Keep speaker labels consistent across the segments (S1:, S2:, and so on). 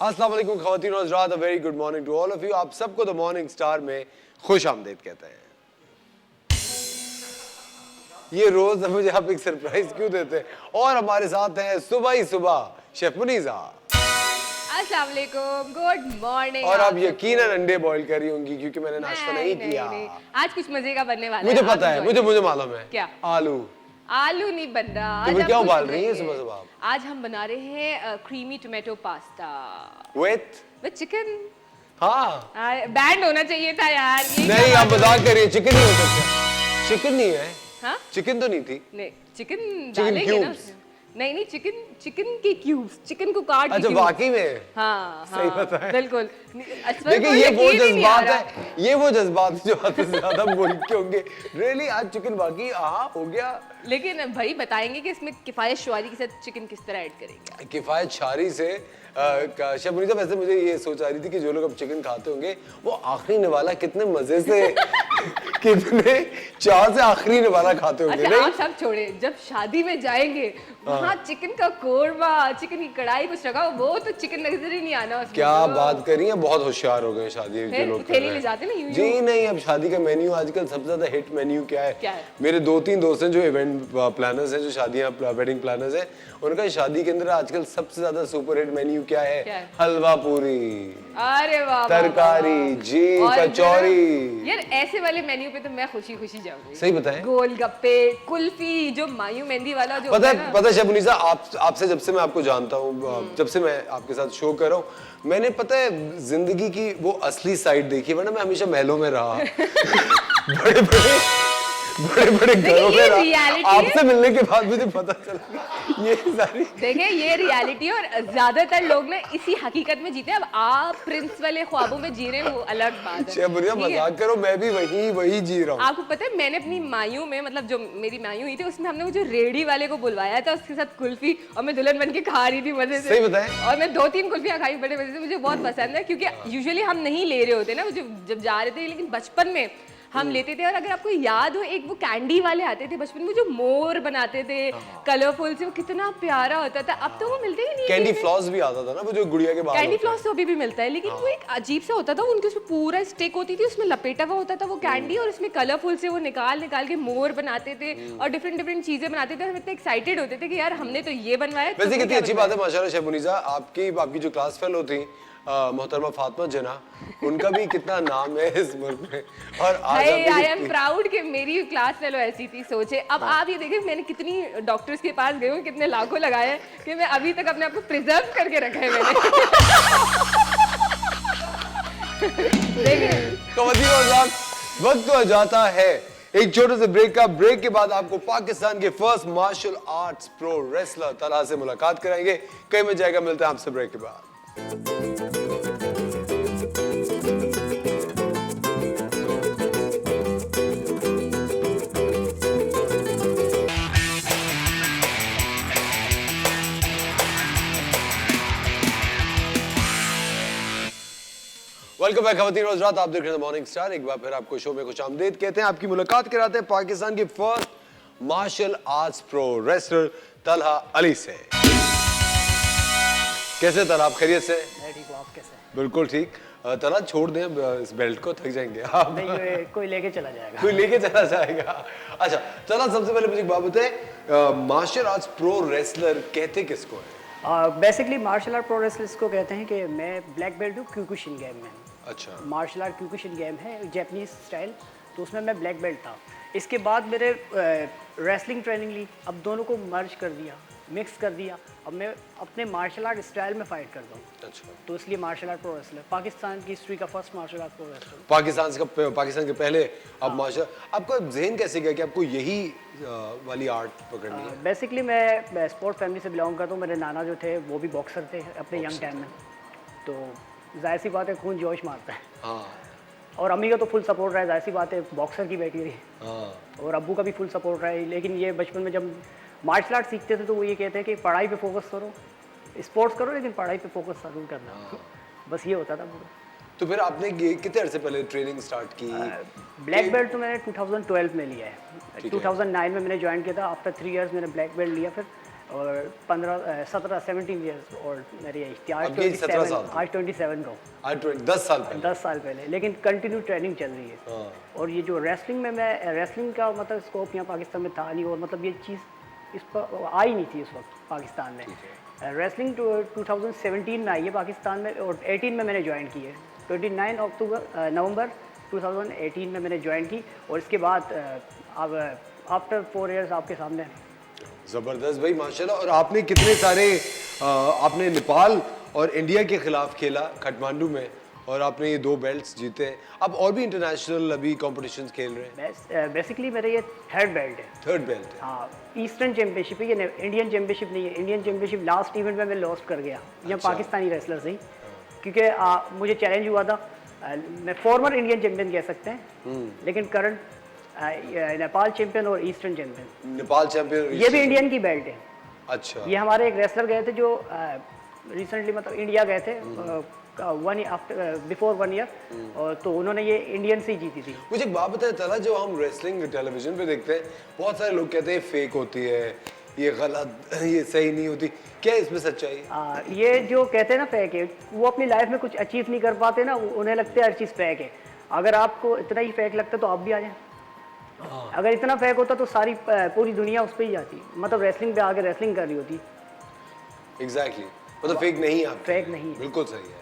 S1: अस्सलाम वालेकुम ख़वातीन और हज़रात, very good morning to all of you. आप सबको द मॉर्निंग स्टार में खुश आमदीद कहते हैं। ये रोज मुझे आप एक सरप्राइज क्यों देते हैं? और हमारे साथ हैं सुबह ही सुबह शेफ मुनीज़ा।
S2: अस्सलाम वालेकुम, गुड मॉर्निंग।
S1: और आप यकीनन अंडे बॉईल कर रही होंगी क्योंकि मैंने नाश्ता नहीं किया।
S2: आज कुछ मजे का बनने वाला
S1: मुझे
S2: है।
S1: पता है, मुझे मालूम है।
S2: क्या?
S1: आलू
S2: नहीं बन रहा।
S1: तो फिर क्या उबाल रही है सुबह सुबह?
S2: आज हम बना रहे हैं creamy tomato pasta
S1: with
S2: chicken.
S1: हाँ,
S2: बैंड होना चाहिए था यार।
S1: नहीं आप मजाक करिए, चिकन नहीं हो सकता। चिकन नहीं है।
S2: हाँ?
S1: चिकन तो नहीं थी।
S2: नहीं, चिकन डालेंगे ना। नहीं चिकन के क्यूब्स, चिकन को काट के।
S1: अच्छा वाकई में?
S2: हाँ
S1: सही पता है।
S2: बिल्कुल।
S1: देखिए ये वो जज्बात है, ये वो जज्बात जो आते से ज्यादा मुल्क के होंगे। रियली आज चिकन बाकी हो गया।
S2: लेकिन भाई बताएंगे कि इसमें किफायत शुआरी के साथ चिकन किस तरह ऐड करेंगे।
S1: किफायत शारी से शेफ मुनीज़ा, वैसे मुझे ये सोच आ रही थी कि जो लोग अब चिकन खाते होंगे वो आखिरी निवाला कितने मजे से कितने चाव से आखिरी निवाला खाते होंगे।
S2: अच्छा, आप सब छोड़े, जब शादी में जाएंगे वहाँ चिकन का कोरमा, चिकन की कढ़ाई कुछ रखा हो, वो तो चिकन नजर ही नहीं आना उसमें।
S1: क्या
S2: तो
S1: बात करी है, बहुत होशियार हो गए शादी के लोग।
S2: थैली ले जाते ना यूं
S1: जी नहीं, अब शादी का मेन्यू आजकल सबसे ज्यादा हिट मेन्यू क्या है? मेरे 2-3 दोस्त हैं जो इवेंट प्लानर्स हैं, जो शादियां वेडिंग प्लानर्स हैं, उनका शादी के अंदर आजकल सबसे ज्यादा सुपर हिट मेन्यू क्या है? हलवा पूरी,
S2: अरे वाह,
S1: तरकारी जी, कचौरी।
S2: यार ऐसे वाले मेन्यू पे तो मैं खुशी खुशी जाऊंगी।
S1: सही बताएं?
S2: गोलगप्पे, कुल्फी, जो मायू मेहंदी वाला जो
S1: पता है शेफ मुनीज़ा, आपसे जब से मैं आपको जानता हूँ, जब से मैं आपके साथ शो कर रहा हूँ, मैंने पता है जिंदगी की वो असली साइड देखी, वरना मैं हमेशा महलों में रहा। बड़े घरों में रहा। आपसे मिलने के बाद मुझे पता चला ये सारी।
S2: देखिए ये रियलिटी, और ज्यादातर लोग ना इसी हकीकत में जीते। अब आप प्रिंस वाले ख्वाबों में जी रहे हैं, वो अलग बात है।
S1: शेफ मुनीज़ा मजाक करो, मैं भी वही जी रहा हूँ।
S2: आपको पता है मैंने अपनी मायू में, मतलब जो मेरी मायू हुई थी, उसमें हमने वो जो रेडी वाले को बुलवाया था, उसके साथ कुल्फी, और मैं दुल्हन बन के खा रही थी मजे से।
S1: सही बताएं?
S2: और मैं 2-3 कुल्फियां खाई बड़े मजे से। मुझे बहुत पसंद है क्योंकि यूजुअली हम नहीं ले रहे होते ना जब जा रहे थे, लेकिन बचपन में हम लेते थे। और अगर आपको याद हो, एक वो कैंडी वाले आते थे बचपन में जो मोर बनाते थे कलरफुल से, वो कितना प्यारा होता था। अब तो वो मिलते ही नहीं।
S1: कैंडी फ्लॉस भी आता था ना, वो जो गुड़िया के बाल।
S2: कैंडी फ्लॉस तो अभी भी मिलता है, लेकिन वो एक अजीब सा होता था। उनके उसमें पूरा स्टिक होती थी, उसमें लपेटा हुआ होता था वो कैंडी, और उसमें कलरफुल से वो निकाल के मोर बनाते थे और डिफरेंट चीजें बनाते थे। हम इतने एक्साइटेड होते थे कि यार हमने तो ये बनवाया।
S1: वैसे कितनी अच्छी बात है माशाल्लाह शेफ मुनीज़ा, आपकी जो क्लास फेलो थी मोहतरमा फातिमा जना, उनका भी कितना नाम है इस मुल्क में। और
S2: आई एम प्राउड कि मेरी क्लास फेलो ऐसी थी। सोचे अब आप ये देखिए, मैंने कितनी डॉक्टर्स के पास गई हूँ, कितने लाखों लगाए कि मैं अभी तक अपने आप को प्रिजर्व करके रखा है मैंने।
S1: वक्त तो जाता है एक छोटे से ब्रेक का। ब्रेक के बाद आपको पाकिस्तान के first martial arts pro wrestler Talha से मुलाकात कराएंगे। कहीं में जाएगा, मिलते हैं आपसे ब्रेक के बाद। वेलकम बैक ख़वातीन और हज़रात, आप देख रहे हैं मॉर्निंग स्टार। एक बार फिर आपको शो में खुश आमदीद कहते हैं। आपकी मुलाकात कराते हैं पाकिस्तान के first martial arts pro wrestler Talha Ali से। कैसे तलहा, आप खैरियत से?
S3: मैं ठीक हूँ, आप कैसे हैं?
S1: बिल्कुल ठीक। तलहा छोड़ दें इस बेल्ट को, थक जाएंगे आप।
S3: नहीं, कोई लेके चला जाएगा।
S1: कोई लेके चला जाएगा। अच्छा तलहा, सबसे पहले मुझे एक बात बताएं, मार्शल आर्ट्स प्रो रेसलर कहते किसको है?
S3: Basically martial art pro wrestlers को कहते हैं कि मैं ब्लैक बेल्ट हूँ क्योकुशिन गेम में।
S1: अच्छा।
S3: मार्शल आर्ट क्योकुशिन गेम है, जापानीज स्टाइल, तो उसमें मैं ब्लैक बेल्ट था। इसके बाद मेरे रेसलिंग ट्रेनिंग ली, अब दोनों को मर्ज कर दिया, मिक्स कर दिया। अब मैं अपने मार्शल आर्ट स्टाइल में फाइट करता हूँ। अच्छा। तो इसलिए martial art pro wrestler, Pakistan की हिस्ट्री का first martial art pro wrestler.
S1: Pakistan के पहले आप मार्शल, आपका ज़हन कैसे गया कि आपको यही वाली आर्ट पकड़नी है?
S3: बेसिकली मैं स्पोर्ट फैमिली से बिलोंग करता हूँ। मेरे नाना जो थे वो भी बॉक्सर थे अपने यंग टाइम में, तो जाहिर सी बात है खून जोश मारता है। हाँ। और अम्मी का तो फुल सपोर्ट रहा है, जाहिर सी बात है बॉक्सर की बेटी रही। हाँ। और अब्बू का भी फुल सपोर्ट रहा है। लेकिन ये बचपन में जब मार्शल आर्ट सीखते थे तो वो ये कहते हैं कि पढ़ाई पे फोकस करो, स्पोर्ट्स करो, लेकिन पढ़ाई पे फोकस जरूर करना। हाँ। बस ये होता था पूरा।
S1: तो फिर आपने कितने अर्से पहले ट्रेनिंग स्टार्ट की?
S3: ब्लैक बेल्ट तो मैंने 2012 में लिया है। 2009 में मैंने ज्वाइन किया था। आफ्टर 3 इयर्स मैंने ब्लैक बेल्ट लिया। फिर और 17 ईयर्स और मेरी एज थी।
S1: अब ये 17 साल
S3: आज 27 का हूँ।
S1: आज 10 साल पहले।
S3: 10 साल पहले, लेकिन कंटिन्यू ट्रेनिंग चल रही है।
S1: हाँ।
S3: और ये जो रेसलिंग में मैं रेसलिंग का मतलब स्कोप यहाँ पाकिस्तान में था नहीं, और मतलब ये चीज़ इस पर आई नहीं थी उस वक्त पाकिस्तान में। रेसलिंग 2017 में आई है पाकिस्तान में, और 18 में मैंने ज्वाइन की है। 29 नवंबर 2018 में मैंने ज्वाइन की, और इसके बाद अब आफ्टर 4 इयर्स आपके सामने।
S1: जबरदस्त भाई माशाल्लाह। और आपने कितने सारे आपने नेपाल और इंडिया के खिलाफ खेला काठमांडू में, और आपने ये 2 बेल्ट्स जीते हैं। आप और भी इंटरनेशनल अभी कॉम्पिटिशंस खेल रहे हैं?
S3: बेसिकली मेरा ये 3rd बेल्ट है।
S1: 3rd बेल्ट है।
S3: हाँ, ईस्टर्न चैंपियनशिप है ये, इंडियन चैंपियनशिप नहीं है। इंडियन चैंपियनशिप लास्ट इवेंट में मैं लॉस्ट कर गया यहाँ पाकिस्तानी रेसलर से ही, क्योंकि मुझे चैलेंज हुआ था। मैं फॉर्मर इंडियन चैंपियन कह सकते हैं, लेकिन करंट नेपाल चैंपियन और ईस्टर्न चैंपियन।
S1: नेपाल चैंपियन
S3: ये भी इंडियन की बेल्ट है।
S1: अच्छा।
S3: ये हमारे एक रेसलर गए थे जो रिसेंटली मतलब इंडिया गए थे बिफोर 1 ईयर, और तो उन्होंने ये इंडियन से ही जीती थी।
S1: मुझे एक बात बताया चला, जो हम रेसलिंग टेलीविजन पे देखते हैं बहुत सारे लोग कहते हैं फेक होती है, ये गलत, ये सही नहीं होती, क्या है इसमें सच्चाई?
S3: ये जो कहते हैं ना फेक है, वो अपनी लाइफ में कुछ अचीव नहीं कर पाते ना, उन्हें लगता है हर चीज़ फेक है। अगर आपको इतना ही फेक लगता है तो आप भी आ जाएं। अगर इतना फेक होता तो सारी पूरी दुनिया उस पर ही जाती, मतलब रेसलिंग पे आगे रेसलिंग कर रही होती।
S1: एग्जैक्टली, मतलब फेक नहीं है।
S3: फेक नहीं है,
S1: बिल्कुल सही है।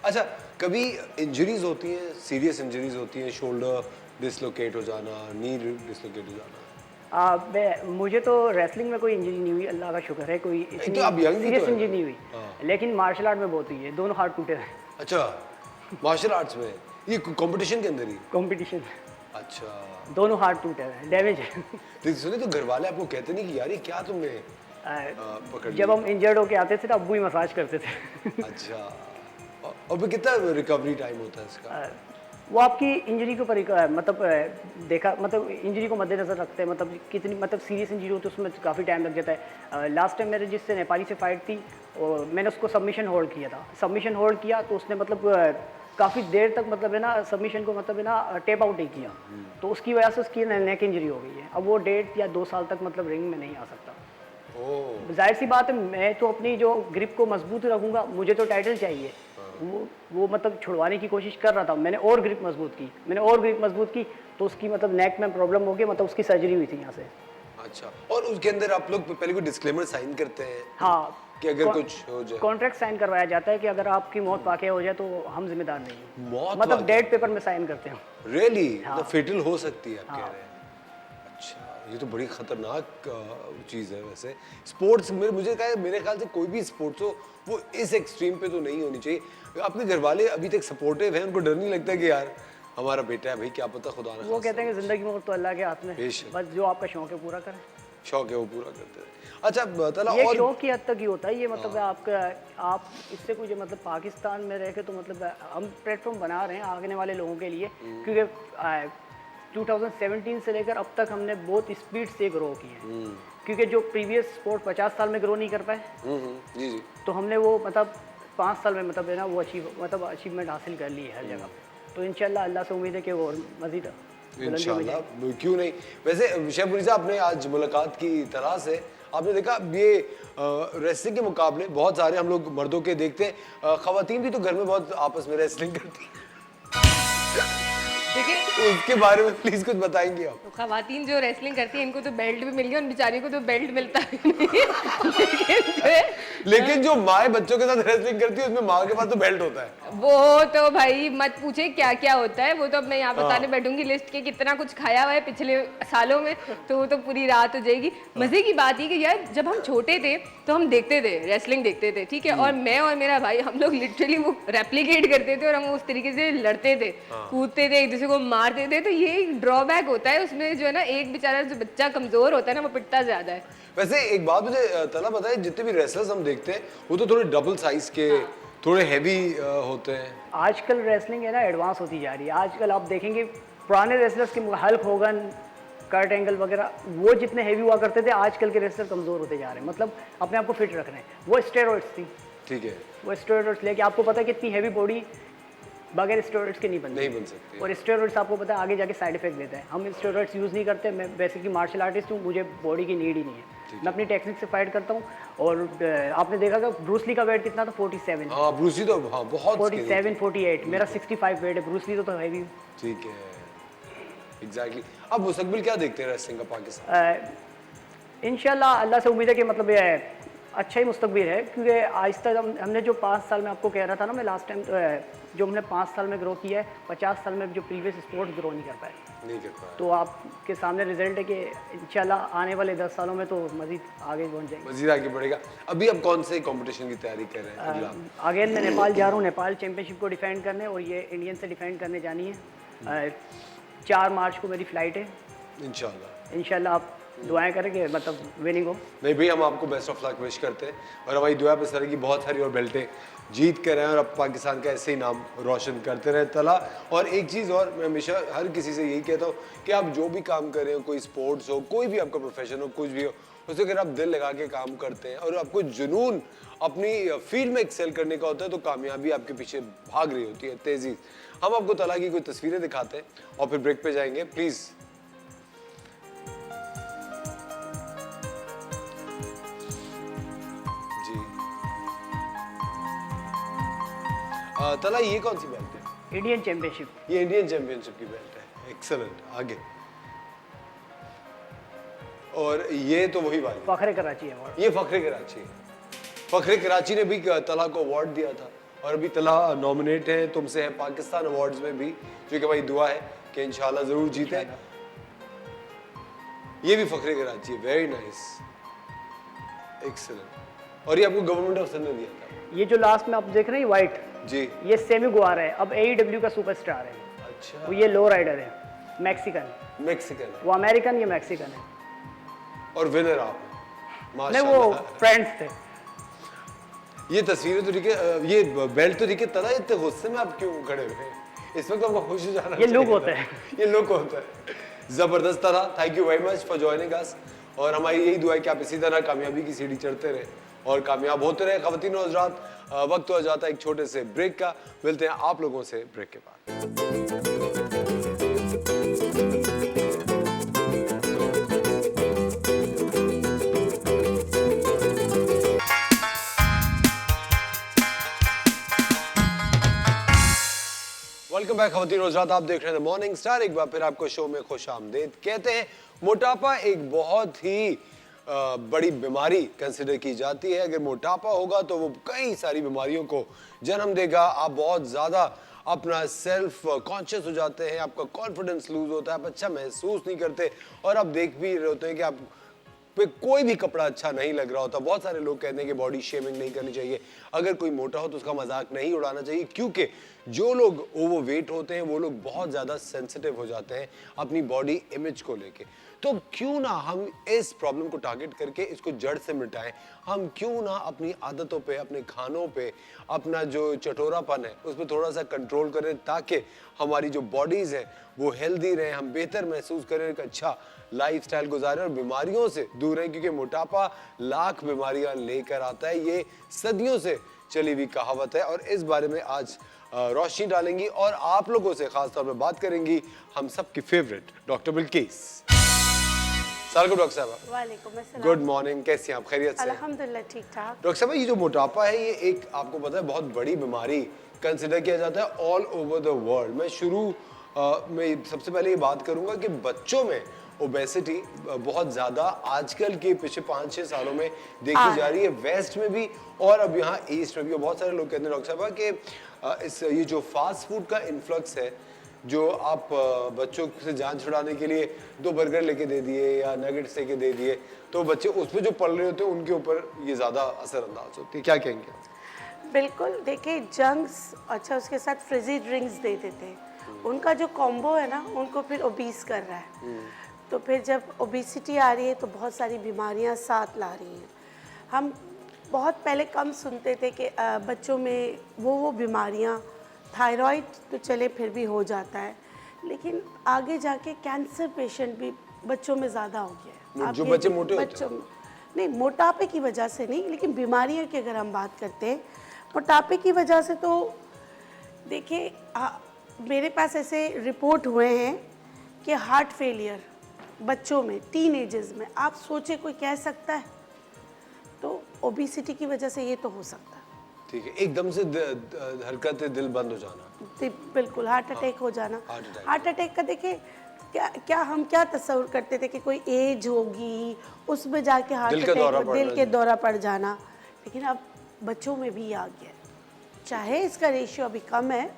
S1: अच्छा, कभी इंजरीज होती हैं, सीरियस इंजरीज होती हैं, शोल्डर डिसलोकेट हो जाना, नी डिसलोकेट हो जाना?
S3: मुझे तो रेसलिंग में कोई इंजरी नहीं हुई, अल्लाह का शुक्र है, कोई
S1: तो आप यंग भी
S3: सीरियस
S1: तो
S3: इंजरी नहीं हुई। लेकिन मार्शल आर्ट में बहुत हुई है, दोनों हाथ टूटे हैं।
S1: अच्छा, मार्शल आर्ट्स में ये कंपटीशन के अंदर ही?
S3: कंपटीशन।
S1: अच्छा,
S3: दोनों हाथ टूटे हैं, डैमेज है।
S1: तो सुने, तो घर वाले आपको कहते नहीं कि यार ये क्या तुमने पकड़
S3: जब हम इंजर्ड होके आते थे तो अब्बू ही मसाज करते थे।
S1: अच्छा, और फिर कितना रिकवरी टाइम होता है इसका?
S3: वो आपकी इंजरी के ऊपर मतलब देखा, मतलब इंजरी को मद्देनजर रखते हैं, मतलब कितनी मतलब सीरियस इंजरी हो तो उसमें काफ़ी टाइम लग जाता है। लास्ट टाइम मेरे जिससे नेपाली से फाइट थी, और मैंने उसको सबमिशन होल्ड किया था। सबमिशन होल्ड किया तो उसने मतलब काफ़ी देर तक मतलब है ना सबमिशन को मतलब है ना टेप आउट नहीं किया, तो उसकी वजह से उसकी नेक इंजरी हो गई है। अब वो 1.5 या 2 साल तक मतलब रिंग में नहीं आ सकता। जाहिर सी बात है, मैं तो अपनी जो ग्रिप को मजबूत रखूंगा, मुझे तो टाइटल चाहिए। वो मतलब छुड़वाने की कोशिश कर रहा था, मैंने और ग्रिप मजबूत की तो उसकी मतलब नेक में प्रॉब्लम हो गई, मतलब उसकी सर्जरी हुई थी यहाँ से।
S1: अच्छा, और उसके अंदर आप लोग पहले कोई डिस्क्लेमर साइन करते हैं?
S3: हाँ,
S1: कि अगर कुछ हो जाए
S3: कॉन्ट्रैक्ट साइन करवाया जाता है कि अगर आपकी मौत वाकई हो जाए तो हम जिम्मेदार नहीं हैं।
S1: मौत
S3: मतलब डेड पेपर में साइन करते हैं।
S1: रियली? तो फेटल हो सकती है, आप कह रहे हैं? अच्छा, ये तो बड़ी खतरनाक चीज़ है। वैसे स्पोर्ट्स में मुझे कहा, मेरे ख्याल से कोई भी स्पोर्ट्स हो वो इस एक्सट्रीम पे तो नहीं होनी चाहिए। अपने घर वाले अभी तक सपोर्टिव हैं, उनको डर नहीं लगता कि यार हमारा बेटा है भाई, क्या पता खुदा ना।
S3: वो कहते हैं कि जिंदगी में तो अल्लाह के हाथ में, बस जो आपका शौक है पूरा करें।
S1: शौक है वो पूरा करते हैं। अच्छा तला,
S3: ये
S1: और
S3: शौक की हद तक ही होता है ये, मतलब आपका आप इससे कुछ मतलब पाकिस्तान में रह के तो मतलब हम प्लेटफॉर्म बना रहे हैं आगने वाले लोगों के लिए, क्योंकि 2017 से लेकर अब तक हमने बहुत स्पीड से ग्रो किया है, क्योंकि जो प्रीवियस स्पोर्ट 50 साल में ग्रो नहीं कर पाए,
S1: जी जी,
S3: तो हमने वो मतलब 5 साल में मतलब है ना वो अचीवमेंट हासिल कर ली है हर जगह। तो इंशाल्लाह अल्लाह से उम्मीद है कि वो मज़ीद
S1: इंशाल्लाह, क्यों नहीं। वैसे शेफ मुनीसा, आपने आज मुलाकात की तरह से आपने देखा ये रेसलिंग के मुकाबले बहुत सारे हम लोग मर्दों के देखते हैं, ख़वातीन भी तो घर में बहुत आपस में रेसलिंग करती हैं। देखिए उसके बारे में प्लीज कुछ बताएंगे आप?
S2: तो खवातीन जो रेसलिंग करती हैं इनको तो बेल्ट भी मिल गया, उन बेचारी को तो बेल्ट मिलता ही नहीं।
S1: लेकिन जो माँ बच्चों के साथ रेसलिंग करती है उसमें माँ के पास तो बेल्ट होता है।
S2: वो तो भाई मत पूछे क्या क्या होता है, वो तो अब मैं यहाँ बताने बैठूंगी लिस्ट के कितना कुछ खाया हुआ है पिछले सालों में, तो वो तो पूरी रात हो जाएगी। मजे की बात ये कि यार जब हम छोटे थे तो हम देखते थे, रेसलिंग देखते थे, ठीक है, और मैं और मेरा भाई हम लोग लिटरली वो रेप्लिकेट करते थे और हम उस तरीके से लड़ते थे, कूदते थे, एक दूसरे को मारते थे। तो ये एक ड्रॉबैक होता है उसमें, जो है ना एक बेचारा जो बच्चा कमजोर होता है ना वो पिटता ज्यादा है।
S1: वैसे एक बात मुझे तला बताए, जितने भी रेसलर्स हम देखते हैं वो तो थोड़े डबल साइज के, थोड़े हैवी होते हैं। आजकल
S3: रेसलिंग है ना एडवांस होती जा रही है। आजकल आप देखेंगे पुराने रेसलर्स के हल्क होगन, कर्ट एंगल वगैरह, वो जितने हैवी हुआ करते थे, आजकल के रेसलर कमजोर होते जा रहे हैं, मतलब अपने आप को फिट रख रहे हैं। वो स्टेरॉइड्स थी,
S1: ठीक है,
S3: वो स्टेरॉइड्स लेके आपको पता है कितनी हैवी बॉडी बगैर स्टेरॉइड्स के नहीं
S1: बन सकती।
S3: और स्टेरॉइड्स आपको पता है आगे जाके साइड इफेक्ट देता है। हम स्टेरॉइड्स यूज़ नहीं करते। मैं बेसिकली मार्शल आर्टिस्ट हूँ, मुझे बॉडी की नीड ही नहीं है। मैं अपनी टेक्निक से फाइट करता हूँ। और आपने देखा कि ब्रूस ली का वेट कितना था? 47।
S1: हाँ, ब्रूस ली तो बहुत
S3: 47, 48। मेरा 65 वेट है। ब्रूस ली तो हैवी।
S1: ठीक है, एग्जैक्टली। अब मुस्तकबिल क्या देखते हैं रेसलिंग का पाकिस्तान?
S3: इंशाल्लाह अल्लाह से उम्मीद है कि मतलब ये अच्छा ही मुस्तकबिल है, क्योंकि आज तक हमने जो 5 साल में आपको कह रहा था ना, मैं लास्ट टाइम जो हमने 5 साल में ग्रो किया है, 50 साल में जो प्रीवियस स्पोर्ट्स ग्रो नहीं कर पाए। तो आपके सामने रिजल्ट है कि इंशाल्लाह आने वाले 10 सालों में तो मजीद आगे पहुंच जाएंगे,
S1: मजीद आगे बढ़ेगा। अभी अब कौन से कंपटीशन की तैयारी कर रहे हैं?
S3: आगे मैं नेपाल जा रहा हूँ, नेपाल चैंपियनशिप को डिफेंड करने, और ये इंडियन से डिफेंड करने जानी है। 4 मार्च को मेरी फ़्लाइट है। इंशाल्लाह आप दुआएं करें कि मतलब विनिंग हो।
S1: नहीं भाई, हम आपको बेस्ट ऑफ लक विश करते हैं, और हमारी दुआ इस तरह की बहुत सारी और बेल्टें जीत कर रहे हैं और अब पाकिस्तान का ऐसे ही नाम रोशन करते रहे तला। और एक चीज़ और, मैं हमेशा हर किसी से यही कहता हूँ कि आप जो भी काम कर रहे हो, कोई स्पोर्ट्स हो, कोई भी आपका प्रोफेशन हो, कुछ भी हो, उसे अगर आप दिल लगा के काम करते हैं और आपको जुनून अपनी फील्ड में एक्सेल करने का होता है, तो कामयाबी आपके पीछे भाग रही होती है तेजी। हम आपको तला की कोई तस्वीरें दिखाते हैं और फिर ब्रेक पे जाएंगे। प्लीज़ तला, ये कौन सी बेल्ट है?
S3: Indian championship.
S1: ये इंडियन चैंपियनशिप की बेल्ट है। एक्सेलेंट। आगे, और ये तो वही वाली
S3: फखरे कराची अवार्ड।
S1: ये फखरे कराची है। फखरे कराची ने भी तला को अवार्ड दिया था, और अभी तला नॉमिनेट है तुमसे है पाकिस्तान अवार्ड्स में भी, जो कि भाई दुआ है कि इंशाल्लाह जरूर जीते। ये भी फखरे कराची है। Very nice, excellent. और ये आपको गवर्नमेंट ऑफ सिंध ने दिया था।
S3: ये जो लास्ट में आप देख रहे हैं व्हाइट
S1: जी,
S3: ये सेमी गुआर है, अब AEW का सुपरस्टार है।
S1: अच्छा।
S3: वो ये लो राइडर है, मैक्सिकन
S1: है।
S3: वो अमेरिकन, ये मैक्सिकन है।
S1: और विनर आप
S3: नहीं,
S1: माशाल्लाह।
S3: वो फ्रेंड्स थे।
S1: ये तस्वीरें तो ठीक है, ये बेल्ट तो ठीक है। तला, इतने गुस्से में आप क्यों खड़े हुए हैं? इस वक्त आपको खुश हो जाना
S3: ये लुक
S1: चाहिए
S3: होता
S1: था।
S3: है।
S1: ये लुक होता है। जबरदस्त तला, thank you very much for joining us, और हमारी यही दुआ है कि आप इसी तरह कामयाबी की सीढ़ी चढ़ते रहे और कामयाब होते रहे। ख़वातीन और हज़रात, वक्त हो जाता है एक छोटे से ब्रेक का। मिलते हैं आप लोगों से ब्रेक के बाद। वेलकम बैक ख़वातीन और हज़रात, आप देख रहे हैं द मॉर्निंग स्टार। एक बार फिर आपको शो में खुशामदीद कहते हैं। मोटापा एक बहुत ही बड़ी बीमारी कंसिडर की जाती है। अगर मोटापा होगा तो वो कई सारी बीमारियों को जन्म देगा। आप बहुत ज़्यादा अपना सेल्फ कॉन्शियस हो जाते हैं, आपका कॉन्फिडेंस लूज होता है, आप अच्छा महसूस नहीं करते, और आप देख भी रहे होते हैं कि आप पे कोई भी कपड़ा अच्छा नहीं लग रहा होता। बहुत सारे लोग कहते हैं कि बॉडी शेमिंग नहीं करनी चाहिए, अगर कोई मोटा हो तो उसका मजाक नहीं उड़ाना चाहिए, क्योंकि जो लोग ओवरवेट होते हैं वो लोग बहुत ज़्यादा सेंसिटिव हो जाते हैं अपनी बॉडी इमेज को लेके। तो क्यों ना हम इस प्रॉब्लम को टारगेट करके इसको जड़ से मिटाएं। हम क्यों ना अपनी आदतों पे, अपने खानों पे, अपना जो चटोरापन है उस पर थोड़ा सा कंट्रोल करें, ताकि हमारी जो बॉडीज़ हैं वो हेल्दी रहें, हम बेहतर महसूस करें, एक अच्छा लाइफस्टाइल गुजारें और बीमारियों से दूर रहें, क्योंकि मोटापा लाख बीमारियां लेकर आता है। ये सदियों से चली हुई कहावत है, और इस बारे में आज रोशनी डालेंगी और आप लोगों से खास तौर पर बात करेंगी हम सबकी फेवरेट डॉक्टर बिल्किस। सलाम डॉक्टर साहब।
S4: वालेकुम अस्सलाम।
S1: गुड मॉर्निंग, कैसी हैं आप? खैरियत से?
S4: अल्हम्दुलिल्लाह ठीक ठाक।
S1: डॉक्टर साहब, ये जो मोटापा है ये एक आपको पता है बहुत बड़ी बीमारी कंसिडर किया जाता है ऑल ओवर द वर्ल्ड। मैं शुरू में सबसे पहले ये बात करूंगा कि बच्चों में ओबेसिटी बहुत ज़्यादा आजकल के पिछले 5-6 सालों में देखी जा रही है, वेस्ट में भी और अब यहाँ ईस्ट में भी। बहुत सारे लोग कहते हैं डॉक्टर साहब कि इस ये जो फास्ट फूड का इन्फ्लक्स है, जो आप बच्चों से जान छुड़ाने के लिए 2 बर्गर लेके दे दिए या नगेट्स लेके दे दिए, तो बच्चे उस पर जो पल रहे होते हैं उनके ऊपर ये ज़्यादा असरअंदाज होती है। क्या कहेंगे?
S4: बिल्कुल, देखिए जंक्स, अच्छा उसके साथ फ्रिजी ड्रिंक्स दे देते हैं, उनका जो कॉम्बो है ना उनको फिर ओबीस कर रहा है। तो फिर जब ओबेसिटी आ रही है तो बहुत सारी बीमारियां साथ ला रही हैं। हम बहुत पहले कम सुनते थे कि बच्चों में वो बीमारियां, थायराइड तो चले फिर भी हो जाता है, लेकिन आगे जाके कैंसर पेशेंट भी बच्चों में ज़्यादा हो गया है।
S1: जो बच्चे मोटे होते हैं?
S4: नहीं, मोटापे की वजह से नहीं, लेकिन बीमारियों की अगर हम बात करते हैं मोटापे की वजह से, तो देखिए मेरे पास ऐसे रिपोर्ट हुए हैं कि हार्ट फेलियर बच्चों में, टीनेजर्स में, आप सोचे कोई कह सकता है? तो ओबेसिटी की वजह से ये तो हो सकता है।
S1: ठीक है, एकदम से हरकत दिल बंद हो जाना,
S4: बिल्कुल, हार्ट अटैक हो जाना। हार्ट अटैक का देखिए क्या हम क्या तस्वीर करते थे कि कोई एज होगी उसमें जाके हार्ट अटैक, दिल के दौरा पड़ जाना, लेकिन अब बच्चों में भी आ गया, चाहे इसका रेशियो अभी कम है।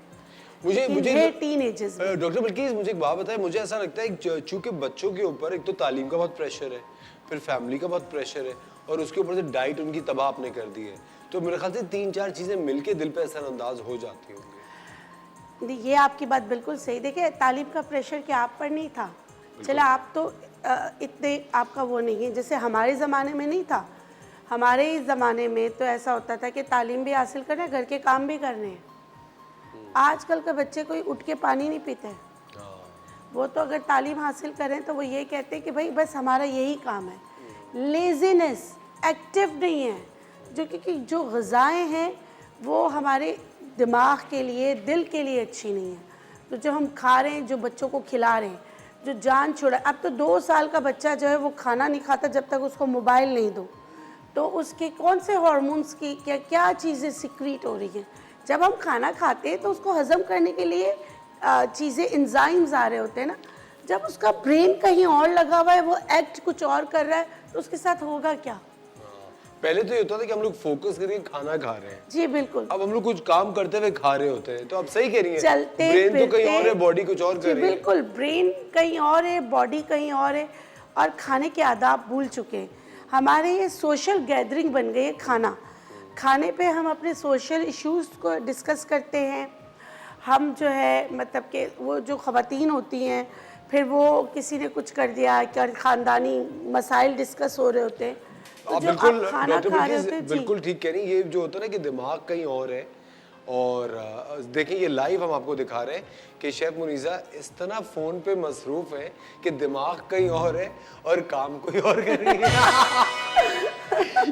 S4: मुझे टीनेजर्स
S1: डॉक्टर बल्कि मुझे एक बात बताएं, मुझे ऐसा लगता है चूंकि बच्चों के ऊपर एक तो तालीम का बहुत प्रेशर है, फिर फैमिली का बहुत प्रेशर है, और उसके ऊपर से डाइट उनकी तबाह आपने कर दी है, तो मेरे ख्याल से 3-4 चीजें मिलके दिल पे असरअंदाज हो जाती होंगी।
S4: ये आपकी बात बिल्कुल सही। देखिए तालीम का प्रेशर क्या आप पर नहीं था? चला आप तो इतने आपका वो नहीं है, जैसे हमारे ज़माने में नहीं था। हमारे इस ज़माने में तो ऐसा होता था कि तालीम भी हासिल करना है, घर के काम भी करने हैं। आजकल के बच्चे कोई उठ के पानी नहीं पीते हैं। वो तो अगर तालीम हासिल करें तो वो ये कहते हैं कि भाई बस हमारा यही काम है। लेजीनेस, एक्टिव नहीं है, जो क्योंकि जो ग़िज़ाएँ हैं वो हमारे दिमाग के लिए, दिल के लिए अच्छी नहीं है। तो जो हम खा रहे हैं, जो बच्चों को खिला रहे हैं, जो जान छोड़ा, अब तो 2 साल का बच्चा जो है वो खाना नहीं खाता जब तक उसको मोबाइल नहीं दो, तो उसके कौन से हार्मोन्स की क्या क्या चीज़ें सिक्रीट हो रही हैं। जब हम खाना खाते हैं तो उसको हज़म करने के लिए चीज़ें, एंजाइम्स आ रहे होते हैं ना। जब उसका ब्रेन कहीं और लगा हुआ है, वो एक्ट कुछ और कर रहा है, तो उसके साथ होगा क्या?
S1: पहले तो ये होता था कि हम लोग फोकस करके खाना खा रहे हैं।
S4: जी बिल्कुल।
S1: अब हम लोग कुछ काम करते हुए खा रहे होते हैं, तो आप सही कह रही हैं।
S4: चलते
S1: ब्रेन तो कहीं और है, बॉडी कुछ और कर रही है।
S4: बिल्कुल, ब्रेन कहीं और है, बॉडी कहीं और है, और खाने के आदाब भूल चुके हैं। हमारे ये सोशल गैदरिंग बन गई है खाना। खाने पे हम अपने सोशल इश्यूज़ को डिस्कस करते हैं। हम जो है मतलब कि वो जो ख़वातीन होती हैं, फिर वो किसी ने कुछ कर दिया, क्या ख़ानदानी मसाइल डिस्कस हो रहे होते हैं।
S1: आप बिल्कुल बिल्कुल ठीक कह रही हैं। ये जो होता है ना कि दिमाग कहीं और है, और देखिए ये लाइव हम आपको दिखा रहे हैं कि शेफ मुनीज़ा इस तरह फ़ोन पे मसरूफ़ है कि दिमाग कहीं और है और काम कोई और कर रही है।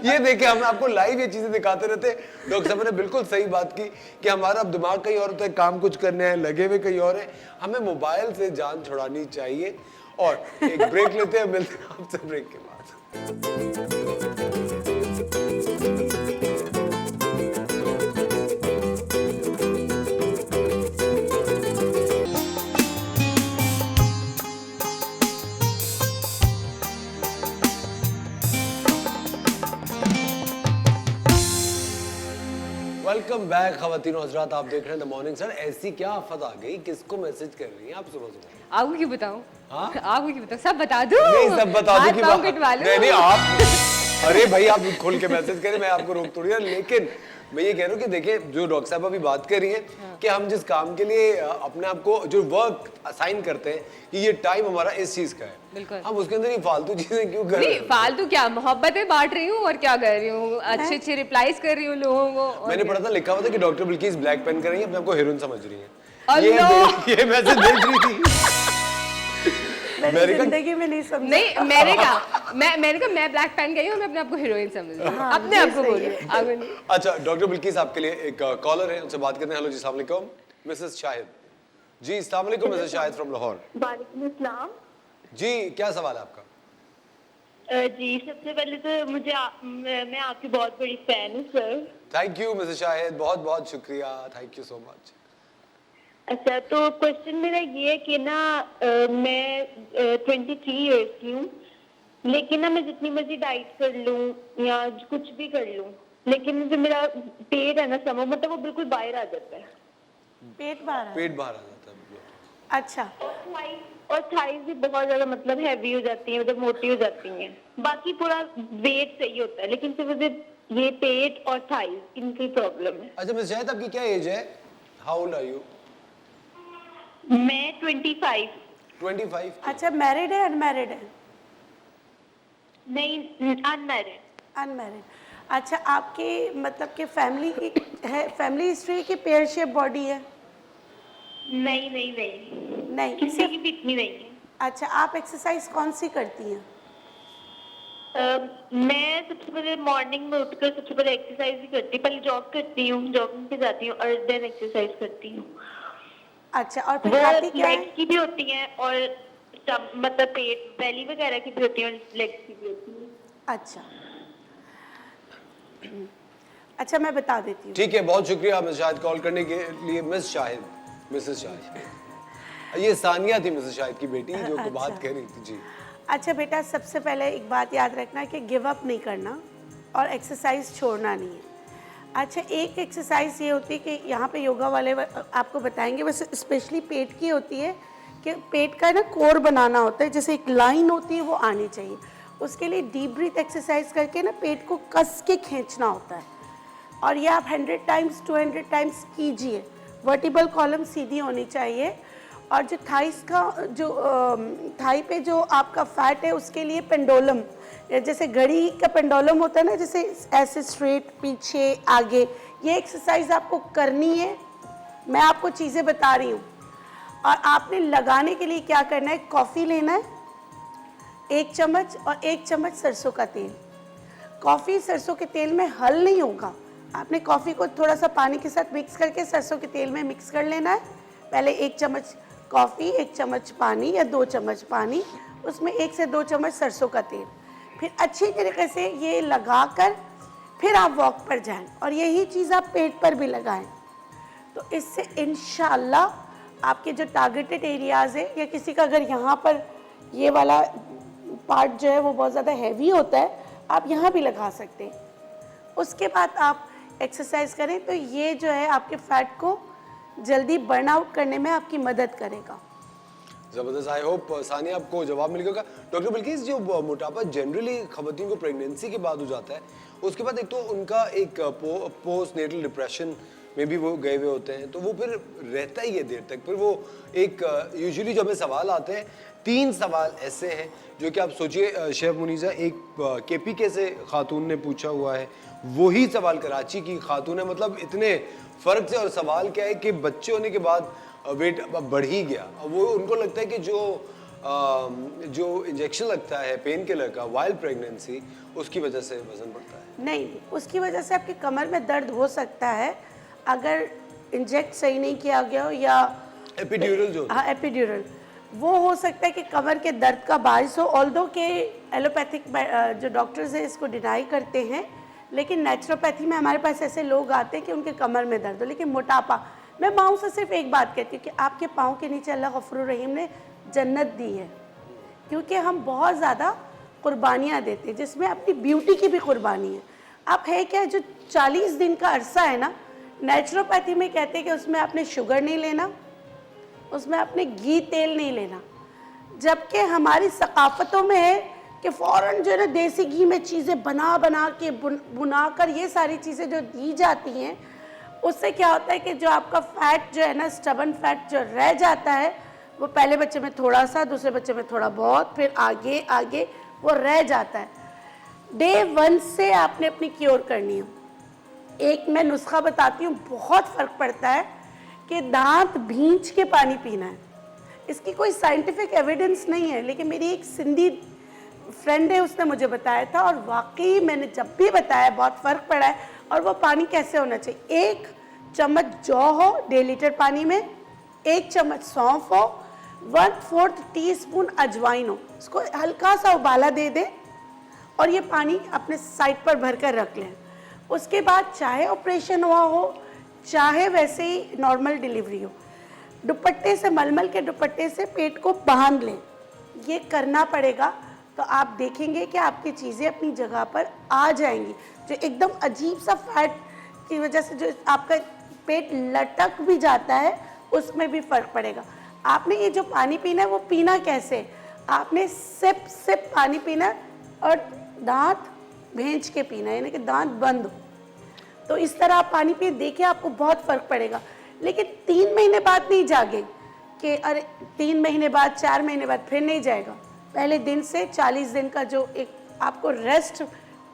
S1: ये देखिए हम आपको लाइव ये चीज़ें दिखाते रहते हैं। डॉक्टर साहब ने बिल्कुल सही बात की कि हमारा अब दिमाग कहीं और होता है, काम कुछ करने हैं, लगे हुए कहीं और है। हमें मोबाइल से जान छुड़ानी चाहिए। और एक ब्रेक लेते हैं, मिलते हैं आपसे ब्रेक के बाद। वेलकम बैक खवातीन और हज़रात, आप देख रहे हैं द मॉर्निंग सर। ऐसी क्या आफत आ गई, किसको मैसेज कर रही हैं आप सुबह सुबह?
S2: आपको क्यों बताऊं?
S1: हाँ?
S2: आपको क्यों बताऊं? सब बता दूं?
S1: नहीं, सब बता दूं कि
S2: नहीं
S1: आप अरे भाई आप खोल के मैसेज करें, मैं आपको रोक थोड़ी। लेकिन मैं ये कह रहा हूँ कि देखिए जो डॉक्टर साहब अभी बात कर रही हैं कि हम जिस काम के लिए अपने आप को जो वर्क असाइन करते हैं कि ये टाइम हमारा इस चीज का है, हम उसके अंदर ये फालतू चीजें क्यों कर रहे हैं?
S2: फालतू क्या, मोहब्बतें बांट रही हूँ और क्या कर रही हूँ, अच्छे अच्छे रिप्लाईज कर रही हूँ लोगों को।
S1: मैंने पढ़ा था, लिखा हुआ था कि डॉक्टर बिल्किस ब्लैक पेन कर रही है, अपने आपको हीरोइन समझ रही है। ये मैसेज देख रही थी।
S4: जिंदगी में नहीं समझा।
S2: नहीं, मैंने कहा मैं ब्लैक पेन गई हूँ, मैं अपने आप को हीरोइन समझ रही हूँ, अपने आप को बोल रही हूँ।
S1: अच्छा डॉक्टर बिल्किस, आपके लिए एक कॉलर है, उनसे बात करते हैं। हेलो जी, अस्सलाम वालेकुम मिसेस शाहिद जी। अस्सलाम वालेकुम मिसेस शाहिद फ्रॉम लाहौर।
S5: वालेकुम अस्सलाम
S1: जी, क्या सवाल है आपका?
S5: जी सबसे पहले तो मैं आपकी बहुत बड़ी फैन हूँ sir.
S1: Thank you Mrs Shahid, बहुत बहुत शुक्रिया, थैंक यू सो मच।
S5: अच्छा, तो क्वेश्चन मेरा ये है कि ना मैं 23 इयर्स की हूँ, लेकिन ना मैं जितनी मर्जी डाइट कर लूँ या कुछ भी कर लूँ, लेकिन जो मेरा पेट है ना समझ मतलब वो बिल्कुल बाहर आ जाता है।
S4: पेट बाहर
S1: आ जाता है।
S4: अच्छा।
S5: और थाइज भी बहुत ज्यादा मतलब हैवी हो जाती है, मतलब मोटी हो जाती हैं। बाकी पूरा वेट सही होता है, लेकिन सिर्फ ये पेट और थाइज, इनकी प्रॉब्लम है।
S1: अच्छा मिस शाहिद, आपकी क्या एज है? How old are you?
S5: मैं 25।
S1: 25।
S4: अच्छा, मैरिड है अनमैरिड है?
S5: नहीं, अनमैरिड।
S4: अनमैरिड। अच्छा, आपके मतलब कि फैमिली की है, फैमिली हिस्ट्री की पेयर शेप बॉडी है?
S5: नहीं,
S4: नहीं,
S5: किसी की भी इतनी नहीं है।
S4: अच्छा, आप एक्सरसाइज कौन सी करती हैं?
S5: मैं सबसे पहले मॉर्निंग में उठकर सबसे पहले एक्सरसाइज ही करती हूँ। पहले जॉग करती हूँ, जॉगिंग पे जाती हूँ और देन एक्सरसाइज करती हूँ।
S4: अच्छा, और फिर
S5: वो
S4: खाती क्या है?
S5: लेग्स की भी होती हैं और मतलब पेट बेली वगैरह की भी होती है और लेग्स की भी होती है।
S4: अच्छा अच्छा, मैं बता देती हूँ।
S1: ठीक है, बहुत शुक्रिया मिस शाहिद कॉल करने के लिए। मिसेस शाहिद, ये सानिया थी मिसेस शाहिद की बेटी जो
S4: अच्छा।
S1: बात कह रही थी जी।
S4: अच्छा बेटा, सबसे पहले एक बात याद रखना कि गिव अप नहीं करना और एक्सरसाइज छोड़ना नहीं है। अच्छा, एक एक्सरसाइज ये होती है कि यहाँ पे योगा वाले आपको बताएंगे, बस स्पेशली पेट की होती है कि पेट का ना कोर बनाना होता है, जैसे एक लाइन होती है वो आनी चाहिए। उसके लिए डीप ब्रीथ एक्सरसाइज करके ना पेट को कस के खींचना होता है और ये आप 100 टाइम्स 200 टाइम्स कीजिए। वर्टिबल कॉलम सीधी होनी चाहिए और जो थाइस का जो थाई पे जो आपका फैट है उसके लिए पेंडोलम, जैसे घड़ी का पेंडोलम होता है ना, जैसे ऐसे स्ट्रेट पीछे आगे, ये एक्सरसाइज आपको करनी है। मैं आपको चीज़ें बता रही हूँ। और आपने लगाने के लिए क्या करना है, कॉफ़ी लेना है 1 चम्मच और 1 चम्मच सरसों का तेल। कॉफ़ी सरसों के तेल में हल नहीं होगा, आपने कॉफ़ी को थोड़ा सा पानी के साथ मिक्स करके सरसों के तेल में मिक्स कर लेना है। पहले 1 चम्मच कॉफ़ी, 1 चम्मच पानी या 2 चम्मच पानी, उसमें 1 से 2 चम्मच सरसों का तेल, फिर अच्छी तरीके से ये लगाकर फिर आप वॉक पर जाएं और यही चीज़ आप पेट पर भी लगाएं। तो इससे इंशाल्लाह आपके जो टारगेटेड एरियाज़ है, या किसी का अगर यहाँ पर ये वाला पार्ट जो है वो बहुत ज़्यादा हैवी होता है, आप यहाँ भी लगा सकते हैं। उसके बाद आप एक्सरसाइज करें तो ये जो है आपके फैट को जल्दी बर्न आउट करने में आपकी मदद करेगा।
S1: जबरदस्त। आई होप सानिया आपको जवाब मिल गया। डॉक्टर बिल्किस, जो मोटापा जनरली खवातीन को प्रेगनेंसी के बाद हो जाता है, उसके बाद एक तो उनका एक पोस्ट नेटल डिप्रेशन में भी वो गए हुए होते हैं, तो वो फिर रहता ही है देर तक। फिर वो एक यूजुअली जो हमें सवाल आते हैं, 3 सवाल ऐसे हैं जो कि आप सोचिए शेफ मुनीजा, एक केपीके से खातून ने पूछा हुआ है, वही सवाल कराची की खातून है। मतलब इतने फ़र्क से, और सवाल क्या है कि बच्चे होने के बाद वेट बढ़ ही गया। वो उनको लगता है कि जो इंजेक्शन लगता है पेन किलर का वाइल प्रेगनेंसी, उसकी वजह से वजन बढ़ता है।
S4: नहीं, उसकी वजह से आपकी कमर में दर्द हो सकता है अगर इंजेक्ट सही नहीं किया गया हो, या
S1: एपिड्यूरल जो,
S4: हाँ एपिड्यूरल, वो हो सकता है कि कमर के दर्द का बायस हो। ऑल्दो के एलोपैथिक जो डॉक्टर्स हैं इसको डिनाई करते हैं, लेकिन नेचुरोपैथी में हमारे पास ऐसे लोग आते हैं कि उनके कमर में दर्द हो। लेकिन मोटापा, मैं माँओं से सिर्फ एक बात कहती हूँ कि आपके पाँव के नीचे अल्लाह गफूर रहीम ने जन्नत दी है, क्योंकि हम बहुत ज़्यादा कुर्बानियाँ देते हैं, जिसमें अपनी ब्यूटी की भी कुर्बानी है। आप है क्या, जो 40 दिन का अरसा है ना, नेचुरोपैथी में कहते हैं कि उसमें आपने शुगर नहीं लेना, उसमें आपने घी तेल नहीं लेना, जबकि हमारी सकाफ़तों में है कि फ़ौरन जो है ना देसी घी में चीज़ें बना बना के बुना कर ये सारी चीज़ें जो दी जाती हैं, उससे क्या होता है कि जो आपका फैट जो है ना, स्टबन फैट जो रह जाता है, वो पहले बच्चे में थोड़ा सा, दूसरे बच्चे में थोड़ा बहुत, फिर आगे आगे वो रह जाता है। डे 1 से आपने अपनी क्योर करनी है। एक मैं नुस्खा बताती हूँ, बहुत फ़र्क पड़ता है, कि दांत भींच के पानी पीना है। इसकी कोई साइंटिफिक एविडेंस नहीं है, लेकिन मेरी एक सिंधी फ्रेंड है, उसने मुझे बताया था, और वाकई मैंने जब भी बताया बहुत फ़र्क पड़ा है। और वो पानी कैसे होना चाहिए, 1 चम्मच जौ हो 1.5 लीटर पानी में, 1 चम्मच सौंफ हो, 1/4 टीस्पून अजवाइन हो, इसको हल्का सा उबाला दे दें और ये पानी अपने साइड पर भर कर रख लें। उसके बाद चाहे ऑपरेशन हुआ हो, चाहे वैसे ही नॉर्मल डिलीवरी हो, दुपट्टे से, मलमल के दुपट्टे से पेट को बांध लें। ये करना पड़ेगा, तो आप देखेंगे कि आपकी चीज़ें अपनी जगह पर आ जाएंगी। जो एकदम अजीब सा फैट की वजह से जो आपका पेट लटक भी जाता है, उसमें भी फ़र्क पड़ेगा। आपने ये जो पानी पीना है वो पीना कैसे, आपने सिप सिप पानी पीना और दांत भींच के पीना है, यानी कि दांत बंद हो। तो इस तरह आप पानी पिए, देखिए आपको बहुत फ़र्क पड़ेगा। लेकिन 3 महीने बाद नहीं जागे कि अरे 3 महीने बाद, 4 महीने बाद, फिर नहीं जाएगा। पहले दिन से 40 दिन का जो एक आपको रेस्ट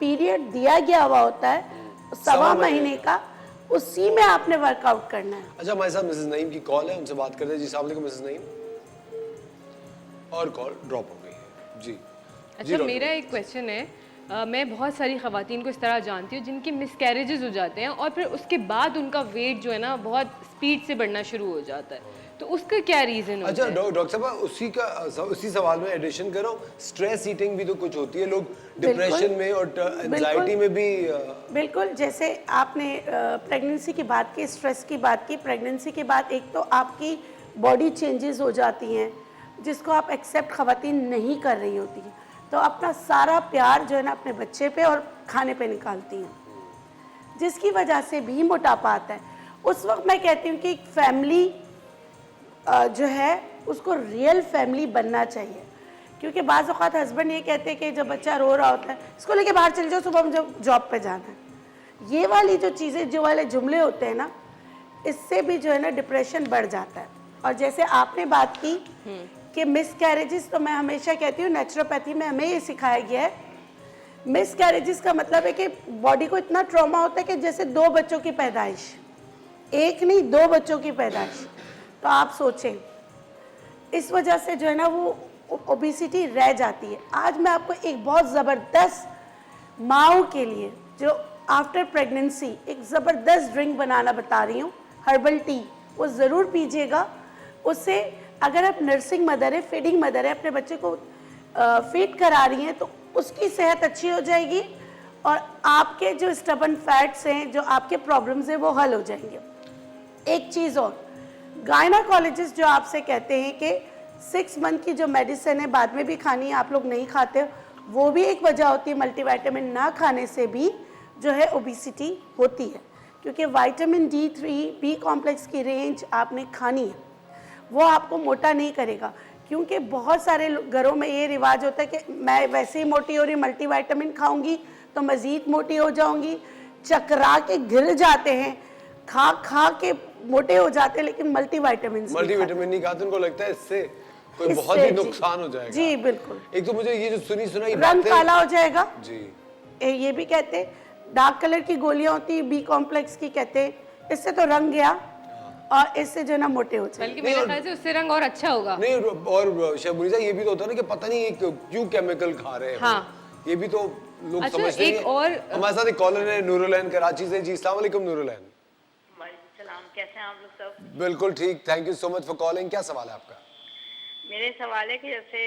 S4: पीरियड दिया गया हुआ होता है, 1.25 महीने का, उसी में आपने वर्कआउट करना है।
S1: अच्छा, हमारे साथ मिसेस नईम की कॉल है, उनसे बात करते हैं। जी अस्सलाम वालेकुम मिसेस नईम। और कॉल ड्रॉप हो गई है जी।
S2: अच्छा, मेरा एक क्वेश्चन है मैं बहुत सारी ख़वातीन को इस तरह जानती हूँ जिनके मिसकैरेजेस हो जाते हैं और फिर उसके बाद उनका वेट जो है ना बहुत स्पीड से बढ़ना शुरू हो जाता है, तो उसका क्या रीज़न
S1: अच्छा
S2: होता है?
S1: डॉक्टर साहब उसी सवाल में एडिशन करो, स्ट्रेस ईटिंग भी तो कुछ होती है, लोग डिप्रेशन में और एंजाइटी में भी
S4: बिल्कुल, जैसे आपने प्रेगनेंसी की बात की, स्ट्रेस की बात की, प्रेगनेंसी के बाद एक तो आपकी बॉडी चेंजेस हो जाती हैं जिसको आप एक्सेप्ट ख़वातीन नहीं कर रही होती हैं, तो अपना सारा प्यार जो है ना अपने बच्चे पे और खाने पे निकालती हैं, जिसकी वजह से भी मोटापा आता है। उस वक्त मैं कहती हूँ कि एक फैमिली जो है उसको रियल फैमिली बनना चाहिए, क्योंकि बाज़ औक़ात हस्बैंड ये कहते हैं कि जब बच्चा रो रहा होता है इसको लेके बाहर चल जाओ, सुबह मुझे जॉब पे जाना है। ये वाली जो चीज़ें, जो वाले जुमले होते हैं ना, इससे भी जो है ना डिप्रेशन बढ़ जाता है। और जैसे आपने बात की कि मिसकैरेजेस, तो मैं हमेशा कहती हूँ नेचुरोपैथी में हमें ये सिखाया गया है, मिसकैरेजेस का मतलब है कि बॉडी को इतना ट्रॉमा होता है कि जैसे 2 बच्चों की पैदाइश, एक नहीं 2 बच्चों की पैदाइश। तो आप सोचें, इस वजह से जो है ना वो ओबेसिटी रह जाती है। आज मैं आपको एक बहुत ज़बरदस्त माओ के लिए जो आफ्टर प्रेगनेंसी एक ज़बरदस्त ड्रिंक बनाना बता रही हूँ, हर्बल टी, वो ज़रूर पीजिएगा। उससे अगर आप नर्सिंग मदर है, फीडिंग मदर है, अपने बच्चे को फीड करा रही हैं, तो उसकी सेहत अच्छी हो जाएगी और आपके जो स्टबन फैट्स हैं, जो आपके प्रॉब्लम्स हैं, वो हल हो जाएंगे। एक चीज़ और, गायनाकोलॉजिस्ट जो आपसे कहते हैं कि 6 मंथ की जो मेडिसिन है बाद में भी खानी है, आप लोग नहीं खाते, वो भी एक वजह होती है। मल्टीविटामिन ना खाने से भी जो है ओबेसिटी होती है, क्योंकि विटामिन D3, बी कॉम्प्लेक्स की रेंज आपने खानी है, वो आपको मोटा नहीं करेगा। क्योंकि बहुत सारे घरों में ये रिवाज होता है कि मैं वैसे ही मोटी हो रही, मल्टीविटामिन खाऊंगी तो मज़ीद मोटी हो जाऊंगी, चकरा के गिर जाते हैं, खा खा के मोटे हो जाते हैं, लेकिन मल्टीविटामिन
S1: नहीं खाते, उनको लगता है इससे कोई बहुत ही नुकसान हो जाएगा।
S4: जी बिल्कुल।
S1: एक तो मुझे ये जो सुनी सुनाई
S4: रंग काला हो जाएगा
S1: जी,
S4: ये भी कहते हैं। डार्क कलर की गोलियां होती है बी कॉम्प्लेक्स की, कहते हैं इससे तो रंग गया और इससे जो है ना मोटे हो जाए।
S2: बल्कि मेरे ख्याल से उससे रंग और अच्छा होगा।
S1: नहीं, और शबरीजा ये भी तो होता है ना कि पता नहीं क्यों केमिकल खा रहे हैं।
S2: हाँ।
S1: ये भी तो लोग
S2: अच्छा,
S1: समझते हैं। और हमारे साथ एक कॉलर है नूरुलैन कराची से। जी अस्सलाम वालेकुम नूरुलैन।
S6: सलाम, कैसे हैं आप लोग सब?
S1: बिल्कुल ठीक, thank you so much for calling. क्या सवाल है आपका?
S6: मेरे सवाल है कि जैसे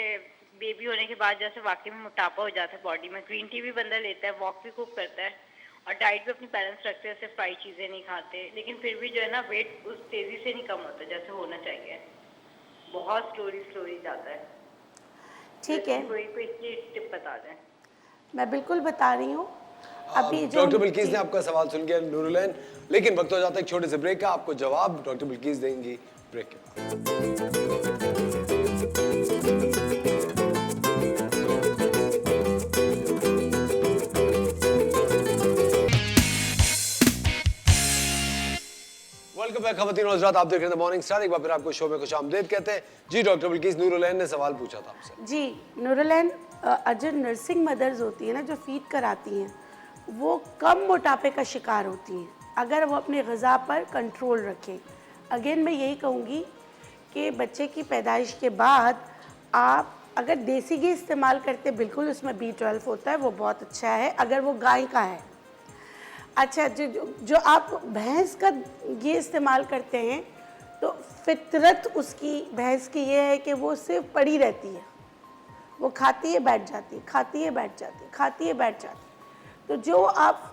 S6: बेबी होने के बाद जैसे वाकई में मोटापा हो जाता है बॉडी में, ग्रीन टी भी बंदा लेता है, वॉक भी खूब करता है और डाइट भी अपनी बैलेंस रखते हैं, जैसे फ्राई चीज़ें नहीं खाते, लेकिन फिर भी जो है ना वेट उस तेज़ी से नहीं कम होता जैसे होना चाहिए, बहुत स्लोली जाता है।
S4: ठीक है,
S6: कोई टिप बता दें।
S4: मैं बिल्कुल बता रही हूँ। अभी जो
S1: डॉक्टर बिल्किस ने आपका सवाल सुन लिया नूरुलैन, लेकिन वक्त हो जाता है एक छोटे से ब्रेक का। आपको जवाब डॉक्टर बिल्किस देंगी ब्रेक के बाद। वेलकम बैक खवातीन और हज़रात, आप देख रहे हैं मॉर्निंग स्टार। एक बार फिर आपको शो में खुशामदीद कहते हैं। जी डॉक्टर बिल्किस, नूरुलैन ने सवाल पूछा था आपसे।
S4: जी नूरुलैन, जो नर्सिंग मदर्स होती हैं ना, जो फीड कराती हैं, वो कम मोटापे का शिकार होती हैं अगर वो अपनी ग़िज़ा पर कंट्रोल रखें। अगेन मैं यही कहूँगी कि बच्चे की पैदाइश के बाद आप अगर देसी घी इस्तेमाल करते, बिल्कुल उसमें B12 होता है, वो बहुत अच्छा है अगर वो गाय का है। अच्छा, जो आप भैंस का घी इस्तेमाल करते हैं, तो फितरत उसकी भैंस की ये है कि वो सिर्फ पड़ी रहती है, वो खाती है बैठ जाती है, खाती है बैठ जाती है, खाती है बैठ जाती है। तो जो आप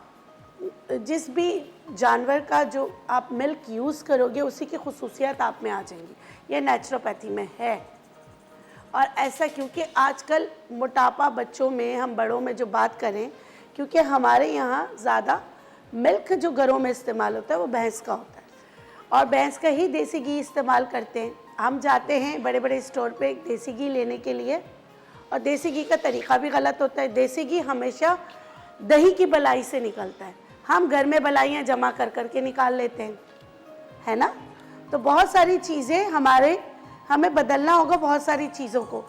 S4: जिस भी जानवर का जो आप मिल्क यूज़ करोगे, उसी की खुसूसियत आप में आ जाएंगी। ये नेचुरोपैथी में है। और ऐसा क्योंकि आजकल मोटापा बच्चों में, हम बड़ों में जो बात करें, क्योंकि हमारे यहाँ ज़्यादा मिल्क जो घरों में इस्तेमाल होता है वो भैंस का होता है और भैंस का ही देसी घी इस्तेमाल करते हैं। हम जाते हैं बड़े बड़े स्टोर पे देसी घी लेने के लिए, और देसी घी का तरीका भी गलत होता है। देसी घी हमेशा दही की बलाई से निकलता है, हम घर में बलाइयाँ जमा कर कर के निकाल लेते हैं, है ना। तो बहुत सारी चीज़ें हमें बदलना होगा, बहुत सारी चीज़ों को।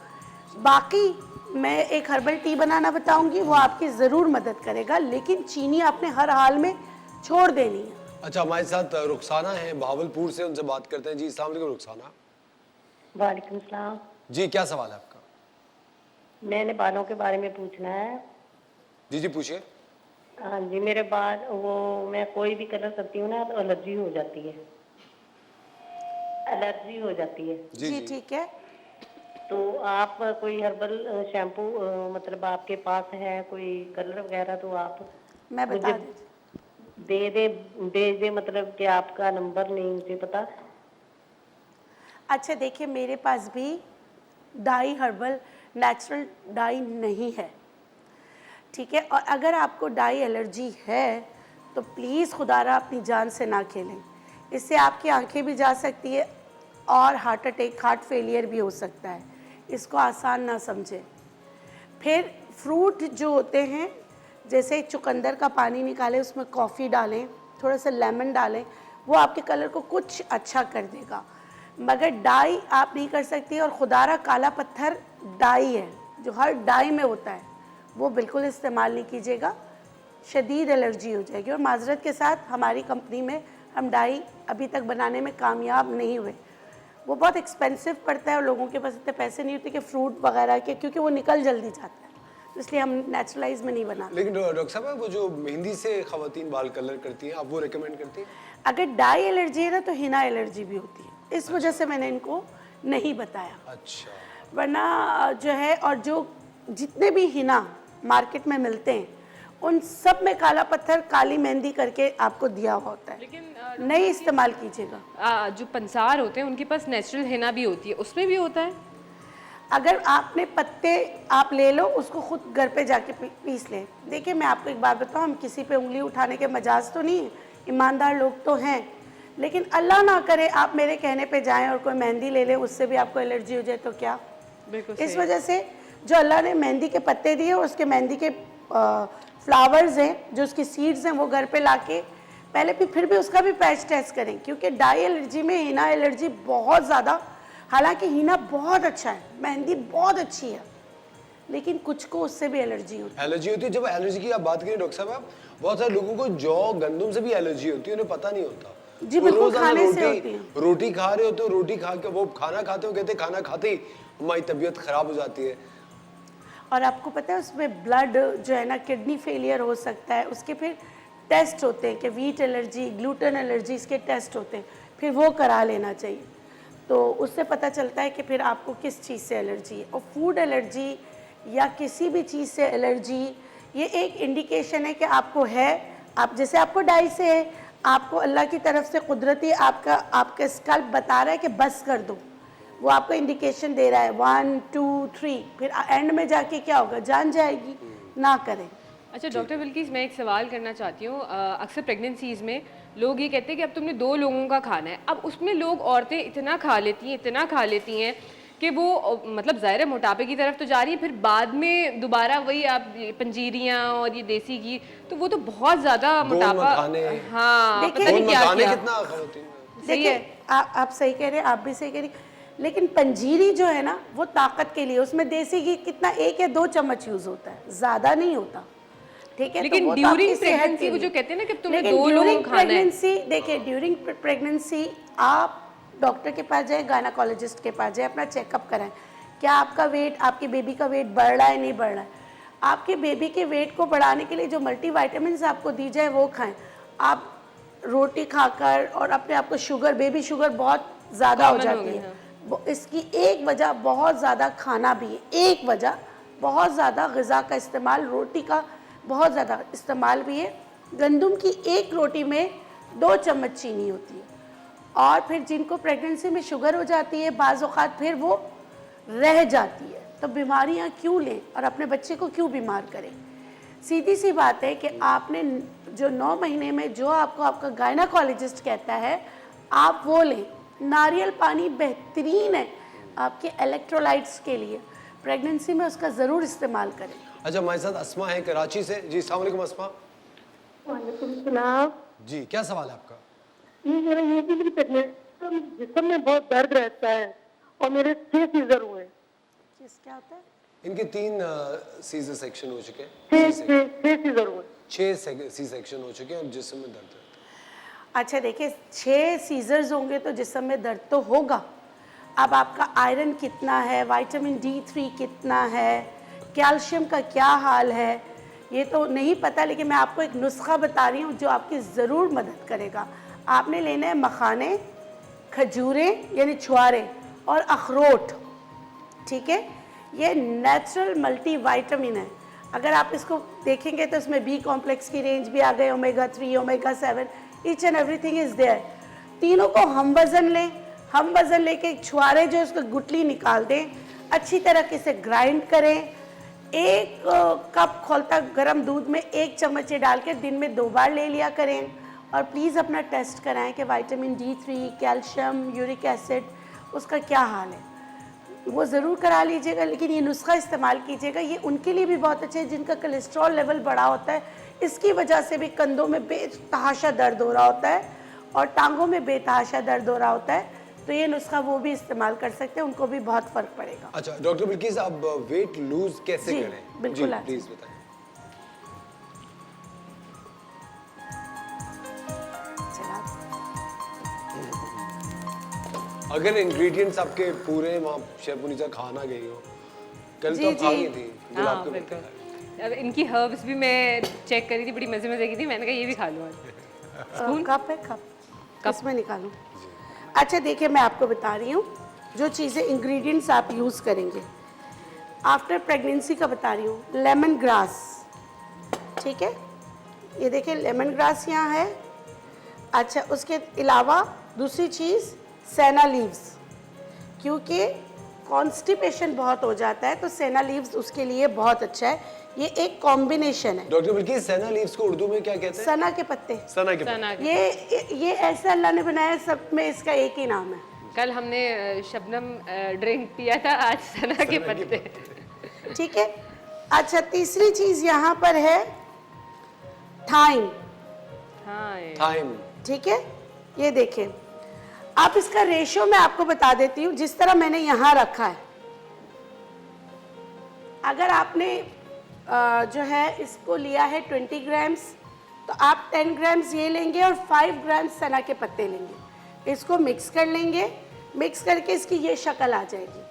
S4: बाकी मैं एक हर्बल टी बनाना बताऊंगी, वो आपकी ज़रूर मदद करेगा, लेकिन चीनी आपने हर हाल में छोड़ देनी है।
S1: अच्छा, हमारे साथ रुखसाना है भावलपुर से, उनसे बात करते हैं। जी अस्सलाम वालेकुम रुखसाना।
S7: वालेकुम सलाम।
S1: जी क्या सवाल है आपका?
S7: मैंने बालों के बारे में पूछना है।
S1: जी जी पूछिए।
S7: हाँ जी, मेरे बाल वो मैं कोई भी कलर करती हूँ ना तो एलर्जी हो जाती है, एलर्जी हो जाती है।
S1: जी
S4: जी
S1: जी।
S4: ठीक है।
S7: तो आप कोई हर्बल शैम्पू मतलब आपके पास है कोई कलर वगैरह, तो आप
S4: मैं बता
S7: मुझे
S4: देती
S7: दे दे मतलब कि आपका नंबर नहीं मुझे पता।
S4: अच्छा देखिए, मेरे पास भी डाई हर्बल नेचुरल डाई नहीं है, ठीक है। और अगर आपको डाई एलर्जी है तो प्लीज़ खुदारा अपनी जान से ना खेलें, इससे आपकी आंखें भी जा सकती है और हार्ट अटैक, हार्ट फेलियर भी हो सकता है। इसको आसान ना समझें। फिर फ्रूट जो होते हैं, जैसे चुकंदर का पानी निकालें, उसमें कॉफ़ी डालें, थोड़ा सा लेमन डालें, वो आपके कलर को कुछ अच्छा कर देगा। मगर डाई आप नहीं कर सकती। और खुदारा काला पत्थर डाई है जो हर डाई में होता है, वो बिल्कुल इस्तेमाल नहीं कीजिएगा, शदीद एलर्जी हो जाएगी। और माजरत के साथ हमारी कंपनी में हम डाई अभी तक बनाने में कामयाब नहीं हुए। वो बहुत एक्सपेंसिव पड़ता है और लोगों के पास इतने पैसे नहीं होते कि फ्रूट वगैरह के, क्योंकि वो निकल जल्दी जाता है, इसलिए हम नेचुरलाइज में नहीं बनाते।
S1: लेकिन डॉक्टर साहब वो जो मेहंदी से खवातीन बाल कलर करती हैं, आप वो रेकमेंड करती हैं?
S4: अगर डाई एलर्जी है ना तो हिना एलर्जी भी होती है, इस वजह से मैंने इनको नहीं बताया।
S1: अच्छा।
S4: वरना जो है, और जो जितने भी हिना मार्केट में मिलते हैं उन सब में काला पत्थर काली मेहंदी करके आपको दिया हुआ होता है,
S2: लेकिन
S4: नहीं इस्तेमाल कीजिएगा।
S2: जो पंसार होते हैं उनके पास नेचुरल हिना भी होती है, उसमें भी होता है।
S4: अगर आपने पत्ते आप ले लो, उसको खुद घर पे जाके पीस लें। देखिए मैं आपको एक बात बताऊँ, हम किसी पे उंगली उठाने के मजाज तो नहीं हैं, ईमानदार लोग तो हैं, लेकिन अल्लाह ना करे आप मेरे कहने पे जाएं और कोई मेहंदी ले ले, उससे भी आपको एलर्जी हो जाए तो क्या।
S2: बिल्कुल
S4: इस वजह से जो अल्लाह ने मेहंदी के पत्ते दिए और उसके मेहंदी के फ्लावर्स हैं, जो उसकी सीड्स हैं, वो घर पे लाके पहले भी फिर भी उसका भी पैच टेस्ट करें, क्योंकि डाई एलर्जी में हिना एलर्जी बहुत ज़्यादा, हालांकि हिना बहुत अच्छा है, मेहंदी बहुत अच्छी है, लेकिन कुछ को उससे भी एलर्जी होती है।
S1: एलर्जी होती है। जब एलर्जी की आप बात करें डॉक्टर साहब, आप बहुत सारे लोगों को जौ गंदम से भी एलर्जी होती है, उन्हें पता नहीं होता।
S4: जी,
S1: वो
S4: बिल्कुल
S1: रोजाना
S4: खाने से होती है।
S1: रोटी खा रहे होते हो, रोटी खा के वो खाना खाते हो, कहते खाना खाते ही हमारी तबीयत खराब हो जाती है।
S4: और आपको पता है उसमें ब्लड जो है ना, किडनी फेलियर हो सकता है। उसके फिर टेस्ट होते हैं कि वीट एलर्जी, ग्लूटेन एलर्जी, इसके टेस्ट होते हैं, फिर वो करा लेना चाहिए, तो उससे पता चलता है कि फिर आपको किस चीज़ से एलर्जी है। और फूड एलर्जी या किसी भी चीज़ से एलर्जी, ये एक इंडिकेशन है कि आपको है। आप जैसे आपको डाई से है, आपको अल्लाह की तरफ से कुदरती आपका स्कल्प बता रहा है कि बस कर दो, वो आपको इंडिकेशन दे रहा है 1 2 3, फिर एंड में जाके क्या होगा, जान जाएगी। ना करें।
S2: अच्छा डॉक्टर बिल्किस, मैं एक सवाल करना चाहती हूँ। अक्सर प्रेगनेंसीज़ में लोग ये कहते हैं कि अब तुमने 2 लोगों का खाना है, अब उसमें लोग औरतें इतना खा लेती हैं कि वो मतलब ज़ाहिर मोटापे की तरफ तो जा रही है, फिर बाद में दोबारा वही आप पंजीरियाँ और ये देसी घी, तो वो तो बहुत ज़्यादा मोटापा। हाँ, पता नहीं क्या किया।
S1: कितना खवातीन में।
S2: सही
S4: देखिए
S2: है।
S4: आप सही कह रहे हैं, आप भी सही कह रही, लेकिन पंजीरी जो है ना वो ताकत के लिए, उसमें देसी घी कितना 1 या 2 चम्मच यूज होता है, ज़्यादा नहीं होता, ठीक है।
S2: लेकिन
S4: तो वो तो
S2: ड्यूरिंग
S4: आपकी सेहत
S2: प्रेगनेंसी
S4: के
S2: वो
S4: लिए।
S2: जो कहते हैं ना कि तुम्हें
S4: लेकिन
S2: 2 लोगों को खाना है।
S4: प्रेगनेंसी, देखिए ड्यूरिंग प्रेगनेंसी आप डॉक्टर के पास जाए, गायनाकोलॉजिस्ट के पास जाए, अपना चेकअप कराएं, क्या आपका वेट, आपके बेबी का वेट बढ़ रहा है नहीं बढ़ रहा है। आपके बेबी के वेट को बढ़ाने के लिए जो मल्टीविटामिन्स आपको दी जाए वो खाएं। आप रोटी खाकर और अपने आप को शुगर, बेबी शुगर बहुत ज़्यादा हो जाती है, इसकी एक वजह बहुत ज़्यादा खाना भी है, एक वजह बहुत ज़्यादा ग़िज़ा का इस्तेमाल, रोटी का बहुत ज़्यादा इस्तेमाल भी है। गंदम की एक रोटी में 2 चम्मच चीनी होती है। और फिर जिनको प्रेगनेंसी में शुगर हो जाती है, बाज़ औक़ात फिर वो रह जाती है, तो बीमारियां क्यों लें और अपने बच्चे को क्यों बीमार करें। सीधी सी बात है कि आपने जो 9 महीने में जो आपको आपका गायनाकोलॉजिस्ट कहता है आप वो लें। नारियल पानी बेहतरीन है आपके इलेक्ट्रोलाइट्स के लिए, प्रेगनेंसी में उसका ज़रूर इस्तेमाल करें।
S1: अच्छा, हमारे साथ अस्मा है कराची से। जी अस्सलाम वालेकुम अस्मा।
S5: वालेकुम सलाम।
S1: जी क्या सवाल है आपका?
S5: ये मेरा ये कि मेरी प्रेगनेंसी जिस्म में बहुत दर्द रहता है और मेरे 6 सीजर हुए।
S4: क्या होता है?
S1: इनके 3 सीजर सेक्शन हो चुके हैं।
S5: 6 सीजर हुए।
S1: 6 सी सेक्शन हो चुके हैं और जिस्म में दर्द रहता है।
S4: अच्छा देखिए, 6 सीजर्स होंगे तो जिस्म में दर्द तो होगा। अब आपका आयरन कितना है, विटामिन D3 कितना है, कैल्शियम का क्या हाल है, ये तो नहीं पता, लेकिन मैं आपको एक नुस्खा बता रही हूँ जो आपकी ज़रूर मदद करेगा। आपने लेना है मखाने, खजूरें यानी छुआरे और अखरोट, ठीक है। ये नेचुरल मल्टीविटामिन है। अगर आप इसको देखेंगे तो इसमें बी कॉम्प्लेक्स की रेंज भी आ गए, omega 3, omega 7, each and everything is there. तीनों को हम वज़न लें, हम वज़न लेके छुआरे जो उसको गुठली निकाल दें, अच्छी तरह से ग्राइंड करें। 1 कप खौलता गर्म दूध में 1 चम्मच ये डाल के दिन में 2 बार ले लिया करें। और प्लीज़ अपना टेस्ट कराएं कि vitamin D3, calcium, uric acid उसका क्या हाल है, वो ज़रूर करा लीजिएगा। लेकिन ये नुस्खा इस्तेमाल कीजिएगा, ये उनके लिए भी बहुत अच्छा है जिनका कोलेस्ट्रॉल लेवल बढ़ा होता है। इसकी वजह से भी कंधों में बेतहाशा दर्द हो रहा होता है और टांगों में बेतहाशा दर्द हो रहा होता है, तो ये नुस्खा वो भी इस्तेमाल कर सकते हैं, उनको भी बहुत फ़र्क पड़ेगा।
S1: अच्छा डॉक्टर बिल्किस, अब वेट लूज कैसे
S4: जी,
S1: करें?
S4: बिल्कुल
S1: जी
S4: आप
S1: प्लीज बताएं। अगर इंग्रेडिएंट्स आपके पूरे वहाँ शेफ मुनीसा खाना गई हो, कल तो आप खा गई थी जब
S2: हाँ
S1: आपको
S2: बिल्कुल। अब इनकी हर्ब्स भी मैं चेक करी थी, बड़ी मज़े की थी, मैंने कहा ये भी खा लूँ आज।
S4: कप है, कप इसमें निकालूं। अच्छा देखिए, मैं आपको बता रही हूँ जो चीज़ें इंग्रेडिएंट्स आप यूज़ करेंगे आफ्टर प्रेगनेंसी का बता रही हूँ। लेमन ग्रास, ठीक है, ये देखिए लेमन ग्रास यहाँ है। अच्छा उसके अलावा दूसरी चीज़ सेना लीव्स, क्योंकि कॉन्स्टिपेशन बहुत हो जाता है तो सेना लीव्स उसके लिए बहुत अच्छा है। ये एक कॉम्बिनेशन है।
S1: डॉक्टर बिल्किस, सेना लीव्स को उर्दू में क्या कहते हैं?
S4: सना के पत्ते।
S1: सना के पत्ते।
S4: ये ऐसा अल्लाह ने बनाया, सब में इसका एक ही नाम है।
S2: कल हमने शबनम ड्रिंक पिया था, आज सना के पत्ते।
S4: ठीक है। अच्छा तीसरी चीज यहाँ पर है थाइम।
S2: हाँ
S1: थाइम,
S4: ठीक है, ये देखें आप, इसका रेशो मैं आपको बता देती हूँ जिस तरह मैंने यहाँ रखा है। अगर आपने जो है इसको लिया है 20 ग्राम्स, तो आप 10 ग्राम्स ये लेंगे और 5 ग्राम्स सना के पत्ते लेंगे। इसको मिक्स कर लेंगे, मिक्स करके इसकी ये शक्ल आ जाएगी।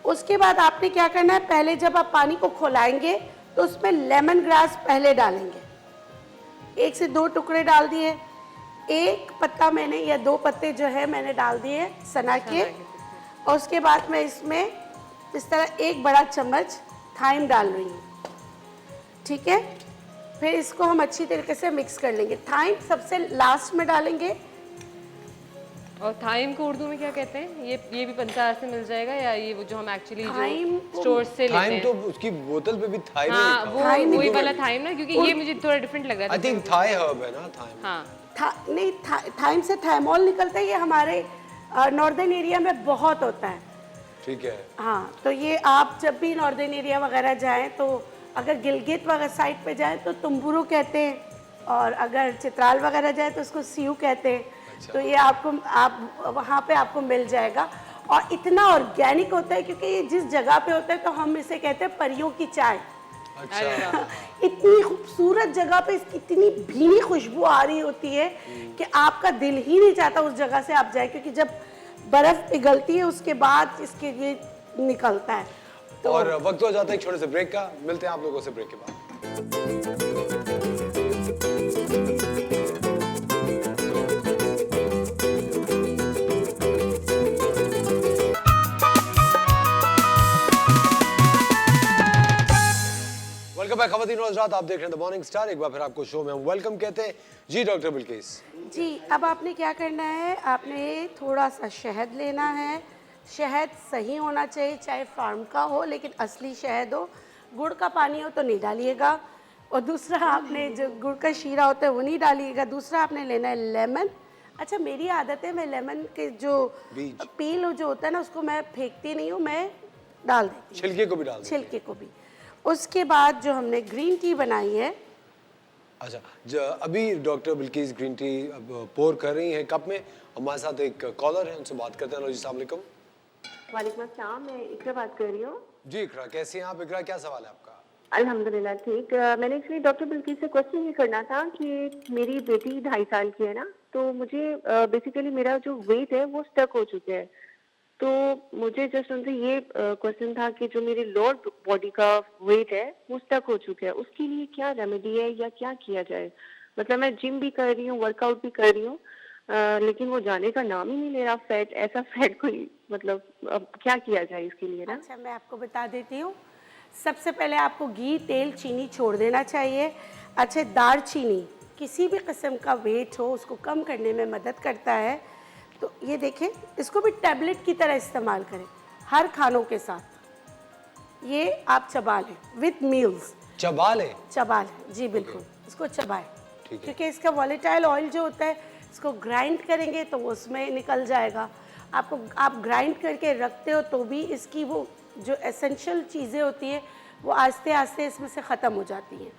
S4: उसके बाद आपने क्या करना है, पहले जब आप पानी को खौलाएंगे तो उसमें लेमन ग्रास पहले डालेंगे। 1 से 2 टुकड़े डाल दिए, 1 पत्ता मैंने या 2 पत्ते जो है मैंने डाल दिए सना के। और उसके बाद मैं इसमें इस तरह 1 बड़ा चम्मच थाइम डाल रही हूँ, ठीक है। फिर इसको हम अच्छी तरीके से मिक्स कर लेंगे। थाइम सबसे लास्ट में डालेंगे।
S2: और थाइम को उर्दू में क्या कहते हैं? ये भी पंचार से मिल जाएगा या ये वो जो हम एक्चुअली
S4: थाइम
S2: जो स्टोर से लेते
S1: थाइम
S2: हैं?
S1: तो उसकी बोतल पे भी थाइम ही
S2: हाँ
S1: लिखा है।
S2: वो वही वाला थाइम ना, क्योंकि ये मुझे थोड़ा डिफरेंट लग रहा था।
S1: आई थिंक थाई हर्ब है ना थाइम।
S2: हाँ
S4: नहीं, थाइम से थाइमोल निकलता है, ये हमारे नॉर्दर्न एरिया में बहुत होता है।
S1: ठीक है।
S4: हाँ, तो ये आप जब भी नॉर्दर्न एरिया वगैरह जाएं, तो अगर गिलगित वगैरह साइड पे जाएं तो तुम्बुरु कहते हैं, और अगर चित्राल वगैरह जाएं तो उसको सीयू कहते हैं। अच्छा। तो ये आप वहाँ पे आपको मिल जाएगा। और इतना ऑर्गेनिक होता है क्योंकि ये जिस जगह पे होता है तो हम इसे कहते हैं परियों की चाय।
S1: अच्छा।
S4: इतनी खूबसूरत जगह पे इसकी इतनी भीनी खुशबू आ रही होती है कि आपका दिल ही नहीं चाहता उस जगह से आप जाए, क्योंकि जब बर्फ पिघलती है उसके बाद इसके ये निकलता है।
S1: तो और वक्त हो जाता है एक छोटे से ब्रेक का, मिलते हैं आप लोगों से ब्रेक के बाद। वेलकम बैक खवातीन और हज़रात, आप देख रहे हैं द मॉर्निंग स्टार। एक बार फिर आपको शो में हम वेलकम कहते हैं जी। डॉक्टर बिल्किस
S4: जी, अब आपने क्या करना है, आपने थोड़ा सा शहद लेना है। शहद सही होना चाहिए, चाहे फार्म का हो लेकिन असली शहद हो। गुड़ का पानी हो तो नहीं डालिएगा। और दूसरा आपने जो गुड़ का शीरा होता है वो नहीं डालिएगा। दूसरा आपने लेना है लेमन। अच्छा मेरी आदत है, मैं लेमन के जो पील जो होता है ना उसको मैं फेंकती नहीं हूँ, मैं डाल देती हूँ,
S1: छिलके को भी डाल,
S4: छिलके को भी। उसके बाद जो हमने ग्रीन टी बनाई है,
S1: अच्छा अभी डॉक्टर बिल्किस ग्रीन टी अब पोर कर रही हैं कप में। हमारे साथ एक कॉलर है, उनसे बात करते हैं। जी अस्सलाम वालेकुम।
S8: वालेकुम अस्सलाम, मैं इकरा बात कर रही हूँ।
S1: जी इकरा, कैसी हैं आप? इकरा क्या सवाल है आपका?
S8: अल्हम्दुलिल्लाह ठीक। मैंने एक्चुअली डॉक्टर बिल्किस से क्वेश्चन ये करना था कि मेरी बेटी 2.5 साल की है ना, तो मुझे बेसिकली मेरा जो वेट है वो स्टक हो चुका है। तो मुझे जस्ट उनसे ये क्वेश्चन था कि जो मेरे लोअर बॉडी का वेट है वो स्टक हो चुका है, उसके लिए क्या रेमेडी है या क्या किया जाए? मतलब मैं जिम भी कर रही हूँ, वर्कआउट भी कर रही हूँ, लेकिन वो जाने का नाम ही नहीं ले रहा। फैट, ऐसा फैट कोई, मतलब अब क्या किया जाए इसके लिए ना?
S4: अच्छा, मैं आपको बता देती हूँ। सबसे पहले आपको घी, तेल, चीनी छोड़ देना चाहिए। अच्छा, दालचीनी किसी भी किस्म का वेट हो उसको कम करने में मदद करता है। तो ये देखें, इसको भी टैबलेट की तरह इस्तेमाल करें हर खानों के साथ। ये आप चबा लें विथ मील्स।
S1: चबा लें?
S4: चबा लें, जी बिल्कुल, इसको चबाएं।
S1: ठीक है।
S4: क्योंकि इसका वॉलेटाइल ऑयल जो होता है, इसको ग्राइंड करेंगे तो वो उसमें निकल जाएगा। आप ग्राइंड करके रखते हो तो भी इसकी वो जो एसेंशियल चीज़ें होती है वो आस्ते आस्ते इसमें से ख़त्म हो जाती हैं।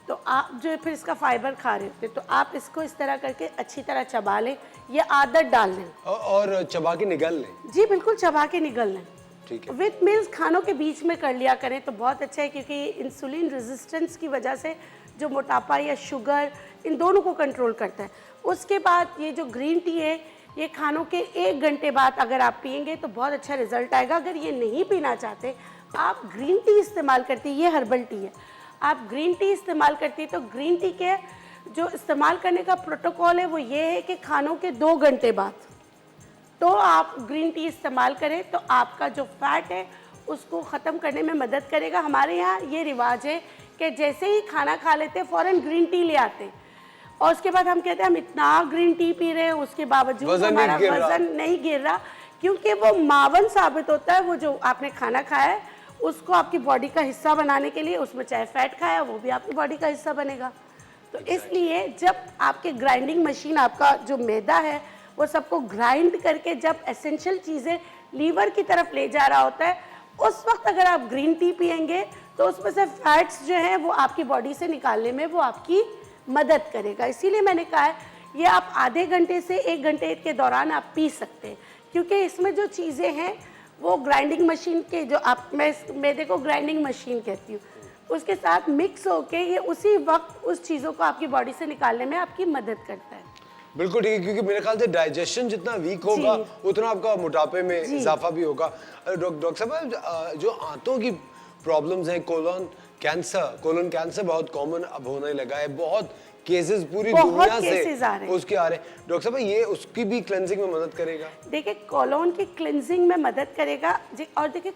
S4: तो आप जो फिर इसका फाइबर खा रहे होते तो आप इसको इस तरह करके अच्छी तरह चबा लें, ये आदत डाल लें
S1: और चबा के निगल लें।
S4: जी बिल्कुल, चबा के निगल लें।
S1: ठीक है।
S4: विथ मील्स खानों के बीच में कर लिया करें तो बहुत अच्छा है, क्योंकि इंसुलिन रेजिस्टेंस की वजह से जो मोटापा या शुगर, इन दोनों को कंट्रोल करता है। उसके बाद ये जो ग्रीन टी है, ये खानों के 1 घंटे बाद अगर आप पियेंगे तो बहुत अच्छा रिजल्ट आएगा। अगर ये नहीं पीना चाहते, आप ग्रीन टी इस्तेमाल करती, ये हर्बल टी है, आप ग्रीन टी इस्तेमाल करती तो ग्रीन टी के जो इस्तेमाल करने का प्रोटोकॉल है वो ये है कि खानों के 2 घंटे बाद तो आप ग्रीन टी इस्तेमाल करें तो आपका जो फैट है उसको ख़त्म करने में मदद करेगा। हमारे यहाँ ये रिवाज है कि जैसे ही खाना खा लेते फ़ौरन ग्रीन टी ले आते और उसके बाद हम कहते हैं हम इतना ग्रीन टी पी रहे हैं, उसके बावजूद हमारा वज़न नहीं गिर रहा, क्योंकि वो मावन साबित होता है। वो जो आपने खाना खाया है उसको आपकी बॉडी का हिस्सा बनाने के लिए, उसमें चाहे फैट खाया वो भी आपकी बॉडी का हिस्सा बनेगा। तो इसलिए जब आपके ग्राइंडिंग मशीन, आपका जो मैदा है वो सबको ग्राइंड करके जब एसेंशियल चीज़ें लीवर की तरफ ले जा रहा होता है, उस वक्त अगर आप ग्रीन टी पियेंगे तो उसमें से फैट्स जो हैं वो आपकी बॉडी से निकालने में वो आपकी मदद करेगा। इसीलिए मैंने कहा है ये आप आधे घंटे से 1 घंटे के दौरान आप पी सकते हैं, क्योंकि इसमें जो चीज़ें हैं वो ग्राइंडिंग मशीन के जो आप, मैं मैदे को ग्राइंडिंग मशीन कहती हूँ, उसके साथ मिक्स होके ये उसी वक्त उस चीज़ों को आपकी बॉडी से निकालने में आपकी मदद करता है।
S1: बिल्कुल ठीक है, क्योंकि मेरे ख्याल से डाइजेशन जितना वीक होगा उतना आपका मोटापे में इजाफा भी होगा। डॉक्टर साहब, जो आंतों की प्रॉब्लम्स हैं, कोलन कैंसर बहुत कॉमन अब होने लगा है, बहुत केसेस पूरी दुनिया से उसके आ रहे हैं। डॉक्टर साहब, ये उसकी भी क्लेंजिंग में मदद करेगा?
S4: देखिए, कोलोन की क्लेंजिंग में मदद करेगा जी। और देखिए,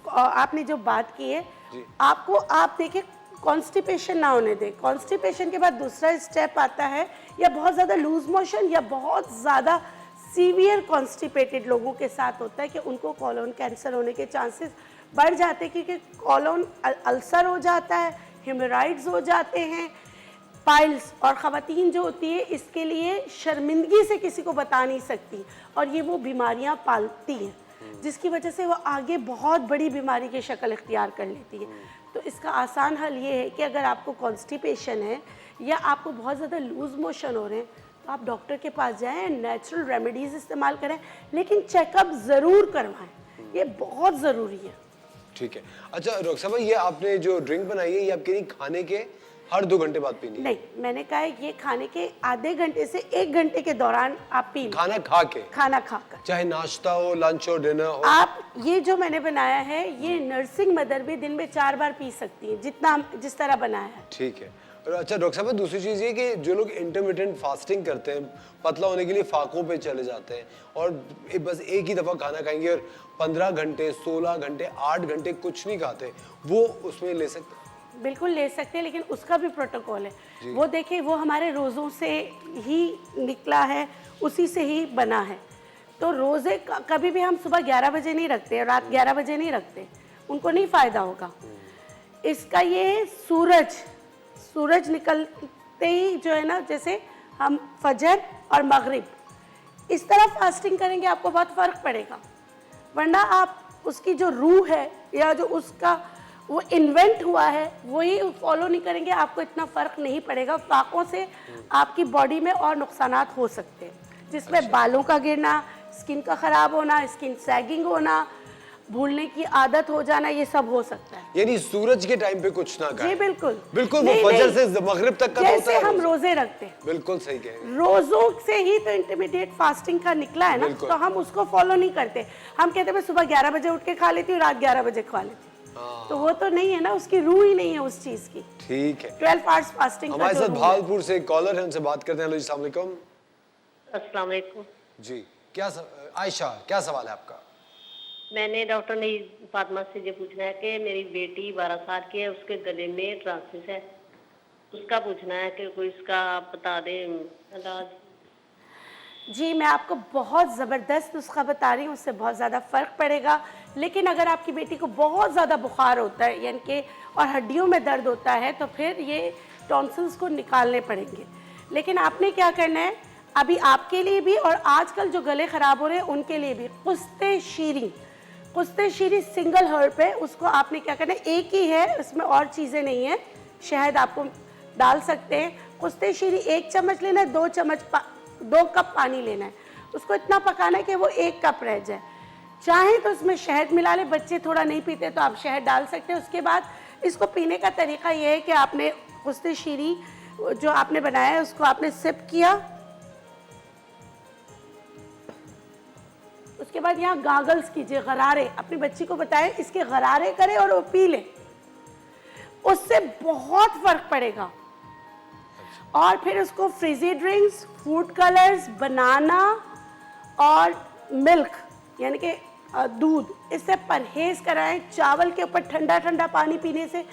S4: आपने जो बात की है, आपको आप देखिए कॉन्स्टिपेशन ना होने दें। कॉन्स्टिपेशन के बाद दूसरा स्टेप आता है या बहुत ज़्यादा लूज मोशन या बहुत ज़्यादा सीवियर कॉन्स्टिपेटेड लोगों के साथ होता है कि उनको कोलोन कैंसर होने के चांसेस बढ़ जाते हैं, क्योंकि कोलोन अल्सर हो जाता है, हेमोराइड्स हो जाते हैं, पाइल्स। और ख़वातीन जो होती है इसके लिए शर्मिंदगी से किसी को बता नहीं सकती और ये वो बीमारियां पालती हैं, जिसकी वजह से वो आगे बहुत बड़ी बीमारी की शक्ल इख्तियार कर लेती है। तो इसका आसान हल ये है कि अगर आपको कॉन्स्टिपेशन है या आपको बहुत ज़्यादा लूज मोशन हो रहे हैं तो आप डॉक्टर के पास जाएं, नेचुरल रेमेडीज़ इस्तेमाल करें, लेकिन चेकअप ज़रूर करवाएं, ये बहुत ज़रूरी है।
S1: ठीक है। अच्छा डॉक्टर साहब, ये आपने जो ड्रिंक बनाई है ये आप कह रही खाने के हर 2 घंटे बाद पीनी है?
S4: नहीं, मैंने कहा है ये खाने के आधे घंटे से 1 घंटे के दौरान आप पी,
S1: खाना खा के,
S4: खाना खाकर,
S1: चाहे नाश्ता हो, लंच हो, डिनर हो।
S4: आप ये जो मैंने बनाया है ये नर्सिंग मदर भी दिन में 4 बार पी सकती है, जिस तरह बनाया है।
S1: ठीक है। और अच्छा डॉक्टर साहब, दूसरी चीज़ ये कि जो लोग इंटरमिटेंट फास्टिंग करते हैं, पतला होने के लिए फाकों पे चले जाते हैं और बस एक ही दफ़ा खाना खाएंगे और 15 घंटे, 16 घंटे, 8 घंटे कुछ नहीं खाते, वो उसमें ले सकते हैं?
S4: बिल्कुल ले सकते हैं, लेकिन उसका भी प्रोटोकॉल है। वो देखिए, वो हमारे रोज़ों से ही निकला है, उसी से ही बना है। तो रोज़े कभी भी हम सुबह 11 बजे नहीं रखते, रात 11 बजे नहीं रखते, उनको नहीं फ़ायदा होगा। इसका ये सूरज निकलते ही जो है ना, जैसे हम फजर और मगरिब इस तरह फास्टिंग करेंगे आपको बहुत फ़र्क पड़ेगा। वरना आप उसकी जो रूह है या जो उसका वो इन्वेंट हुआ है वही फॉलो नहीं करेंगे, आपको इतना फ़र्क नहीं पड़ेगा। फाकों से आपकी बॉडी में और नुकसानात हो सकते हैं, जिसमें बालों का गिरना, स्किन का ख़राब होना, स्किन सैगिंग होना, भूलने की आदत हो जाना, ये सब हो सकता है।
S1: यानी सूरज के टाइम पे कुछ ना खाएं।
S4: जी बिल्कुल
S1: बिल्कुल, वो
S4: नहीं,
S1: फजर
S4: नहीं।
S1: से मगरिब तक का होता
S4: जैसे
S1: है
S4: हम
S1: रोज़ा।
S4: रोजे रखते हैं,
S1: बिल्कुल सही कह रहे हैं।
S4: रोजों से ही तो इंटरमीडिएट फास्टिंग का निकला है ना,
S1: बिल्कुल।
S4: तो हम उसको फॉलो नहीं करते। हम कहते हैं मैं सुबह 11 बजे उठ के खा लेती हूँ, रात 11 बजे खा लेती हूँ, तो वो तो नहीं है ना, उसकी रूह ही नहीं है उस चीज की।
S1: ठीक है,
S4: 12 आवर्स फास्टिंग
S1: हमारे साथ भागलपुर से एक कॉलर है, उनसे बात करते हैं। हेलो जी, अस्सलाम वालेकुम।
S7: अस्सलाम वालेकुम।
S1: जी, आयशा, क्या सवाल है आपका?
S7: मैंने डॉक्टर ने फातिमा से ये पूछना है कि मेरी बेटी 12 साल की है, उसके गले में ट्रांसिस है, उसका पूछना है कि कोई इसका बता दे इलाज।
S4: जी, मैं आपको बहुत ज़बरदस्त नुस्खा बता रही हूँ, उससे बहुत ज़्यादा फ़र्क पड़ेगा। लेकिन अगर आपकी बेटी को बहुत ज़्यादा बुखार होता है यानी कि और हड्डियों में दर्द होता है, तो फिर ये टॉन्सिल्स को निकालने पड़ेंगे। लेकिन आपने क्या करना है, अभी आपके लिए भी और आजकल जो गले ख़राब हो रहे हैं उनके लिए भी कुस्ते शीरी सिंगल हर्ब है, उसको आपने क्या करना है, एक ही है, उसमें और चीज़ें नहीं हैं, शहद आपको डाल सकते हैं। कुस्ते शीरी 1 चम्मच लेना है, 2 कप पानी लेना है, उसको इतना पकाना है कि वो 1 कप रह जाए। चाहे तो उसमें शहद मिला ले, बच्चे थोड़ा नहीं पीते तो आप शहद डाल सकते हैं। उसके बाद इसको पीने का तरीका ये है कि आपने कुस्ते शीरी जो आपने बनाया है उसको आपने सिप किया, उसके बाद यहाँ गागल्स कीजिए, गरारे, अपनी बच्ची को बताएं इसके गरारे करे और वो पी ले, उससे बहुत फर्क पड़ेगा। और फिर उसको फ्रिजी ड्रिंक्स, फूड कलर्स, बनाना और मिल्क यानी कि दूध, इससे परहेज कराएं। चावल के ऊपर ठंडा ठंडा पानी पीने से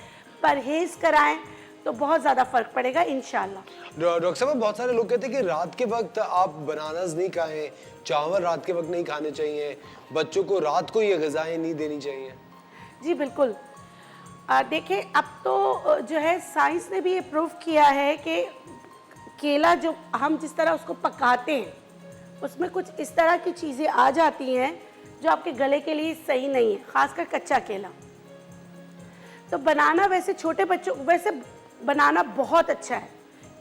S4: परहेज कराएं तो बहुत ज़्यादा फर्क पड़ेगा इंशाल्लाह।
S1: डॉक्टर साहब, बहुत सारे लोग कहते हैं कि रात के वक्त आप बनानास नहीं खाएं, चावल रात के वक्त नहीं खाने चाहिए, बच्चों को रात को ये ग़िज़ाएं नहीं देनी चाहिए।
S4: जी बिल्कुल, देखिए अब तो जो है साइंस ने भी ये प्रूव किया है कि केला जो हम जिस तरह उसको पकाते हैं उसमें कुछ इस तरह की चीज़ें आ जाती हैं जो आपके गले के लिए सही नहीं है, खासकर कच्चा केला। तो बनाना वैसे छोटे बच्चों वैसे बनाना बहुत अच्छा है,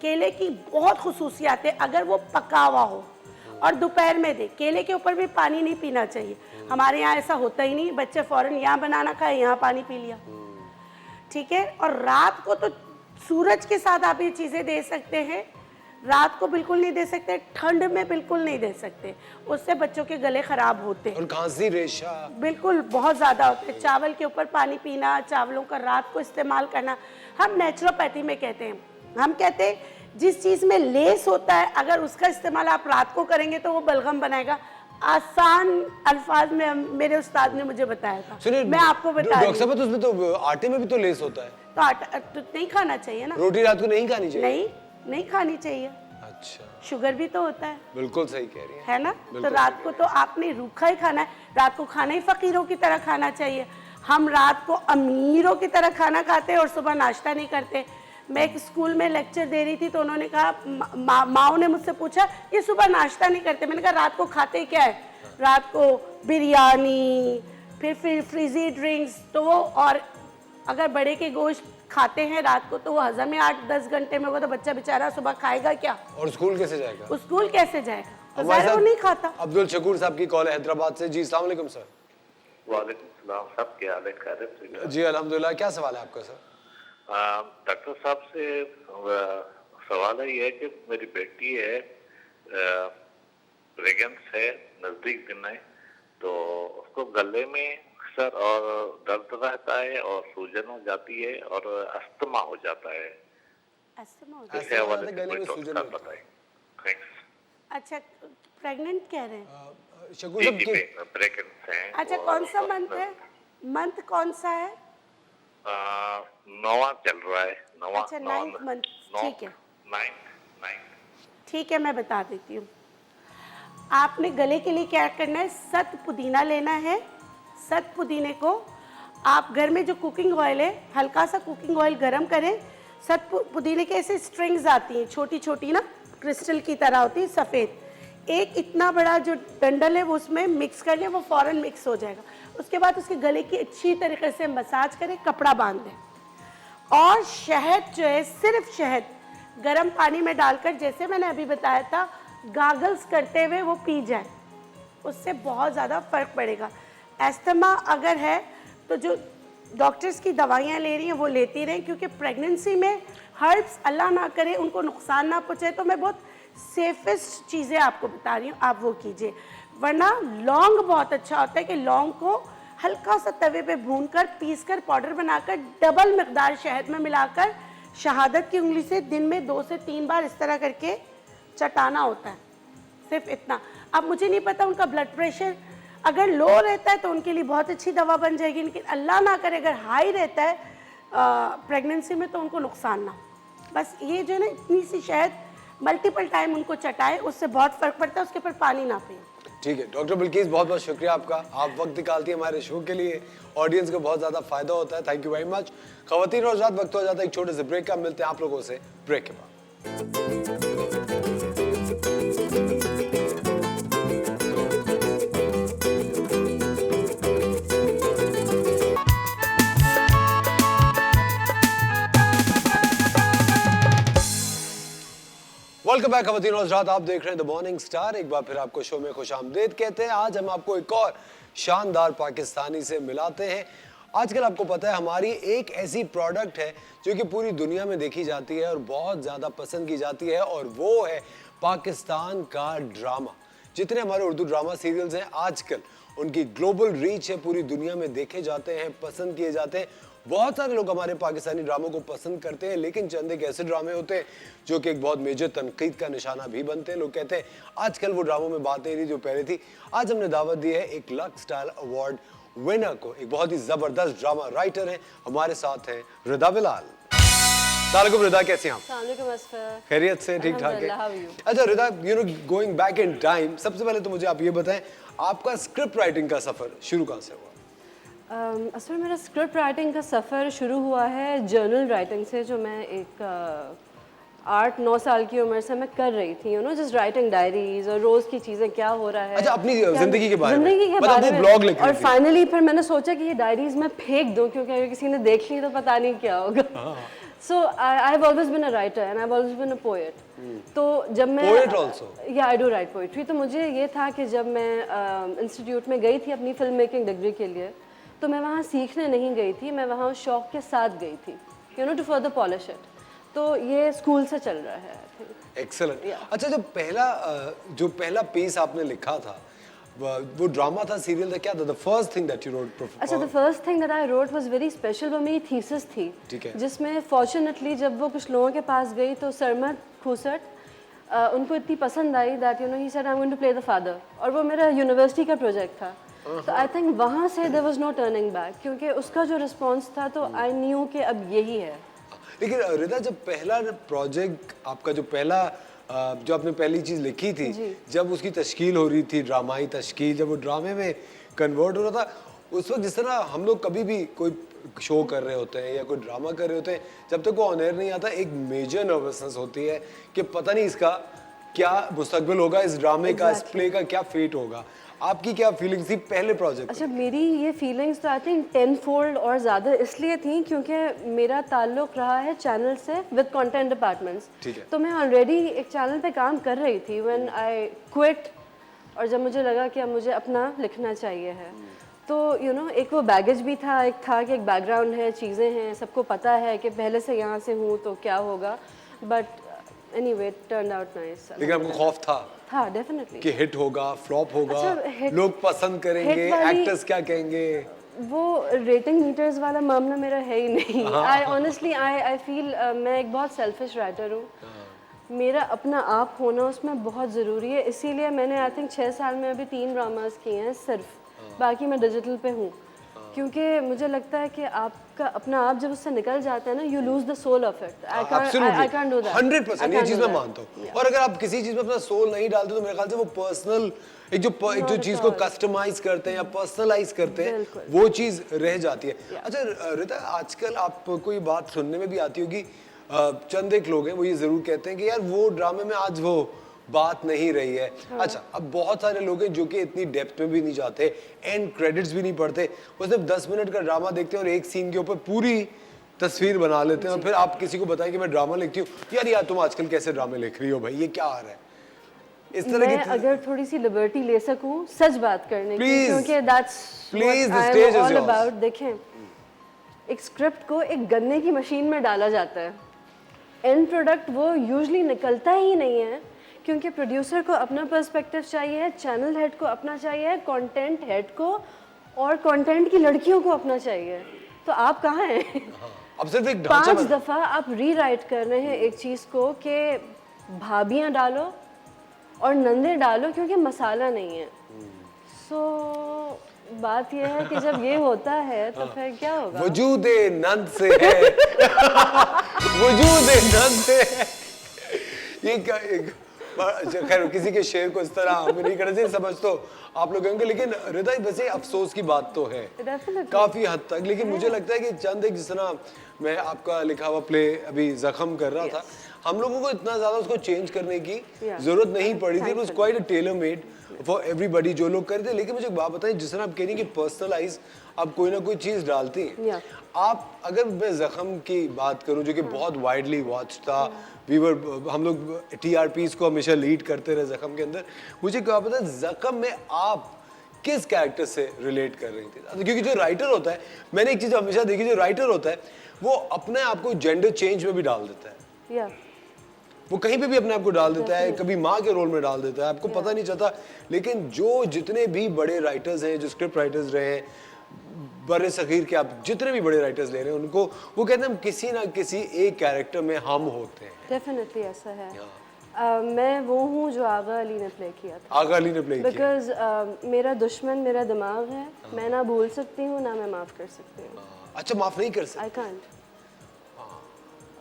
S4: केले की बहुत खुसूसियात है अगर वो पका हुआ हो और दोपहर में दे। केले के ऊपर भी पानी नहीं पीना चाहिए, हमारे यहाँ ऐसा होता ही नहीं, बच्चे फ़ौरन यहाँ बनाना खाए यहाँ पानी पी लिया, ठीक है। और रात को तो सूरज के साथ आप ये चीज़ें दे सकते हैं, रात को बिल्कुल नहीं दे सकते, ठंड में बिल्कुल नहीं दे सकते, उससे बच्चों के गले खराब होते हैं
S1: और खांसी रेशा
S4: बिल्कुल बहुत ज़्यादा होता है। चावल के ऊपर पानी पीना, चावलों का रात को इस्तेमाल करना, हम नेचुरोपैथी में कहते हैं, हम कहते हैं जिस चीज़ में लेस होता है अगर उसका इस्तेमाल आप रात को करेंगे तो वो बलगम बनाएगा। आसान अल्फाज में मेरे उस्ताद ने मुझे बताया था, मैं आपको बता रही हूँ।
S1: डॉक्टर साहब, तो उसमें तो आटे में भी तो लेस होता है,
S4: तो आटा तो नहीं खाना चाहिए ना,
S1: रोटी रात को नहीं खानी चाहिए।
S4: नहीं खानी चाहिए।
S1: अच्छा,
S4: शुगर भी तो होता है,
S1: बिल्कुल सही कह रही
S4: है ना। तो रात को तो आपने रूखा ही खाना है, रात को खाना ही फकीरों की तरह खाना चाहिए। हम रात को अमीरों की तरह खाना खाते हैं और सुबह नाश्ता नहीं करते। मैं एक स्कूल में लेक्चर दे रही थी तो उन्होंने कहा, माओ ने मुझसे पूछा ये सुबह नाश्ता नहीं करते, मैंने कहा रात को खाते क्या है, रात को बिरयानी, फिर फ्रिजी ड्रिंक्स, तो वो और अगर बड़े के गोश्त खाते हैं रात को तो वो हजम में 8-10 घंटे में होगा, तो बच्चा बेचारा सुबह खाएगा क्या
S1: और स्कूल कैसे जाएगा?
S4: वो स्कूल कैसे जाएगा, तो
S1: हमारे
S4: ज़ाहिर वो
S1: साथ
S4: नहीं खाता।
S1: अब्दुल शकूर साहब की कॉल है हैदराबाद से। जी, अस्सलाम वालेकुम सर।
S9: वालेकुम सलाम साहब, क्या हाल है? खैरियत से?
S1: जी अल्हम्दुलिल्लाह। क्या सवाल है आपका सर?
S9: डॉक्टर साहब से सवाल है ये कि मेरी बेटी है, प्रेगनेंस है, नजदीक दिन है, तो उसको गले में सर और दर्द रहता है और सूजन हो जाती है और अस्थमा हो जाता है।
S4: अस्थमा हो जाता
S9: इसके हवाले से
S1: गले में
S9: कोई
S1: सूजन
S9: डॉक्टर
S1: होती है।
S9: बताएं। थैंक्स।
S4: अच्छा, प्रेग्नेंट कह रहे हैं?
S1: शकूर
S9: जी
S1: साहब
S9: जी,
S1: के
S9: प्रेगनेंस हैं।
S4: अच्छा, कौन सा मंथ है? मंथ कौन सा है?
S9: 9वां चल रहा है।
S4: अच्छा, 9th मंथ, ठीक है,
S9: 9th।
S4: ठीक है, मैं बता देती हूँ। आपने गले के लिए क्या करना है, सत पुदीना लेना है। सत पुदीने को आप घर में जो कुकिंग ऑयल है, हल्का सा कुकिंग ऑयल गरम करें। सत पुदीने के ऐसे स्ट्रिंग्स आती हैं छोटी छोटी ना, क्रिस्टल की तरह होती है, सफ़ेद। एक इतना बड़ा जो डंडल है वो उसमें मिक्स कर लें, वो फ़ौरन मिक्स हो जाएगा। उसके बाद उसके गले की अच्छी तरीके से मसाज करें, कपड़ा बांध दें और शहद जो है, सिर्फ शहद गर्म पानी में डालकर, जैसे मैंने अभी बताया था, गागल्स करते हुए वो पी जाए, उससे बहुत ज़्यादा फ़र्क पड़ेगा। एस्थमा अगर है तो जो डॉक्टर्स की दवाइयाँ ले रही हैं वो लेती रहें, क्योंकि प्रेगनेंसी में हर्ब्स अल्लाह ना करे उनको नुकसान ना पहुँचे, तो मैं बहुत सेफेस्ट चीज़ें आपको बता रही हूँ, आप वो कीजिए। वरना लौंग बहुत अच्छा होता है कि लौंग को हल्का सा तवे पे भूनकर पीसकर पाउडर बनाकर डबल मिकदार शहद में मिलाकर शहादत की उंगली से दिन में 2 से 3 बार इस तरह करके चटाना होता है, सिर्फ इतना। अब मुझे नहीं पता उनका ब्लड प्रेशर अगर लो रहता है तो उनके लिए बहुत अच्छी दवा बन जाएगी, लेकिन अल्लाह ना करे अगर हाई रहता है प्रेगनेंसी में तो उनको नुकसान ना हो। बस ये जो है ना, इतनी सी शहद मल्टीपल टाइम उनको चटाएं, उससे बहुत फ़र्क पड़ता है, उसके ऊपर पानी ना पिए।
S1: ठीक है डॉक्टर बिल्किस, बहुत बहुत शुक्रिया आपका, आप वक्त निकालती हैं हमारे शो के लिए, ऑडियंस को बहुत ज़्यादा फायदा होता है, थैंक यू वेरी मच। ख़वातीन और हज़रात, वक्त हो जाता है एक छोटे से ब्रेक का, मिलते हैं आप लोगों से ब्रेक के बाद। वेलकम बैक ख़वातीन और हज़रात, आप देख रहे हैं द मॉर्निंग स्टार। एक बार फिर आपको शो में खुशामदीद कहते हैं। आज हम आपको एक और शानदार पाकिस्तानी से मिलाते हैं। आजकल आपको पता है हमारी एक ऐसी प्रोडक्ट है जो कि पूरी दुनिया में देखी जाती है और बहुत ज़्यादा पसंद की जाती है, और वो है पाकिस्तान का ड्रामा। जितने हमारे उर्दू ड्रामा सीरियल्स हैं आजकल उनकी ग्लोबल रीच है, पूरी दुनिया में देखे जाते हैं, पसंद किए जाते हैं। बहुत सारे लोग हमारे पाकिस्तानी ड्रामों को पसंद करते हैं, लेकिन चंद एक ऐसे ड्रामे होते हैं जो कि एक बहुत मेजर तनकीद का निशाना भी बनते हैं। लोग कहते हैं आजकल वो ड्रामों में बातें नहीं जो पहले थी। आज हमने दावत दी है एक लक्स स्टाइल अवार्ड विनर को, एक बहुत ही जबरदस्त ड्रामा राइटर है, हमारे साथ हैं रिदा बिलाल। अस्सलाम रिदा, कैसे हैं आप? खैरियत से, ठीक ठाक है। अच्छा Rida, you know going back in time, सबसे पहले तो मुझे आप ये बताएं आपका स्क्रिप्ट राइटिंग का सफर शुरू कहाँ से हुआ?
S10: असल मेरा स्क्रिप्ट राइटिंग का सफ़र शुरू हुआ है जर्नल राइटिंग से, जो मैं एक 8-9 साल की उम्र से मैं कर रही थी, you no, just writing diaries और रोज़ की चीज़ें क्या हो रहा है।
S1: अच्छा, अपनी जिंदगी के बारे में,
S10: जिंदगी के
S1: बारे में ब्लॉग लिख रही
S10: और फाइनली फिर मैंने सोचा कि ये डायरीज मैं फेंक दूं, क्योंकि अगर किसी ने देख ली तो पता नहीं क्या होगा। So I have always been a writer and I've always been a poet. तो जब मैं
S1: poet also?
S10: Yeah, I do write poetry. तो मुझे ये था कि जब मैं इंस्टीट्यूट में गई थी अपनी फिल्म मेकिंग डिग्री के लिए, तो मैं वहाँ सीखने नहीं गई थी, मैं वहाँ शौक के साथ गई थी, you know, to further polish it. तो ये स्कूल से चल रहा है।
S1: एक्सेलेंट। अच्छा, जो पहला पीस आपने लिखा था वो ड्रामा था, सीरियल था, क्या था? The first thing that you wrote?
S10: अच्छा, the first thing that I wrote was very special. वो मेरी थीसिस थी,
S1: ठीक है,
S10: जिसमें फॉर्चुनेटली जब वो कुछ लोगों के पास गई तो सरमद खूसट उनको इतनी पसंद आई that you know he said I am going to play the father, और वो मेरा यूनिवर्सिटी का प्रोजेक्ट था। तो आई थिंक वहाँ से there was no turning back, क्योंकि उसका जो रिस्पॉन्स था तो आई न्यू कि अब यही है।
S1: लेकिन रिदा, जब पहला प्रोजेक्ट आपका, जो पहला जो आपने पहली चीज़ लिखी थी, जब उसकी तश्कील हो रही थी, ड्रामाई तश्कील, जब वो ड्रामे में कन्वर्ट हो रहा था, उस वक्त जिस तरह हम लोग कभी भी कोई शो कर रहे होते हैं या कोई ड्रामा कर रहे होते हैं, जब तक वो ऑन एयर नहीं आता एक मेजर नर्वसनेस होती है कि पता नहीं इसका क्या मुस्तकबिल होगा, इस ड्रामे का, इस प्ले का क्या फेट होगा। आपकी क्या फीलिंग्स थी पहले प्रोजेक्ट?
S10: अच्छा, मेरी ये फीलिंग्स तो आई थिंक 10 फोल्ड और ज़्यादा इसलिए थी क्योंकि मेरा ताल्लुक़ रहा है चैनल से विद कंटेंट डिपार्टमेंट्स। तो मैं ऑलरेडी एक चैनल पे काम कर रही थी व्हेन आई क्विट, और जब मुझे लगा कि अब मुझे अपना लिखना चाहिए है, तो यू नो एक वो बैगेज भी था, एक था कि एक बैकग्राउंड है, चीज़ें हैं, सबको पता है कि पहले से यहाँ से हूँ तो क्या होगा, but anyway it turned out nice.
S1: लेकिन आपको खौफ था
S10: डेफिनेटली
S1: कि हिट होगा, फ्लॉप होगा,
S10: अच्छा,
S1: लोग पसंद करेंगे, एक्टर्स क्या कहेंगे?
S10: वो रेटिंग मीटर्स वाला मामला मेरा है ही नहीं। आई ऑनेस्टली आई फील मैं एक बहुत सेल्फिश राइटर हूँ, मेरा अपना आप होना उसमें बहुत ज़रूरी है, इसीलिए मैंने आई थिंक 6 साल में अभी 3 ड्रामास किए हैं सिर्फ, बाकी मैं डिजिटल पे हूँ, क्योंकि मुझे लगता है कि आपका अपना आप जब उससे निकल जाता है ना, you lose the soul of it. I can't do that.
S1: 100% ये चीज़ मैं मानता हूँ। और अगर आप किसी चीज़ में अपना सोल नहीं डालते तो मेरे ख्याल से वो पर्सनल एक जो चीज़ को कस्टमाइज करते हैं या पर्सनलाइज करते हैं, वो चीज़ रह जाती है। अच्छा रिता, आजकल आपको ये बात सुनने में भी आती होगी, चंद एक लोग हैं वो ये ज़रूर कहते हैं कि यार वो ड्रामे में आज वो बात नहीं रही है। अच्छा, अब बहुत सारे लोग हैं जो कि इतनी डेप्थ में भी नहीं जाते, एंड क्रेडिट्स भी नहीं पढ़ते, वो सिर्फ 10 मिनट का ड्रामा देखते हैं और एक सीन के ऊपर पूरी तस्वीर बना लेते हैं, और फिर आप किसी को बताएं कि मैं ड्रामा लिखती हूँ, यार तुम आजकल कैसे ड्रामे लिख रही हो भाई, ये क्या आ रहा है? इस तरह
S10: मैं
S1: की
S10: अगर थोड़ी सी लिबर्टी ले सकूं सच बात करने की,
S1: Please,
S10: क्योंकि that's
S1: please, the
S10: what
S1: stage
S10: I
S1: is
S10: am all
S1: yours.
S10: About. देखें, एक स्क्रिप्ट को एक गन्ने की मशीन में डाला जाता है, एंड प्रोडक्ट वो यूजुअली निकलता ही नहीं है, क्योंकि प्रोड्यूसर को अपना पर्सपेक्टिव चाहिए, चैनल हेड को अपना चाहिए, कंटेंट हेड को और कंटेंट की लड़कियों को अपना चाहिए। तो आप कहाँ हैं?
S1: अब सिर्फ एक ढांचा
S10: 5 दफ़ा आप रीराइट कर रहे हैं एक चीज़ को कि भाभियाँ डालो और नंदे डालो क्योंकि मसाला नहीं है। सो बात यह है कि जब ये होता है तो फिर क्या होगा?
S1: वजूद नंद से है वजूद नंद से है। ये क्या खैर किसी के शेर को इस तरह हमें नहीं करना चाहिए, समझ तो आप लोग होंगे, लेकिन हृदय वैसे अफसोस की बात तो है काफी हद तक। लेकिन मुझे लगता है कि चंद एक, जिस तरह मैं आपका लिखा हुआ प्ले अभी जख्म कर रहा था, हम लोगों को इतना ज्यादा उसको चेंज करने की जरूरत नहीं पड़ी थी। It was quite a tailor made for everybody जो लोग करते। लेकिन मुझे एक बात बताएं, जिस तरह आप कह रही हैं कि पर्सनलाइज आप कोई ना कोई चीज डालती हैं, आप अगर मैं जख्म की बात करूं जो कि बहुत वाइडली वॉच था, हम लोग TRPs को हमेशा लीड करते रहे जख्म के अंदर, मुझे क्या पता है जख्म में आप किस कैरेक्टर से रिलेट कर रही थी? क्योंकि जो राइटर होता है, मैंने एक चीज हमेशा देखी, जो राइटर होता है वो अपने आप को जेंडर चेंज में भी डाल देता है, वो कहीं पे भी अपने आप को डाल देता है, कभी माँ के रोल में डाल देता है, आपको पता नहीं चलता। लेकिन जो जितने भी बड़े राइटर्स हैं, जो स्क्रिप्ट राइटर्स रहे हैं बड़े सगीर के, आप जितने भी बड़े राइटर्स ले रहे हैं उनको, वो कहते हैं हम किसी ना किसी एक कैरेक्टर में हम होते हैं।
S10: डेफिनेटली ऐसा है। मैं वो हूँ जो आगा अली ने प्ले किया था।
S1: आगा अली ने प्ले किया।
S10: बिकॉज मेरा दुश्मन मेरा दिमाग है, मैं ना भूल सकती हूँ ना मैं माफ़ कर सकती हूँ।
S1: अच्छा, माफ़ नहीं कर सकती?
S10: आई कांट,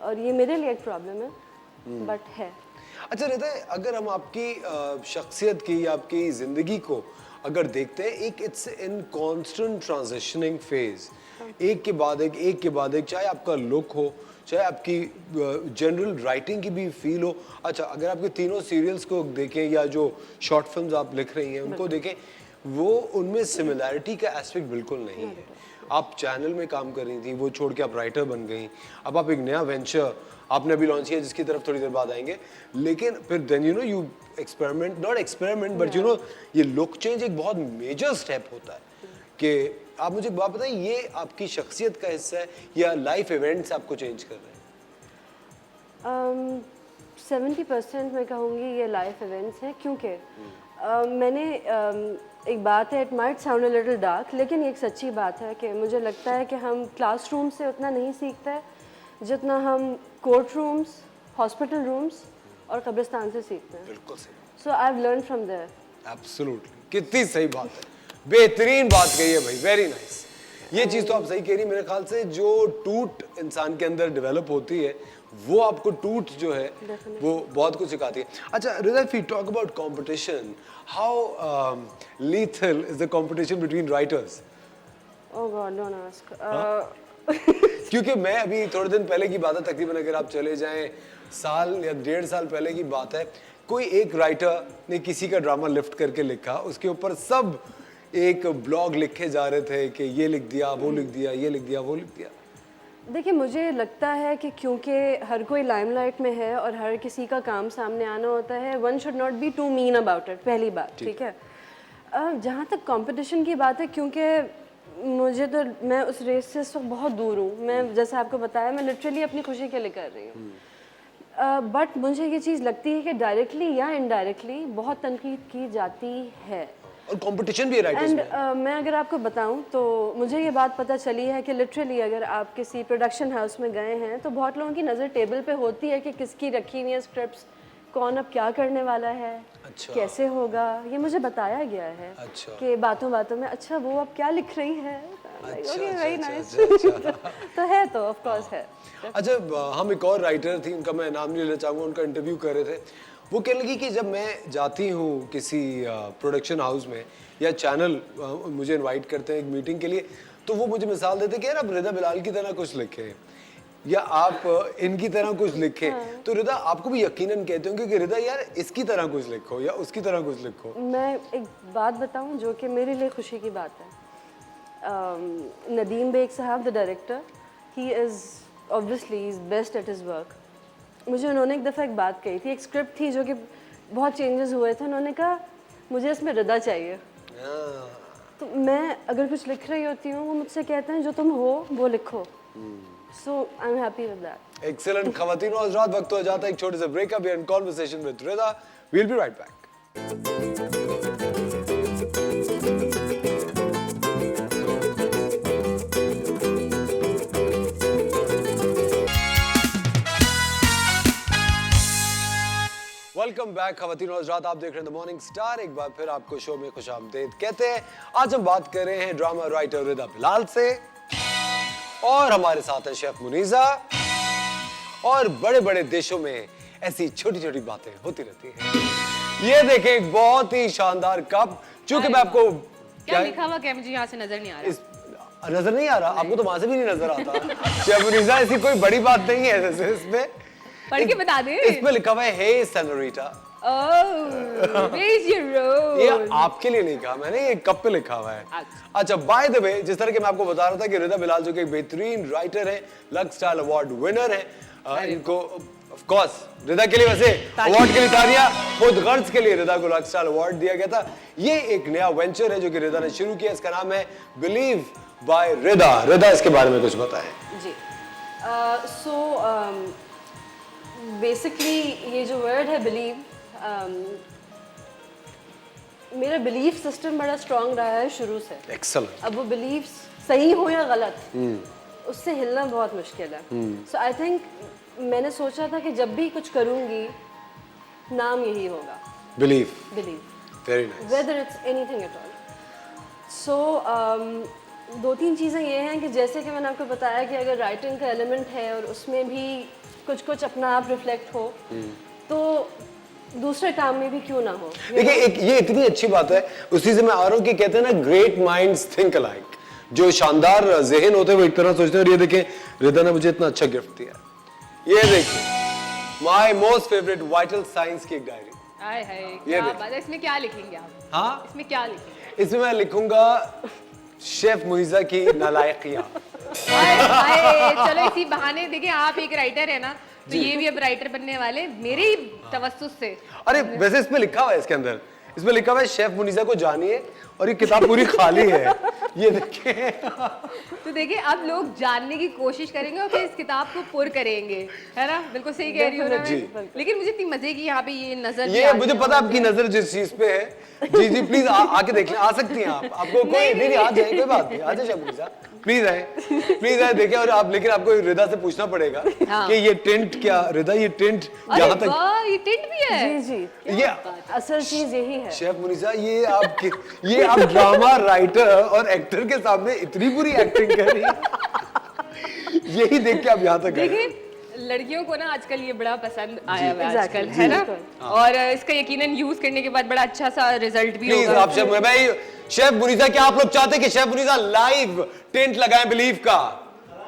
S10: और ये मेरे लिए एक प्रॉब्लम है, बट है।
S1: अच्छा रहता है, अगर हम आपकी शख्सियत की, आपकी ज़िंदगी को अगर देखते हैं, एक it's in constant transitioning phase, एक के बाद एक, चाहे आपका लुक हो, चाहे आपकी जनरल राइटिंग की भी फील हो। अच्छा, अगर आपके तीनों सीरियल्स को देखें या जो शॉर्ट फिल्म्स आप लिख रही हैं उनको देखें, वो उनमें सिमिलैरिटी का एस्पेक्ट बिल्कुल नहीं है। आप चैनल में काम कर रही थी, वो छोड़ के आप राइटर बन गई, अब आप एक नया वेंचर आपने अभी लॉन्च किया जिसकी तरफ थोड़ी देर बाद आएंगे। लेकिन फिर then you know you experiment, not experiment but you know ये लुक चेंज एक बहुत मेजर स्टेप होता है। कि आप मुझे बात बताएं, ये आपकी शख्सियत का हिस्सा है या लाइफ इवेंट्स आपको चेंज कर रहे हैं?
S10: 70% मैं कहूँगी ये लाइफ इवेंट्स हैं, क्योंकि मैंने एक बात है, it might sound a little dark, लेकिन ये एक सच्ची बात है कि मुझे लगता है कि हम क्लासरूम से उतना नहीं सीखते जितना हम कोर्ट रूम्स, हॉस्पिटल रूम्स और कब्रिस्तान से सीखते हैं।
S1: बिल्कुल सही।
S10: So I have learn from there.
S1: Absolutely, कितनी सही बात है, बेहतरीन बात कही है भाई, वेरी नाइस। ये चीज़ तो आप सही कह रही, मेरे ख्याल से जो टूट इंसान के अंदर डेवलप होती है, वो आपको टूट जो है वो बहुत कुछ सिखाती है। अच्छा Rida, if you talk about competition, how lethal is the competition between writers?
S10: Oh god, don't ask.
S1: क्योंकि मैं अभी थोड़े दिन पहले की बात है, तकरीबन अगर आप चले जाएं साल या 1.5 साल पहले की बात है, कोई एक राइटर ने किसी का ड्रामा लिफ्ट करके लिखा, उसके ऊपर सब एक ब्लॉग लिखे जा रहे थे कि ये लिख दिया, वो लिख दिया, ये लिख दिया, वो लिख दिया।
S10: देखिए, मुझे लगता है कि क्योंकि हर कोई लाइमलाइट में है और हर किसी का काम सामने आना होता है, one should not be too mean about it, पहली बात, ठीक है। जहाँ तक कंपटीशन की बात है, क्योंकि मुझे तो, मैं उस रेस से इस वक्त बहुत दूर हूँ। मैं जैसे आपको बताया, मैं लिटरली अपनी खुशी के लिए कर रही हूँ। बट मुझे ये चीज़ लगती है कि डायरेक्टली या इनडायरेक्टली बहुत तनकीद की जाती है,
S1: और कंपटीशन भी है राइटर्स में।
S10: मैं अगर आपको बताऊं तो मुझे ये बात पता चली है कि लिटरली अगर आप किसी प्रोडक्शन हाउस में गए हैं तो बहुत लोगों की नज़र टेबल पे होती है कि किसकी रखी हुई है स्क्रिप्ट्स, कौन अब क्या करने वाला है,
S1: अच्छा।
S10: कैसे होगा, ये मुझे बताया गया है।
S1: अच्छा।
S10: कि बातों बातों में, अच्छा वो अब क्या लिख रही है, वेरी नाइस। तो है, तो ऑफ कोर्स है।
S1: अच्छा, हम एक और राइटर थी, उनका मैं नाम नहीं लेना चाहूँगा, उनका इंटरव्यू कर रहे थे, वो कहने लगी कि जब मैं जाती हूँ किसी प्रोडक्शन हाउस में या चैनल मुझे इनवाइट करते हैं एक मीटिंग के लिए, तो वो मुझे मिसाल देते कि यार आप रिदा बिलाल की तरह कुछ लिखें या आप इनकी तरह कुछ लिखें। हाँ। तो रिदा आपको भी यकीनन कहते होंगे कि रिदा यार इसकी तरह कुछ लिखो या उसकी तरह कुछ लिखो।
S10: मैं एक बात बताऊं जो कि मेरे लिए खुशी की बात है। नदीम बेग साहब, the director, he is obviously is best at his work. मुझे उन्होंने एक दफ़ा एक बात कही थी, एक स्क्रिप्ट थी जो कि बहुत चेंजेस हुए थे, उन्होंने कहा मुझे इसमें रिदा चाहिए। तो मैं अगर कुछ लिख रही होती हूँ, वो मुझसे कहते हैं जो तुम हो वो लिखो। So I am happy with that.
S1: Excellent. खवातीन और हज़रात, वक्त हो जाता है एक छोटे से break up and conversation with Rida. We will be right back. Welcome back खवातीन और हज़रात, आप देख रहे हैं द मॉर्निंग स्टार। एक बार फिर आपको शो में खुशामदीद कहते हैं। आज हम बात कर रहे हैं ड्रामा राइटर रिदा बिलाल से, और हमारे साथ है शेफ मुनीजा। और बड़े बड़े देशों में ऐसी छोटी छोटी बातें होती रहती हैं। ये देखें एक बहुत ही शानदार कप, चूंकि मैं आपको
S2: क्या लिखा हुआ क्या मुझे यहाँ से नजर नहीं आ रहा।
S1: नजर नहीं आ रहा आपको? तो वहां से भी नहीं नजर आता। शेफ मुनीजा, ऐसी कोई बड़ी बात नहीं है वैसे इसमें।
S2: पढ़ के बता दे।
S1: इसमें लिखा हुआ है हे सेनोरिटा।
S2: ये
S1: आपके लिए नहीं कहा मैंने, ये कप पे लिखा हुआ है। अच्छा, बाय द वे, जिस तरह के मैं आपको बता रहा था कि रिदा बिलाल जो कि एक बेहतरीन राइटर है, लक्स स्टाइल अवार्ड विनर है। इनको ऑफ कोर्स रिदा के लिए वैसे अवार्ड के लिए तालियां, खुद गर्ल्स के लिए रिदा को लक्स स्टाइल अवार्ड दिया गया था। ये एक नया वेंचर है जो कि रिदा ने शुरू किया, इसका नाम है बिलीव बाय रिदा। रिदा, इसके बारे में कुछ बताएं।
S10: जी, सो बेसिकली ये जो वर्ड है बिलीव, मेरा बिलीफ सिस्टम बड़ा स्ट्रांग रहा है शुरू से।
S1: एक्सेलेंट।
S10: अब वो बिलीफ सही हो या गलत, उससे हिलना बहुत मुश्किल है। सो आई थिंक मैंने सोचा था कि जब भी कुछ करूंगी नाम यही होगा,
S1: believe. Very nice.
S10: Whether it's anything at all. So दो तीन चीज़ें ये हैं कि जैसे कि मैंने आपको बताया कि अगर राइटिंग का एलिमेंट है और उसमें भी कुछ कुछ अपना आप रिफ्लेक्ट हो, तो दूसरे काम में भी क्यों ना हो।
S1: देखिए, एक ये इतनी अच्छी बात है, उसी से मैं आ रहा हूँ कि कहते हैं ना ग्रेट माइंड्स थिंक अलाइक। जो शानदार जहन होते हैं वो एक तरह सोचते हैं। और ये देखें, रिदा ने मुझे इतना अच्छा गिफ्ट दिया। ये देखिए, my most favourite vital science की एक डायरी।
S2: हाय हाय, क्या बात है। इसमें क्या लिखेंगे आप?
S1: हाँ,
S2: इसमें क्या लिखेंगे?
S1: इसमें मैं लिखूंगा शेफ मुनीजा की नालायकियां।
S2: चलो इसी बहाने देखिए, आप एक राइटर है ना, तो ये भी अब राइटर बनने वाले मेरे ही तवस्सुस से।
S1: अरे वैसे इसमें लिखा हुआ है, इसके अंदर इसमें लिखा हुआ है शेफ मुनीजा को जानिए, और ये किताब पूरी खाली है। ये देखिए।
S2: तो देखिए, अब लोग जानने की कोशिश करेंगे और फिर इस किताब को पुर करेंगे, है ना? बिल्कुल सही कह रही हूँ ना मैं? लेकिन मुझे इतनी मजे की यहाँ पे ये नजर,
S1: ये मुझे पता आपकी नजर जिस चीज पे है। जी जी, प्लीज आके देख लें, आ सकती हैं आप। आपको कोई नहीं, आ जाए, कोई बात नहीं, आ जाए शेफ मुनीजा, प्लीज आए, प्लीज आए, देखें। और आप, लेकिन आपको रिदा से पूछना पड़ेगा कि ये टेंट क्या, रिदा ये टेंट यहाँ तक,
S2: ये टेंट भी है?
S10: जी जी,
S1: ये
S10: असल चीज यही है।
S1: शेफ मुनीजा, ये आप ड्रामा राइटर और एक्टर के सामने इतनी बुरी एक्टिंग कर रही है। यही देख के आप यहाँ तक
S2: देखिए, लड़कियों को ना आजकल ये बड़ा पसंद आया हुआ है आजकल, है ना? और इसका यकीनन यूज करने के बाद बड़ा अच्छा सा रिजल्ट भी होगा।
S1: आप शेफ मुनीजा, क्या आप लोग चाहते कि शेफ मुनीजा लाइव टेंट लगाएं बिलीव का?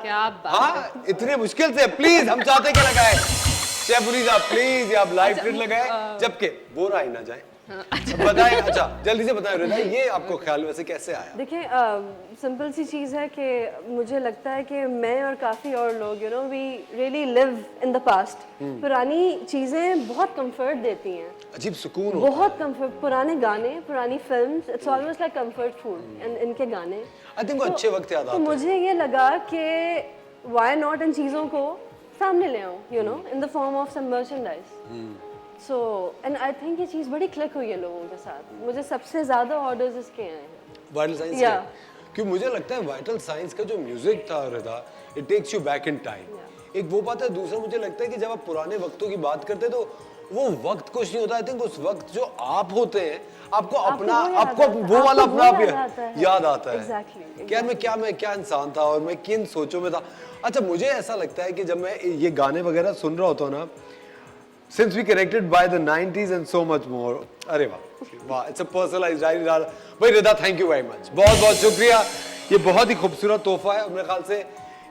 S2: क्या बात।
S1: हाँ, इतने मुश्किल से, प्लीज हम चाहते कि लगाएं शेफ मुनीजा, प्लीज आप लाइव टेंट लगाएं, जबकि वो राय ना जाए। बताएं। अच्छा, जल्दी से बताएं रिदा, ये आपको ख्याल वैसे कैसे आया?
S10: देखिए, सिंपल सी चीज़ है कि मुझे लगता है कि मैं और काफ़ी और लोग, you know, we really live in the past. पुरानी चीज़ें बहुत कंफर्ट देती हैं,
S1: अजीब सुकून होता
S10: बहुत कंफर्ट। पुराने गाने, पुरानी films, it's almost like comfort food. इनके गाने
S1: आई थिंक वो अच्छे वक्त याद आते
S10: तो
S1: हैं।
S10: मुझे ये लगा कि व्हाई नॉट इन चीज़ों को सामने ले आऊँ, you know, in the form of some merchandise. So and I think ये चीज़ बड़ी क्लिक हुई है लोगों के साथ। मुझे सबसे ज़्यादा ऑर्डर्स इसके आए हैं
S1: वाइटल साइंस के, क्योंकि मुझे लगता है वाइटल साइंस का जो म्यूजिक था Rida, it takes you back in time. एक वो बात है। दूसरा मुझे लगता है कि जब आप पुराने वक्तों की बात करते हैं तो वो वक्त कुछ नहीं होता। आई थिंक उस वक्त जो आप होते हैं, आपको अपना, आपको वो वाला अपना आप याद आता है कि यार मैं क्या इंसान था और मैं किन सोचों में था। अच्छा, मुझे ऐसा लगता है कि जब मैं ये गाने वगैरह सुन रहा होता हूँ ना, since we connected by the 90s and so much more, अरे वाह, it's a personalized diary। भाई रिदा, थैंक यू वेरी मच, बहुत बहुत शुक्रिया। ये बहुत ही खूबसूरत तोहफा है। मेरे ख्याल से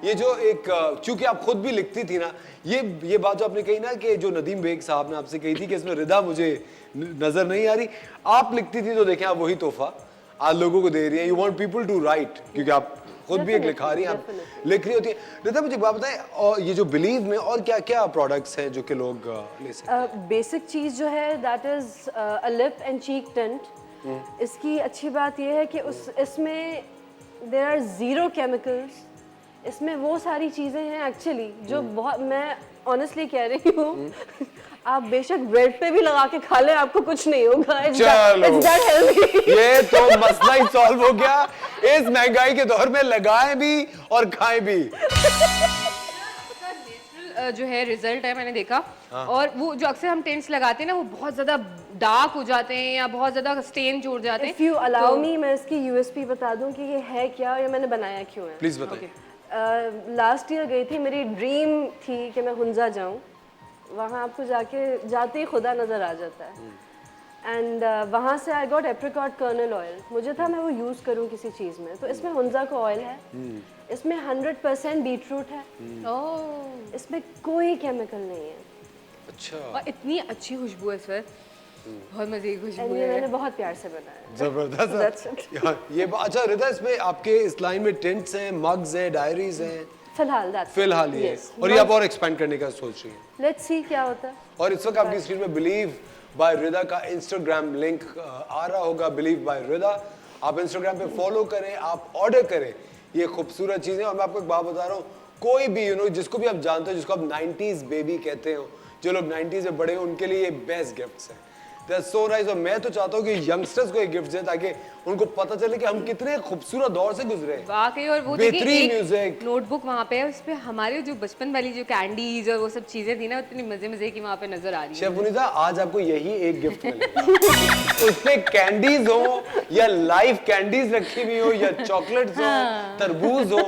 S1: ये जो एक, चूंकि आप खुद भी लिखती थी ना, ये बात जो आपने कही ना कि जो नदीम बेग साहब ने आपसे कही थी कि इसमें रिदा मुझे नजर नहीं आ रही, आप लिखती थी, तो देखें आप वही तोहफा आज लोगों को दे रही हैं। You want people to write, क्योंकि आप खुद भी एक लिखारी हैं, आप लिख रही होती है। रिदा मुझे बात बताएं, और ये जो बिलीव में और क्या क्या प्रोडक्ट्स हैं जो कि लोग ले सकते हैं?
S10: बेसिक चीज़ जो है that is a lip and cheek tint. इसकी अच्छी बात ये है कि इसमें देयर आर 0 केमिकल्स। इसमें वो सारी चीज़ें हैं एक्चुअली जो बहुत, मैं ऑनेस्टली कह रही हूँ, आप बेशक ब्रेड पे भी लगा के खा लें, आपको कुछ नहीं होगा।
S1: चलो,
S10: It's that healthy।
S1: ये तो मसला ही सॉल्व हो गया। इस महंगाई के दौर में लगाएं भी और खाएं भी।
S2: जो है रिजल्ट है मैंने देखा। और वो जो अक्सर हम टेंट्स लगाते हैं ना, वो बहुत ज्यादा डार्क हो जाते हैं या बहुत ज्यादा स्टेन छोड़ जाते हैं।
S10: If you allow me, मैं इसकी USP बता दूं कि ये है क्या या मैंने बनाया क्यों है।
S1: प्लीज बताइए।
S10: लास्ट ईयर गई थी, मेरी ड्रीम थी कि मैं हुंजा जाऊं। वहाँ आपको जाते ही खुदा नज़र आ जाता है। एंड वहाँ से I got apricot kernel oil. मुझे था मैं वो यूज़ करूँ किसी चीज़ में, तो इसमें हुंजा का ऑयल है, इसमें 100% बीटरूट है, इसमें कोई केमिकल नहीं है।
S1: अच्छा,
S2: और इतनी अच्छी खुशबू है सर, बहुत मजे की खुशबू
S10: ये
S2: है।
S10: मैंने बहुत प्यार से बनाया।
S1: जबरदस्त। ये अच्छा रिदा, इसमें आपके इस लाइन में टेंट्स हैं, मग्स हैं, डायरीज हैं?
S10: फिलहाल
S1: ये और ये आप और एक्सपेंड करने का सोच रही हैं?
S10: लेट्स सी क्या होता है।
S1: और इस वक्त आपकी स्क्रीन में बिलीव बाय रिदा का इंस्टाग्राम लिंक आ रहा होगा, बिलीव बाय रिदा। आप इंस्टाग्राम पे फॉलो करें, आप ऑर्डर करें, ये खूबसूरत चीज़ें। और मैं आपको एक बात बता रहा हूँ, कोई भी जिसको भी आप जानते हो, जिसको आप 90s बेबी कहते हो, जो लोग 90s में बड़े हो, उनके लिए ये बेस्ट गिफ्ट्स हैं। That's so nice। और मैं तो चाहता हूँ कि यंगस्टर्स को एक गिफ्ट दें ताकि उनको पता चले कि हम कितने खूबसूरत दौर से गुजरे।
S2: वाकई। और वो
S1: बेहतरीन म्यूजिक,
S2: नोटबुक वहाँ पे है, उस पे हमारे जो बचपन वाली जो कैंडीज और वो सब चीजें थी ना, इतनी मजे की वहाँ पे नजर आ रही है।
S1: शेफ मुनीसा, आज आपको यही एक गिफ्ट मिलेगा। उसमें कैंडीज हो या लाइव कैंडीज रखी हुई हो या चॉकलेट्स हो, तरबूज हो,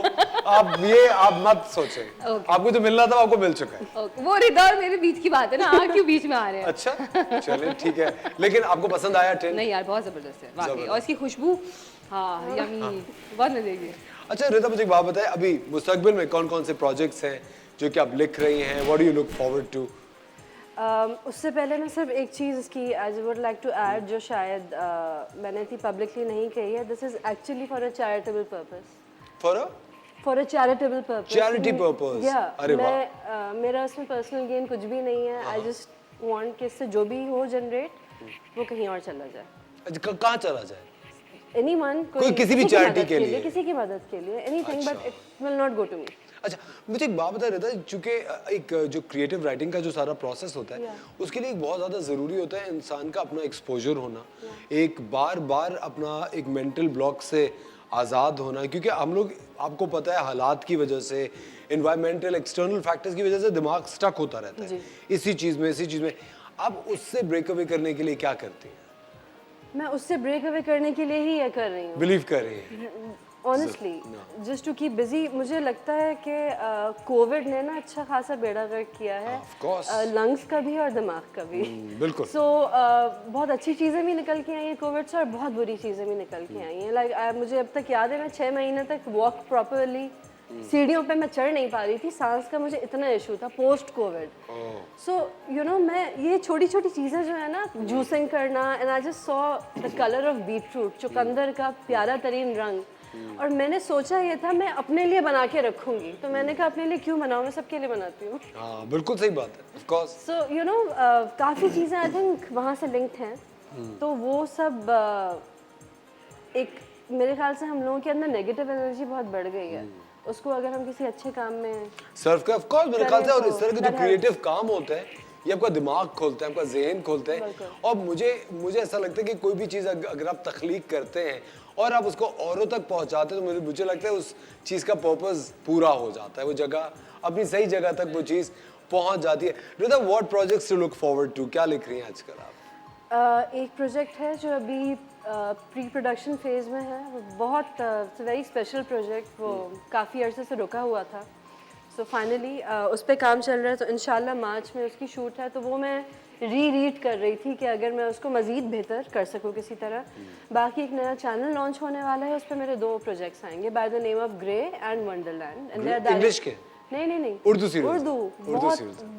S1: आप मत सोचें। आपको जो मिलना था आपको मिल चुका है।
S2: वो रिदा और मेरे बीच की बात है ना, क्यों बीच में आ रहे हैं?
S1: अच्छा चलिए ठीक है, लेकिन आपको पसंद आया टेंट?
S2: नहीं यार, बहुत जबरदस्त है वाकई। और इसकी खुशबू, हाँ यमी, बहुत मजे की।
S1: अच्छा रिदा, मुझे एक बात बताएं, अभी मुस्तकबिल में कौन कौन से प्रोजेक्ट्स हैं जो कि आप लिख रही हैं? What do you look forward to?
S10: उससे पहले मैं सिर्फ एक चीज़ इसकी I would like to add, जो शायद मैंने इतनी पब्लिकली नहीं कही है। This is actually for a charitable purpose. For a charitable purpose.
S1: Charity purpose? अरे वाह।
S10: मेरा इसमें पर्सनल गेन कुछ भी नहीं है। आई जस्ट वांट कि इससे जो भी हो जनरेट, वो कहीं और चला जाए।
S1: अच्छा, कहाँ चला जाए?
S10: एनीवन,
S1: कोई किसी भी चैरिटी के लिए,
S10: किसी की मदद के लिए, anything, but it will not go to me.
S1: अच्छा, मुझे एक बात बता रहा था, चूंकि एक जो क्रिएटिव राइटिंग का जो सारा प्रोसेस होता है, उसके लिए बहुत ज़्यादा ज़रूरी होता है इंसान का अपना एक्सपोजर होना, एक बार अपना एक मेंटल ब्लॉक से आज़ाद होना। क्योंकि हम लोग, आपको पता है, हालात की वजह से, इन्वायरमेंटल एक्सटर्नल फैक्टर्स की वजह से दिमाग स्टक होता रहता है इसी चीज़ में। आप उससे ब्रेक अवे करने के लिए क्या करती हैं?
S10: मैं उससे ब्रेक अवे करने के लिए ही ये कर रही हूँ।
S1: बिलीव कर रही हैं?
S10: Honestly, just to keep busy. मुझे लगता है कि कोविड ने ना अच्छा खासा बेड़ा गर्क किया है, लंग्स का भी और दिमाग का भी।
S1: बिल्कुल।
S10: सो बहुत अच्छी चीज़ें भी निकल के आई हैं कोविड से, और बहुत बुरी चीज़ें भी निकल के आई हैं। लाइक मुझे अब तक याद है, मैं 6 महीने तक वॉक प्रॉपरली, सीढ़ियों पे मैं चढ़ नहीं पा रही थी, सांस का मुझे इतना इशू था post Covid. So you know, मैं ये छोटी छोटी चीज़ें जो है ना, जूसिंग करना, and I just saw the colour of beetroot, चुकंदर का प्यारा तरीन रंग, और मैंने सोचा ये था मैं अपने लिए बना के रखूंगी। तो मैंने कहा अपने लिए क्यों बनाऊं, मैं सबके लिए बनाती हूँ।
S1: हाँ, बिल्कुल सही बात है, of course.
S10: So you know, काफ़ी चीज़ें आई थिंक वहाँ से लिंक्ड हैं। तो वो सब एक, मेरे ख्याल से हम लोगों के अंदर नेगेटिव एनर्जी बहुत बढ़ गई है, उसको अगर हम किसी अच्छे काम में
S1: सर्व का, ऑफ कोर्स मेरे ख्याल से। और इस तरह के जो क्रिएटिव काम होते हैं, ये आपका दिमाग खोलते हैं, आपका ज़हन खोलते हैं। और मुझे ऐसा लगता है कि कोई भी चीज़ अगर आप तख्लीक करते हैं और आप उसको औरों तक पहुंचाते हैं, तो मुझे लगता है उस चीज़ का पर्पस पूरा हो जाता है, वो जगह अपनी सही जगह तक वो चीज़ पहुंच जाती है। Rida, what projects to look forward to? क्या लिख रही हैं आजकल आप?
S10: एक प्रोजेक्ट है जो अभी प्री प्रोडक्शन फेज में है, वो बहुत वेरी स्पेशल प्रोजेक्ट, वो काफ़ी अरसे से रुका हुआ था। सो फाइनली उस पर काम चल रहा है, तो इंशाल्लाह मार्च में उसकी शूट है। तो वो मैं रीड कर रही थी कि अगर मैं उसको मज़ीद बेहतर कर सकूँ किसी तरह। बाकी एक नया चैनल लॉन्च होने वाला है, उस पर मेरे 2 प्रोजेक्ट्स आएंगे, by the name of grey and Wonderland. And
S1: English के?
S10: नहीं,
S1: उर्दू सीरीज।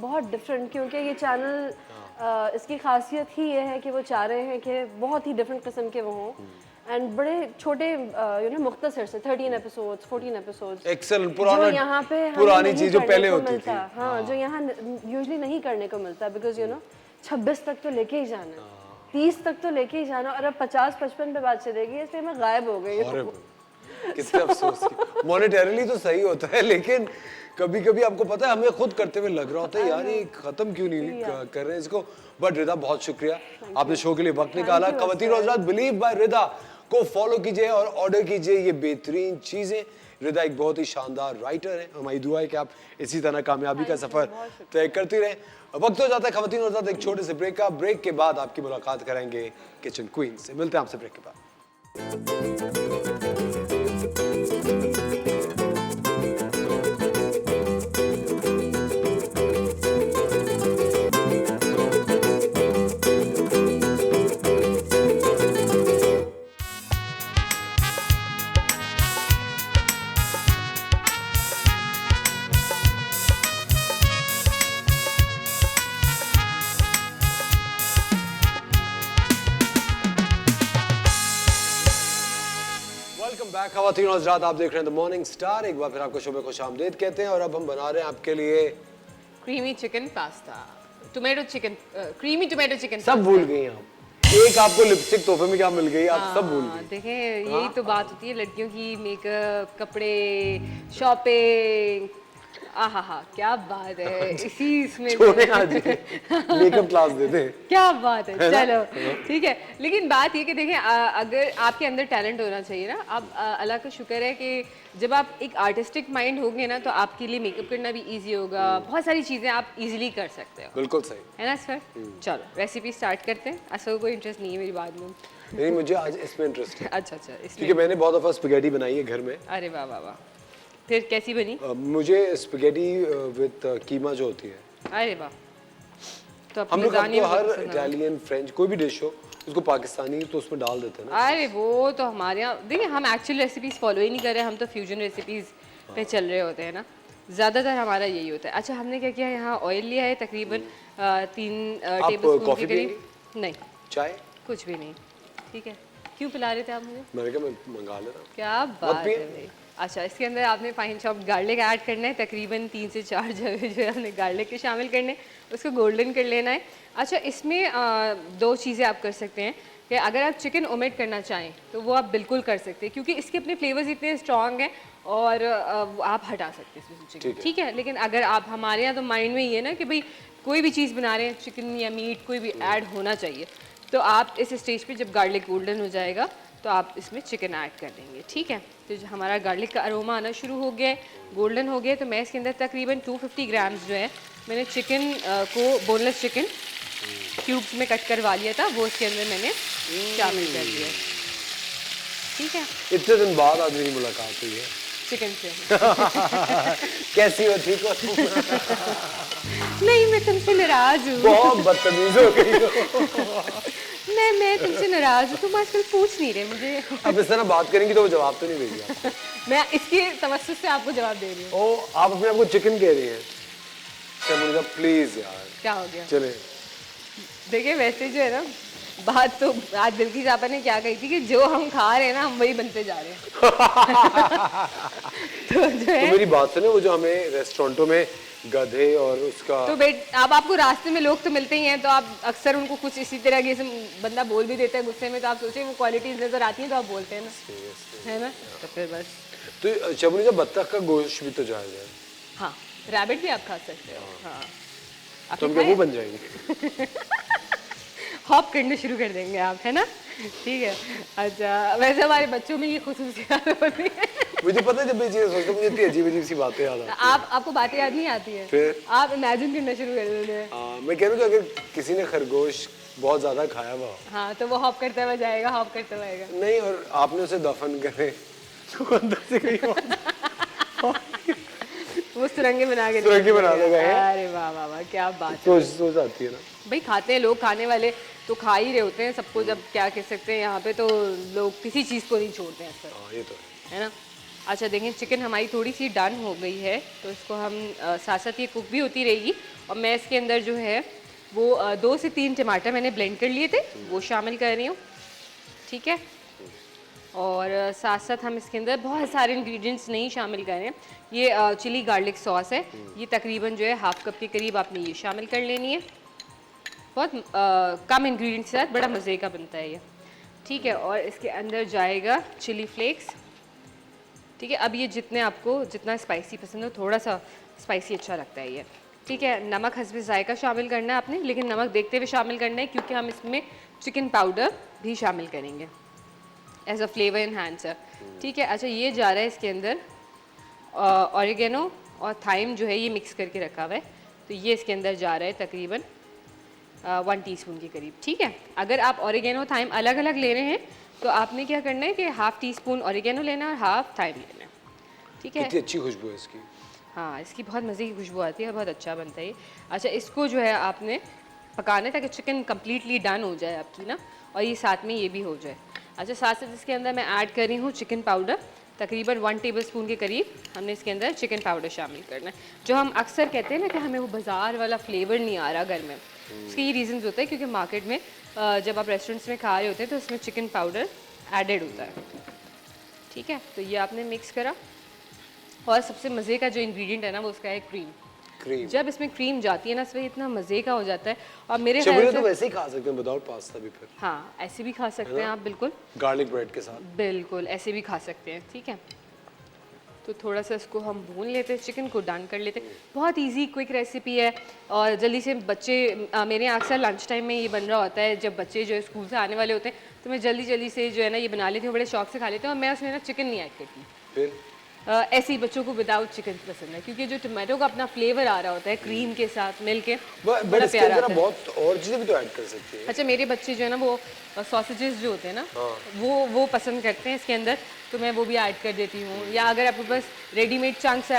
S10: बहुत डिफरेंट, क्योंकि ये चैनल इसकी खासियत ही ये है कि वो चाह रहे हैं कि बहुत ही डिफरेंट किस्म के वो हों। एंड बड़े छोटे मुख्तसर से 13 एपिसोड्स 14 एपिसोड्स
S1: एक्सेलेंट,
S10: जो
S1: पुराना
S10: यहाँ पे हमें
S1: पुरानी
S10: नहीं
S1: चीज जो
S10: करने
S1: पहले
S10: को
S1: होती
S10: मिलता।
S1: थी।
S10: हाँ, जो यहाँ यूजुअली नहीं करने को मिलता, बिकॉज 26 तक तो लेके ही जाना है, 30 तक तो लेके ही जाना, और अब 50-55 पे बात चलेगी, इसलिए मैं गायब हो गई हूँ।
S1: कितने अफसोस की। मॉनेटरीली तो सही होता है, लेकिन कभी कभी आपको पता है हमें खुद करते हुए लग रहा होता है यार ये खत्म क्यों नहीं कर रहे हैं इसको। बट रिदा बहुत शुक्रिया, आपने शो के लिए वक्त निकाला। खवातीन और हज़रात, बिलीव बाय रिदा को फॉलो कीजिए और ऑर्डर कीजिए ये बेहतरीन चीजें। रिदा एक बहुत ही शानदार राइटर है, हमारी दुआ है कि आप इसी तरह कामयाबी का सफर तय करती रहें। वक्त हो जाता है खवातीन और हज़रात एक छोटे से ब्रेक का। ब्रेक के बाद आपकी मुलाकात करेंगे किचन क्वीन से। मिलते हैं आपसे ब्रेक के बाद। खवातीन और हज़रात, आप देख रहे हैं द मॉर्निंग स्टार। एक बार फिर आपको शो में खुशामदीद कहते हैं और अब हम बना रहे हैं आपके लिए
S2: creamy chicken pasta, tomato chicken, creamy tomato chicken.
S1: सब भूल गई आप, एक आपको लिपस्टिक तोहफे में क्या मिल गई, आप सब भूल गई।
S2: देखें यही तो बात होती है लड़कियों की, मेकअप, कपड़े, शॉपिंग, आहा हा क्या बात है। इसी इसमें
S1: मेकअप क्लास देते हैं,
S2: क्या बात है। चलो ठीक है, लेकिन बात ये कि देखें अगर आपके अंदर टैलेंट होना चाहिए ना, आप अल्लाह का शुक्र है कि जब आप एक आर्टिस्टिक माइंड होंगे ना तो आपके लिए मेकअप करना भी इजी होगा, बहुत सारी चीज़ें आप इजीली कर सकते हो।
S1: बिल्कुल सही
S2: है ना सर। चलो रेसिपी स्टार्ट करते हैं। असर को कोई इंटरेस्ट नहीं है मेरी बात में।
S1: नहीं, मुझे आज इसमें इंटरेस्ट है।
S2: अच्छा इसमें,
S1: क्योंकि मैंने बहुत दफ़ा स्पैगेटी बनाई है घर में।
S2: अरे वाह वाह वाह, फिर कैसी बनी?
S1: मुझे स्पैगेटी विद कीमा जो होती है,
S2: अरे वाह। तो
S1: हम लोग हर इटालियन फ्रेंच कोई भी डिश हो उसको पाकिस्तानी तो उसमें डाल देते हैं ना।
S2: अरे वो तो हमारे यहाँ देखिए, हम एक्चुअल रेसिपीज फॉलो ही नहीं कर रहे, हम तो फ्यूजन रेसिपीज पे चल रहे होते हैं ना, ज़्यादातर हमारा यही होता है। अच्छा हमने क्या किया, यहाँ ऑयल लिया है तकरीबन 3 टेबलस्पून के करीब। नहीं,
S1: चाय
S2: कुछ भी नहीं। ठीक है, क्यों पिला रहे थे आप मुझे?
S1: मैंने कहा मैं मंगा लेता हूँ।
S2: क्या बात है भाई। अच्छा, इसके अंदर आपने फाइन चॉप्ड गार्लिक ऐड करना है, तकरीबन 3 से 4 जगह जो है आपने गार्लिक के शामिल करने, उसको गोल्डन कर लेना है। अच्छा, इसमें 2 चीज़ें आप कर सकते हैं कि अगर आप चिकन ओमेट करना चाहें तो वो आप बिल्कुल कर सकते हैं, क्योंकि इसके अपने फ्लेवर्स इतने स्ट्रॉन्ग हैं और आप हटा सकते हैं इसमें चिकन। ठीक है, लेकिन अगर आप, हमारे यहाँ तो माइंड में ये है ना कि भाई कोई भी चीज़ बना रहे हैं, चिकन या मीट कोई भी ऐड होना चाहिए, तो आप इस स्टेज पे जब गार्लिक गोल्डन हो जाएगा तो आप इसमें चिकन ऐड कर देंगे। ठीक है, तो जो हमारा गार्लिक का अरोमा आना शुरू हो गया है, गोल्डन हो गया, तो मैं इसके अंदर तकरीबन 250 ग्राम्स जो है मैंने चिकन को, बोनलेस चिकन क्यूब्स में कट करवा लिया था, वो इसके अंदर मैंने शामिल कर दिया। ठीक है,
S1: इतने दिन बाद आज मेरी मुलाकात हुई है
S2: चिकन से।
S1: कैसी हो, ठीक हो?
S2: नहीं, मैं तुमसे नाराज हूँ।
S1: बहुत बदतमीज हो गई हो।
S2: मैं तुमसे नाराज हूँ, तुम आजकल पूछ नहीं रहे मुझे।
S1: अब इस तरह बात करेंगी तो वो जवाब तो नहीं देगी आपको।
S2: मैं इसके तवज्जुह से आपको जवाब दे रही हूँ।
S1: ओ, आप अपने आप को चिकन कह रही हैं? शर्मिला प्लीज यार।
S2: क्या हो गया?
S1: चले
S2: देखिए वैसे जो है ना, बात तो आज बिल्किस आपा ने क्या कही थी कि जो हम खा रहे हैं ना हम वही बनते जा रहे हैं। तो जो है,
S1: तो मेरी बात सुने, वो जो हमें रेस्टोरेंटों में गधे और उसका,
S2: तो अब आपको रास्ते में लोग तो मिलते ही हैं, तो आप अक्सर उनको कुछ इसी तरह के बंदा बोल भी देता है गुस्से में, तो आप सोचे वो क्वालिटीज नजर आती हैं तो आप बोलते हैं ना, है ना। तो फिर बस,
S1: तो शर्मिला बत्तख का गोश्त भी तो जायज है।
S2: हाँ, रैबिट भी आप खा सकते हो। हाँ,
S1: तो हम क्या वो बन जाएंगे?
S2: हॉप करने शुरू कर देंगे आप, है ना। ठीक है। अच्छा, वैसे हमारे बच्चों में ये खुसूसियत होती है।
S1: मुझे पता है, जब मैं चीज़ सोचता हूँ मुझे इतनी अजीब सी बातें याद आती हैं।
S2: आपको बातें याद नहीं आती है,
S1: फिर
S2: आप इमेजिन करना शुरू कर देते हैं।
S1: मैं कह रहा हूँ कि अगर किसी ने खरगोश बहुत ज्यादा खाया हुआ,
S2: हाँ, तो वो हॉप करता हुआ जाएगा, हॉप करता हुआ आएगा।
S1: नहीं, और आपने उसे दफन करे तो अंदर से कहीं
S2: वो सुरंगे बना के
S1: बना देगा।
S2: अरे वाह वाह वाह, क्या बात है।
S1: सोच आती है ना
S2: भाई, खाते हैं लोग, खाने वाले तो खा ही रहे होते हैं सबको। जब क्या कह सकते हैं, यहाँ पे तो लोग किसी चीज़ को नहीं छोड़ते हैं अक्सर,
S1: ये तो
S2: है ना। अच्छा देखें, चिकन हमारी थोड़ी सी डन हो गई है, तो इसको हम साथ साथ ये कुक भी होती रहेगी। और मैं इसके अंदर जो है वो 2 से 3 टमाटर मैंने ब्लेंड कर लिए थे, वो शामिल कर रही हूँ। ठीक है, और साथ साथ हम इसके अंदर बहुत सारे इंग्रेडिएंट्स नहीं शामिल कर रहे हैं। ये चिली गार्लिक सॉस है, ये तकरीबन जो है हाफ कप के करीब आपने ये शामिल कर लेनी है। बहुत कम इंग्रेडिएंट्स के साथ बड़ा मज़े का बनता है ये, ठीक है। और इसके अंदर जाएगा चिली फ्लेक्स, ठीक है। अब ये जितना स्पाइसी पसंद हो, थोड़ा सा स्पाइसी अच्छा लगता है ये, ठीक है। नमक हस्बे जायका शामिल करना है आपने, लेकिन नमक देखते हुए शामिल करना है क्योंकि हम इसमें चिकन पाउडर भी शामिल करेंगे एज अ फ्लेवर इन्हांसर, ठीक है। अच्छा, ये जा रहा है इसके अंदर ऑरिगेनो और थाइम जो है ये मिक्स करके रखा हुआ है, तो ये इसके अंदर जा रहा है तकरीबन 1 टीस्पून के करीब, ठीक है। अगर आप ऑरिगेनो थाइम अलग अलग ले रहे हैं तो आपने क्या करना है कि हाफ़ टीस्पून ऑरिगेनो लेना है और हाफ़ थाइम लेना है, ठीक है।
S1: कितनी अच्छी खुशबू है इसकी।
S2: हाँ, इसकी बहुत मज़े की खुशबू आती है, बहुत अच्छा बनता है ये। अच्छा, इसको जो है आपने पकाना है ताकि चिकन कम्प्लीटली डन हो जाए आपकी ना, और ये साथ में ये भी हो जाए। अच्छा, साथ साथ इसके अंदर मैं ऐड कर रही हूँ चिकन पाउडर, तकरीबन 1 टेबलस्पून के करीब हमने इसके अंदर चिकन पाउडर शामिल करना है। जो हम अक्सर कहते हैं ना कि हमें वो बाज़ार वाला फ्लेवर नहीं आ रहा घर में, उसके ये रीज़न्स होता है क्योंकि मार्केट में जब आप रेस्टोरेंट्स में खा रहे होते हैं तो उसमें चिकन पाउडर एडेड होता है, ठीक है। तो ये आपने मिक्स करा, और सबसे मज़े का जो इंग्रेडिएंट है ना वो उसका है क्रीम। जब इसमें क्रीम जाती है ना इसमें इतना मज़े का हो जाता है। और मेरे ख्याल से
S1: तो वैसे ही खा सकते हैं विदाउट पास्ता भी फिर।
S2: हाँ, ऐसे भी खा सकते हैं आप, बिल्कुल
S1: गार्लिक ब्रेड के साथ,
S2: बिल्कुल ऐसे भी खा सकते हैं, ठीक है। तो थोड़ा सा इसको हम भून लेते हैं, चिकन को डन कर लेते हैं। बहुत इजी क्विक रेसिपी है और जल्दी से बच्चे मेरे यहाँ अक्सर लंच टाइम में ये बन रहा होता है, जब बच्चे जो है स्कूल से आने वाले होते हैं तो मैं जल्दी से जो है ना ये बना लेती हूँ, बड़े शौक से खा लेते हैं। और मैं उसमें ना चिकन नहीं ऐड करती,
S1: फिर
S2: ऐसे ही बच्चों को विदाउट चिकन पसंद है क्योंकि जो टमाटो का अपना फ्लेवर आ रहा होता है क्रीम के साथ मिल के, बड़ा प्यारा आता है।
S1: बहुत और चीज़ें भी तो ऐड कर सकती है।
S2: अच्छा, मेरे बच्चे जो है ना वो सॉसेजेस जो होते हैं ना वो पसंद करते हैं इसके अंदर, तो मैं वो भी ऐड कर देती हूँ। या अगर आपके पास रेडीमेड चंक्स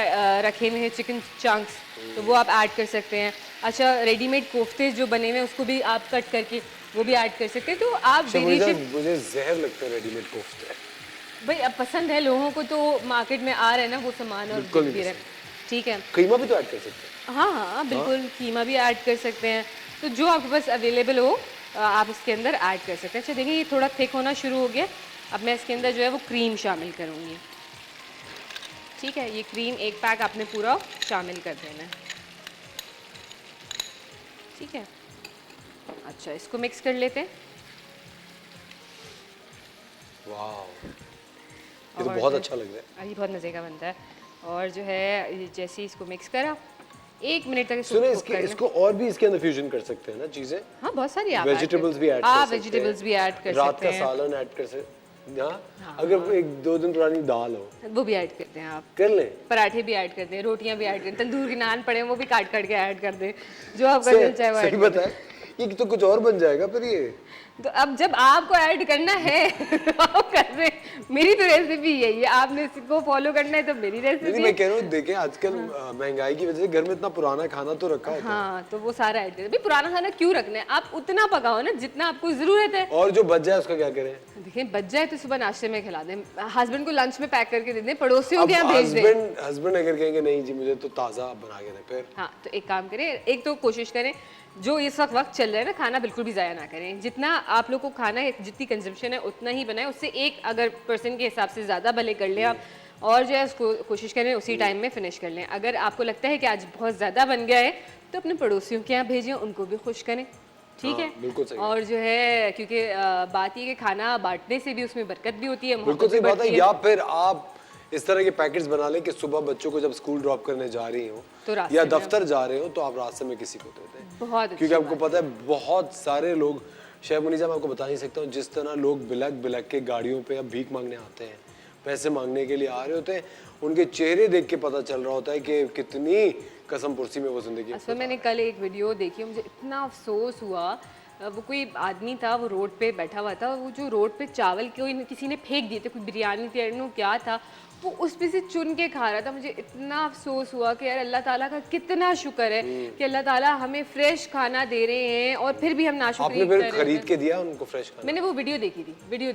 S2: रखे हुए हैं, चिकन चंक्स, तो वो आप ऐड कर सकते हैं। अच्छा, रेडीमेड कोफ्ते जो बने हुए हैं उसको भी आप कट करके वो भी ऐड कर सकते हैं। तो आप
S1: मुझे जहर लगता है रेडीमेड कोफ्ते।
S2: भाई अब पसंद है लोगों को, तो मार्केट में आ रहे हैं ना वो सामान और बिक भी रहे, ठीक है।
S1: कीमा भी तो ऐड कर सकते हैं।
S2: हाँ, बिल्कुल कीमा भी ऐड कर सकते हैं। तो जो आपके पास अवेलेबल हो आप इसके अंदर ऐड कर सकते हैं। अच्छा, देखिए ये थोड़ा थिक होना शुरू हो गया। अब मैं इसके अंदर जो है वो क्रीम शामिल करूँगी, ठीक है। ये क्रीम 1 पैक आपने पूरा शामिल कर देना है, ठीक है। अच्छा, इसको मिक्स कर लेते हैं।
S1: वाह, ये तो बहुत अच्छा लग रहा है।
S2: ये बहुत मज़े का बनता है। और जो है जैसे इसको मिक्स करा 1 मिनट तक
S1: इसको और भी इसके अंदर फ्यूजन कर सकते हैं ना चीजें।
S2: हाँ, बहुत सारी आप
S1: वेजिटेबल्स भी ऐड कर सकते हैं।
S2: वेजिटेबल्स भी ऐड कर सकते हैं।
S1: रात का सालन ऐड कर सकते हैं। हाँ, अगर 1-2 दिन पुरानी दाल हो
S2: वो भी ऐड करते हैं आप,
S1: कर लें।
S2: पराठे भी ऐड करते हैं, रोटियां भी ऐड करते हैं, तंदूर के नान पड़े हैं वो भी काट के ऐड कर दें, जो आपका दिल चाहे वो ऐड
S1: सही बताएं, ये तो कुछ और बन जाएगा फिर ये।
S2: तो अब जब आपको ऐड करना है आप कर रहे हैं। मेरी तो रेसिपी यही है, आपने इसको फॉलो करना है तो मेरी रेसिपी
S1: नहीं, मैं कह रहा हूँ देखें आजकल महंगाई की वजह से घर में इतना पुराना खाना तो रखा होता है।
S2: हाँ, तो वो सारा ऐड करें। भाई पुराना खाना क्यों रखना है, आप उतना पकाओ ना जितना आपको जरूरत है।
S1: और जो बच जाए उसका क्या करें?
S2: देखिए, बच जाए तो सुबह नाश्ते में खिला दें, हस्बैंड को लंच में पैक करके दे दें, पड़ोसियों के यहाँ भेज दें।
S1: हस्बैंड अगर कहेंगे नहीं जी मुझे तो ताज़ा बना के दें, फिर
S2: हाँ, तो एक काम करें, एक तो कोशिश करें जो इस वक्त चल रहा है ना खाना बिल्कुल भी ज़ाया ना करें। जितना आप लोग को खाना है, जितनी कंजम्पशन है उतना ही बनाएं, उससे एक अगर पर्सन के हिसाब से ज़्यादा भले कर लें आप, और जो है उसको कोशिश करें उसी टाइम में फिनिश कर लें। अगर आपको लगता है कि आज बहुत ज़्यादा बन गया है तो अपने पड़ोसियों के यहाँ भेजें, उनको भी खुश करें, ठीक है।
S1: बिल्कुल सही।
S2: और जो है क्योंकि बात ये कि खाना बांटने से भी उसमें बरकत भी होती है,
S1: बिल्कुल सही बात है। या फिर आप इस तरह के पैकेट्स बना लें कि सुबह बच्चों को जब स्कूल ड्रॉप करने जा रही हो
S2: तो
S1: या दफ्तर जा रहे हो तो आप रास्ते में किसी को दे दें।
S2: बहुत
S1: क्योंकि आपको पता है बहुत सारे लोग, शेफ मुनीसा मैं आपको बता नहीं सकता हूँ, जिस तरह लोग बिलक के गाड़ियों पे अब भीख मांगने आते हैं, पैसे मांगने के लिए आ रहे होते हैं, उनके चेहरे देख के पता चल रहा होता है कि कितनी कसम पुरसी में वो जिंदगी।
S2: असल मैंने कल एक वीडियो देखी, मुझे इतना अफसोस हुआ। वो कोई आदमी था, वो रोड पे बैठा हुआ था, वो जो रोड पे चावल कोई किसी ने फेंक दिए थे, कोई बिरयानी थी, क्या था, वो उसमें से चुन के खा रहा था। मुझे इतना अफसोस हुआ कि यार अल्लाह ताला का कितना शुक्र है कि अल्लाह ताला हमें फ्रेश खाना दे रहे हैं और फिर भी हम नाशुक्री
S1: आपने फिर खरीद के दिया उनको फ्रेश खाना?
S2: मैंने वो वीडियो देखी थी
S1: अच्छा, वीडियो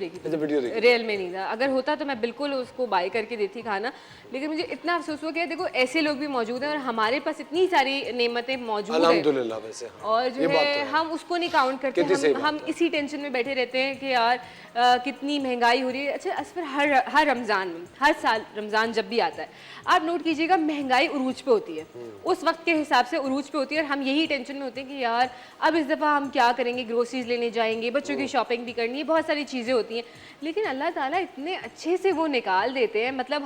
S1: देखी।
S2: रियल में नहीं था। अगर होता तो मैं बिल्कुल उसको बाय करके देती खाना, लेकिन मुझे इतना अफसोस हुआ कि देखो ऐसे लोग भी मौजूद हैं और हमारे पास इतनी सारी नेमतें मौजूद हैं
S1: अल्हम्दुलिल्लाह। वैसे
S2: और जो है हम उसको नहीं काउंट करते, हम इसी टेंशन में बैठे रहते हैं कि यार कितनी महंगाई हो रही है। अच्छा असफर, हर रमज़ान में, हर साल रमज़ान जब भी आता है आप नोट कीजिएगा महंगाई उरूज पे होती है, उस वक्त के हिसाब से उरूज पे होती है और हम यही टेंशन में होते हैं कि यार अब इस दफ़ा हम क्या करेंगे, ग्रोसरीज लेने जाएंगे, बच्चों की शॉपिंग भी करनी है, बहुत सारी चीज़ें होती हैं। लेकिन अल्लाह ताला इतने अच्छे से वो निकाल देते हैं, मतलब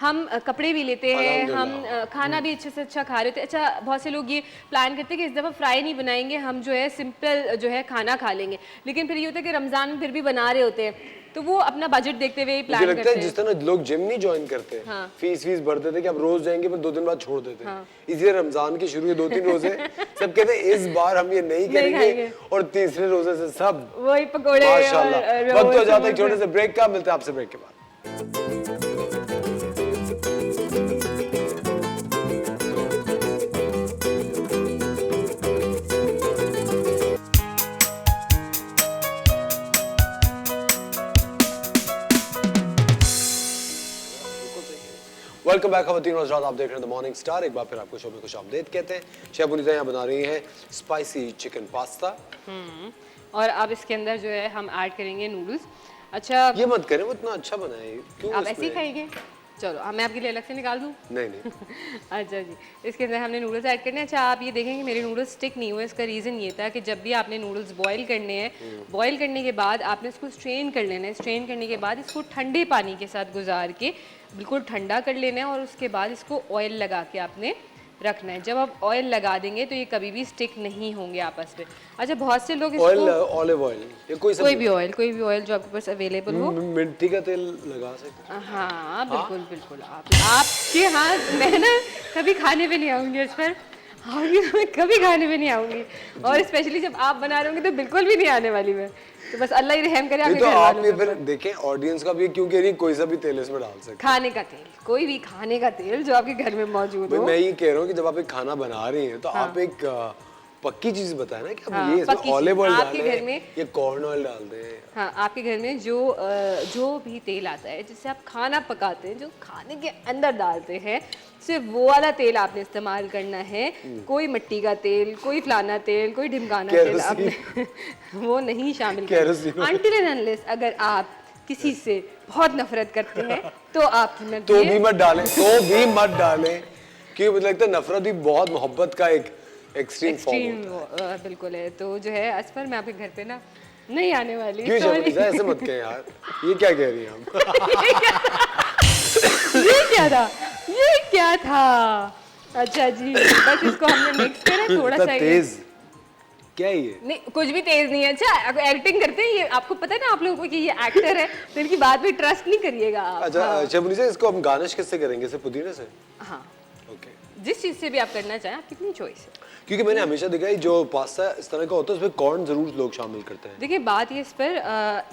S2: हम कपड़े भी लेते हैं, हम खाना भी अच्छे से अच्छा खा रहे थे। अच्छा बहुत से लोग ये प्लान करते हैं कि इस दफ़ा फ्राई नहीं बनाएंगे, हम जो है सिंपल जो है खाना खा लेंगे, लेकिन फिर ये होता है कि रमज़ान में फिर भी बना रहे होते हैं, तो वो अपना बजट देखते हुए प्लान करते हैं।
S1: जिस तरह लोग जिम नहीं ज्वाइन करते, फीस भरते थे कि अब रोज जाएंगे पर 2 दिन बाद छोड़ देते हैं, इसलिए रमजान के शुरू के 2-3 रोजे सब कहते हैं इस बार हम ये नहीं करेंगे और तीसरे रोजे से सब
S2: वही पकोड़े
S1: माशाल्लाह। वक्त हो जाता है छोटे से ब्रेक का, मिलते हैं आपसे ब्रेक के बाद। वेलकम बैक खवातीन और हज़रात, आप देख रहे हैं द मॉर्निंग स्टार। एक बार फिर आपको शो में खुश आमदीद कहते हैं। शेफ पुनीता यहाँ बना रही हैं स्पाइसी चिकन पास्ता
S2: और अब इसके अंदर जो है हम ऐड करेंगे नूडल्स। अच्छा
S1: ये मत करें, वो इतना अच्छा बनाए क्यों?
S2: आप ऐसे ही खाएंगे? चलो मैं आपके लिए अलग से निकाल दूँ?
S1: नहीं
S2: अच्छा जी, इसके अंदर हमने नूडल्स ऐड करने हैं। अच्छा आप ये देखेंगे मेरे नूडल्स स्टिक नहीं हुए, इसका रीज़न ये था कि जब भी आपने नूडल्स बॉईल करने हैं, बॉईल करने के बाद आपने इसको स्ट्रेन कर लेना है। स्ट्रेन करने के बाद इसको ठंडे पानी के साथ गुजार के बिल्कुल ठंडा कर लेना है और उसके बाद इसको ऑयल लगा के आपने रखना है। जब आप ऑयल लगा देंगे तो ये कभी भी स्टिक नहीं होंगे आपस में। अच्छा बहुत से लोग
S1: ऑयल, ऑलिव ऑयल या कोई
S2: भी ऑयल जो आपके पास अवेलेबल हो।
S1: मिर्ची का तेल लगा सकते हैं?
S2: हाँ बिल्कुल आपके हाथ मैं ना कभी खाने पे नहीं आऊँगी इस पर, मैं कभी खाने पे नहीं आऊँगी और स्पेशली जब आप बना रहे होंगे तो बिल्कुल भी नहीं आने वाली मैं। तो बस अल्लाह ही रहम करे आपके घर वालों पे।
S1: फिर देखें ऑडियंस का भी क्यों कह रही कोई सा भी तेल इसमें डाल सकते हैं।
S2: खाने का तेल, कोई भी खाने का तेल जो आपके घर में मौजूद हो।
S1: मैं ये कह रहा हूँ कि जब आप एक खाना बना रही हैं तो आप एक पक्की चीज बताएं ना कि अब ये इसमें ऑलिव ऑयल डाल दें या कॉर्न ऑयल डाल दें।
S2: हाँ आपके घर में जो भी तेल आता है जिससे आप खाना पकाते हैं, जो खाने के अंदर डालते हैं, सिर्फ वो वाला तेल आपने इस्तेमाल करना है। कोई मिट्टी का तेल, कोई फलाना तेल, कोई ढिमकाना तेल आपने वो नहीं शामिल करना। अनटिल एंड अनलेस अगर आप किसी से बहुत नफरत करते हैं तो आप
S1: तो भी मत डालें क्योंकि मुझे लगता है नफरत भी बहुत मोहब्बत का एक एक्सट्रीम फॉर्म
S2: बिल्कुल है। तो जो है असफर मैं आपके घर पे ना नहीं आने वाली।
S1: क्यों ऐसे मत कहें यार, ये क्या कह रही हैं आप?
S2: ये क्या था? अच्छा जी बस इसको हमने मिक्स करा थोड़ा सा
S1: तेज। क्या है ये?
S2: नहीं कुछ भी तेज नहीं है। अच्छा एक्टिंग करते हैं ये, आपको पता है ना आप लोगों को कि ये एक्टर है तो इनकी बात पे ट्रस्ट नहीं करिएगा आप।
S1: अच्छा शबनी से इसको हम गार्निश किससे करेंगे? सिर्फ पुदीने से?
S2: हाँ
S1: ओके,
S2: जिस चीज़ से भी आप करना चाहें आप कितनी चॉइस है।
S1: क्योंकि मैंने हमेशा देखा है जो पास्ता इस तरह का होता है उसमें कॉर्न जरूर लोग शामिल करते हैं।
S2: देखिए बात ये इस पर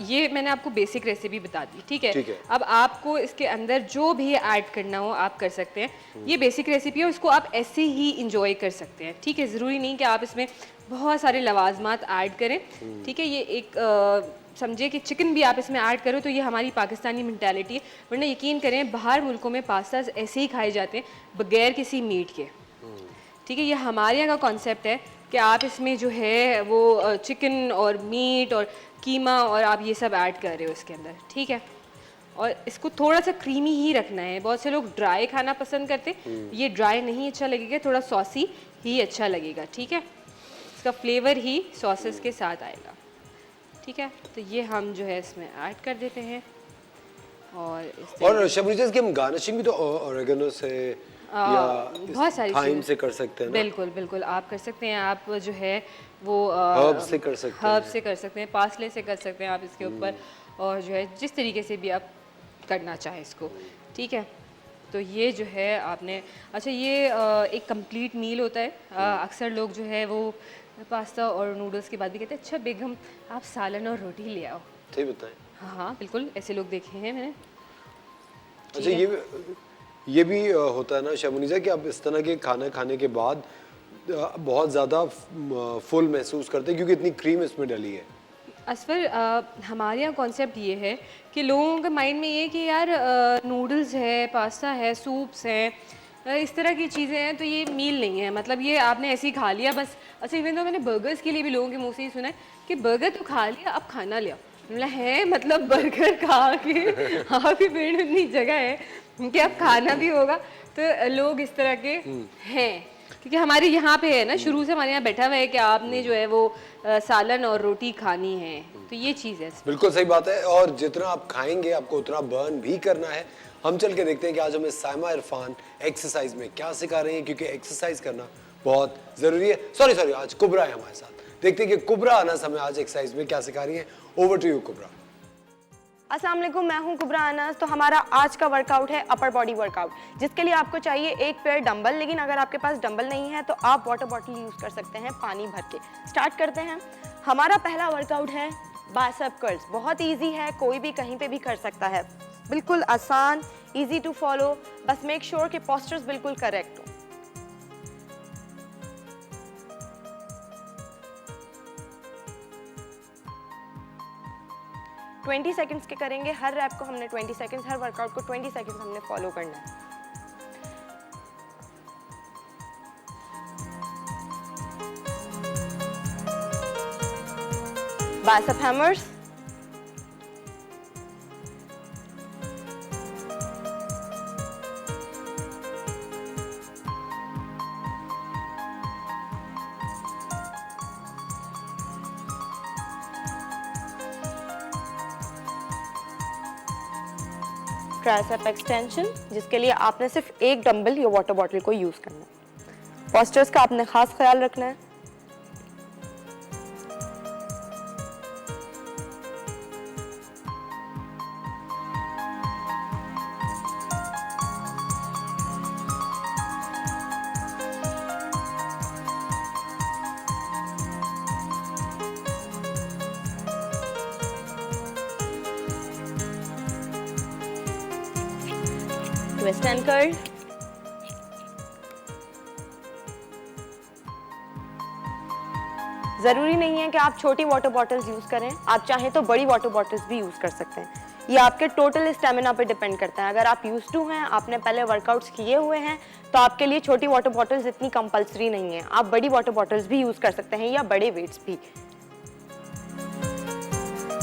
S2: ये मैंने आपको बेसिक रेसिपी बता दी, ठीक है। अब आपको इसके अंदर जो भी ऐड करना हो आप कर सकते हैं। ये बेसिक रेसिपी है, उसको आप ऐसे ही इंजॉय कर सकते हैं, ठीक है। ज़रूरी नहीं कि आप इसमें बहुत सारे लवाजमात ऐड करें, ठीक है। ये एक समझिए कि चिकन भी आप इसमें ऐड करो तो ये हमारी पाकिस्तानी मेंटालिटी है, वरना यकीन करें बाहर मुल्कों में पास्ता ऐसे ही खाए जाते हैं बगैर किसी मीट के, ठीक है। ये हमारे यहाँ का कॉन्सेप्ट है कि आप इसमें जो है वो चिकन और मीट और कीमा और आप ये सब ऐड कर रहे हो इसके अंदर, ठीक है। और इसको थोड़ा सा क्रीमी ही रखना है। बहुत से लोग ड्राई खाना पसंद करते, ये ड्राई नहीं अच्छा लगेगा, थोड़ा सॉसी ही अच्छा लगेगा, ठीक है। इसका फ्लेवर ही सॉसेस के साथ आएगा, ठीक है। तो ये हम जो है इसमें ऐड कर देते हैं और
S1: शबनी जी इसकी हम गार्निशिंग भी तो ऑरेगनो से या
S2: बहुत सारी
S1: थाइम से कर सकते हैं ना?
S2: बिल्कुल आप कर सकते हैं। आप जो है वो
S1: हर्ब से कर सकते हैं,
S2: पार्सले से कर सकते हैं आप इसके ऊपर, और जो है जिस तरीके से भी आप करना चाहें इसको, ठीक है। तो ये जो है आपने अच्छा ये एक कंप्लीट मील होता है। अक्सर लोग जो है वो पास्ता और नूडल्स के बाद भी कहते हैं अच्छा बेगम आप सालन और रोटी ले आओ।
S1: सही बताएं।
S2: हाँ बिल्कुल ऐसे लोग देखे हैं मैंने।
S1: अच्छा, ये भी होता है ना शर्मिला कि आप इस तरह के खाना खाने के बाद बहुत ज़्यादा फुल महसूस करते हैं क्योंकि इतनी क्रीम इसमें डली है?
S2: असफर, हमारे यहाँ कॉन्सेप्ट ये है कि लोगों के माइंड में ये कि यार नूडल्स है, पास्ता है, सूप्स हैं, इस तरह की चीज़ें हैं, तो ये मील नहीं है, मतलब ये आपने ऐसे ही खा लिया बस। अच्छा, इवन तो मैंने बर्गर्स के लिए भी लोगों के मुंह से ही सुना है कि बर्गर तो खा लिया, अब खाना लिया। मतलब है, मतलब बर्गर खा के आपके पेट में इतनी जगह है कि अब खाना भी होगा, तो लोग इस तरह के हैं। क्योंकि हमारे यहाँ पे है ना, शुरू से हमारे यहाँ बैठा हुआ है कि आपने जो है वो सालन और रोटी खानी है, तो ये चीज़ है।
S1: बिल्कुल सही बात है, और जितना आप खाएंगे आपको उतना बर्न भी करना है। हम चल के देखते हैं कि आज हमें साइमा इरफान एक्सरसाइज में क्या सिखा रही है, क्योंकि एक्सरसाइज करना बहुत ज़रूरी है। सॉरी, आज कुबरा है हमारे साथ। देखते हैं कि कुबरा अनस हमें आज एक्सरसाइज में क्या सिखा रही है। Over to you Kubra.
S11: अस्सलाम वालेकुम, मैं हूं कुबरा अनस। तो हमारा आज का वर्कआउट है अपर बॉडी वर्कआउट, जिसके लिए आपको चाहिए एक पेयर डंबल, लेकिन अगर आपके पास डंबल नहीं है तो आप वाटर बॉटल यूज़ कर सकते हैं पानी भर के। स्टार्ट करते हैं। हमारा पहला वर्कआउट है बाइसेप कर्ल्स। बहुत इजी है, कोई भी कहीं पे भी कर सकता है, बिल्कुल आसान, इजी टू फॉलो। बस मेक श्योर कि पोस्चर्स बिल्कुल करेक्ट हो। ट्वेंटी सेकेंड्स के करेंगे। हर रैप को हमने 20 सेकेंड्स, हर वर्कआउट को 20 सेकेंड्स हमने फॉलो करना है। बाइसेप हैमर्स, ट्राइसेप एक्सटेंशन, जिसके लिए आपने सिर्फ एक डंबल या वाटर बॉटल को यूज करना है। पोस्चर्स का आपने खास ख्याल रखना है। ट्विस्ट एंड कर्ल, जरूरी नहीं है कि आप छोटी वाटर बॉटल्स यूज करें, आप चाहें तो बड़ी वाटर बॉटल्स भी यूज कर सकते हैं। ये आपके टोटल स्टेमिना पे डिपेंड करता है। अगर आप यूज टू हैं, आपने पहले वर्कआउट्स किए हुए हैं, तो आपके लिए छोटी वाटर बॉटल्स इतनी कंपलसरी नहीं है। आप बड़ी वाटर बॉटल्स भी यूज कर सकते हैं या बड़े वेट्स भी।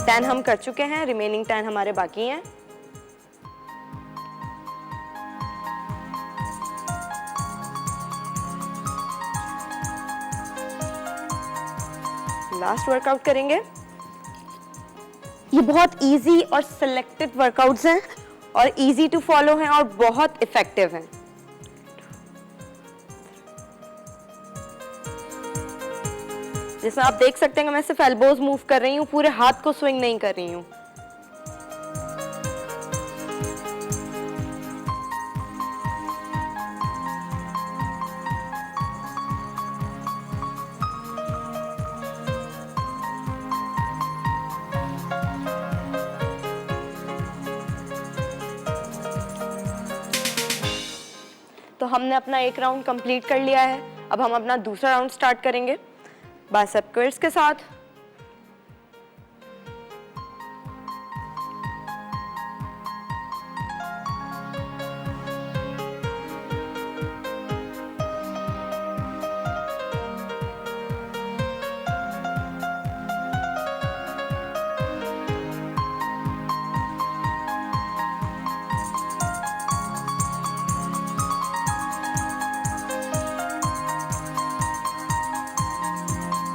S11: 10 हम कर चुके हैं, रिमेनिंग 10 हमारे बाकी हैं। लास्ट वर्कआउट करेंगे। ये बहुत इजी और सिलेक्टेड वर्कआउट्स हैं और इजी टू फॉलो हैं और बहुत इफेक्टिव हैं। जिसमें आप देख सकते हैं कि मैं सिर्फ एल्बोज मूव कर रही हूँ, पूरे हाथ को स्विंग नहीं कर रही हूँ। तो हमने अपना एक राउंड कंप्लीट कर लिया है। अब हम अपना दूसरा राउंड स्टार्ट करेंगे बाइसेप कर्ल्स के साथ।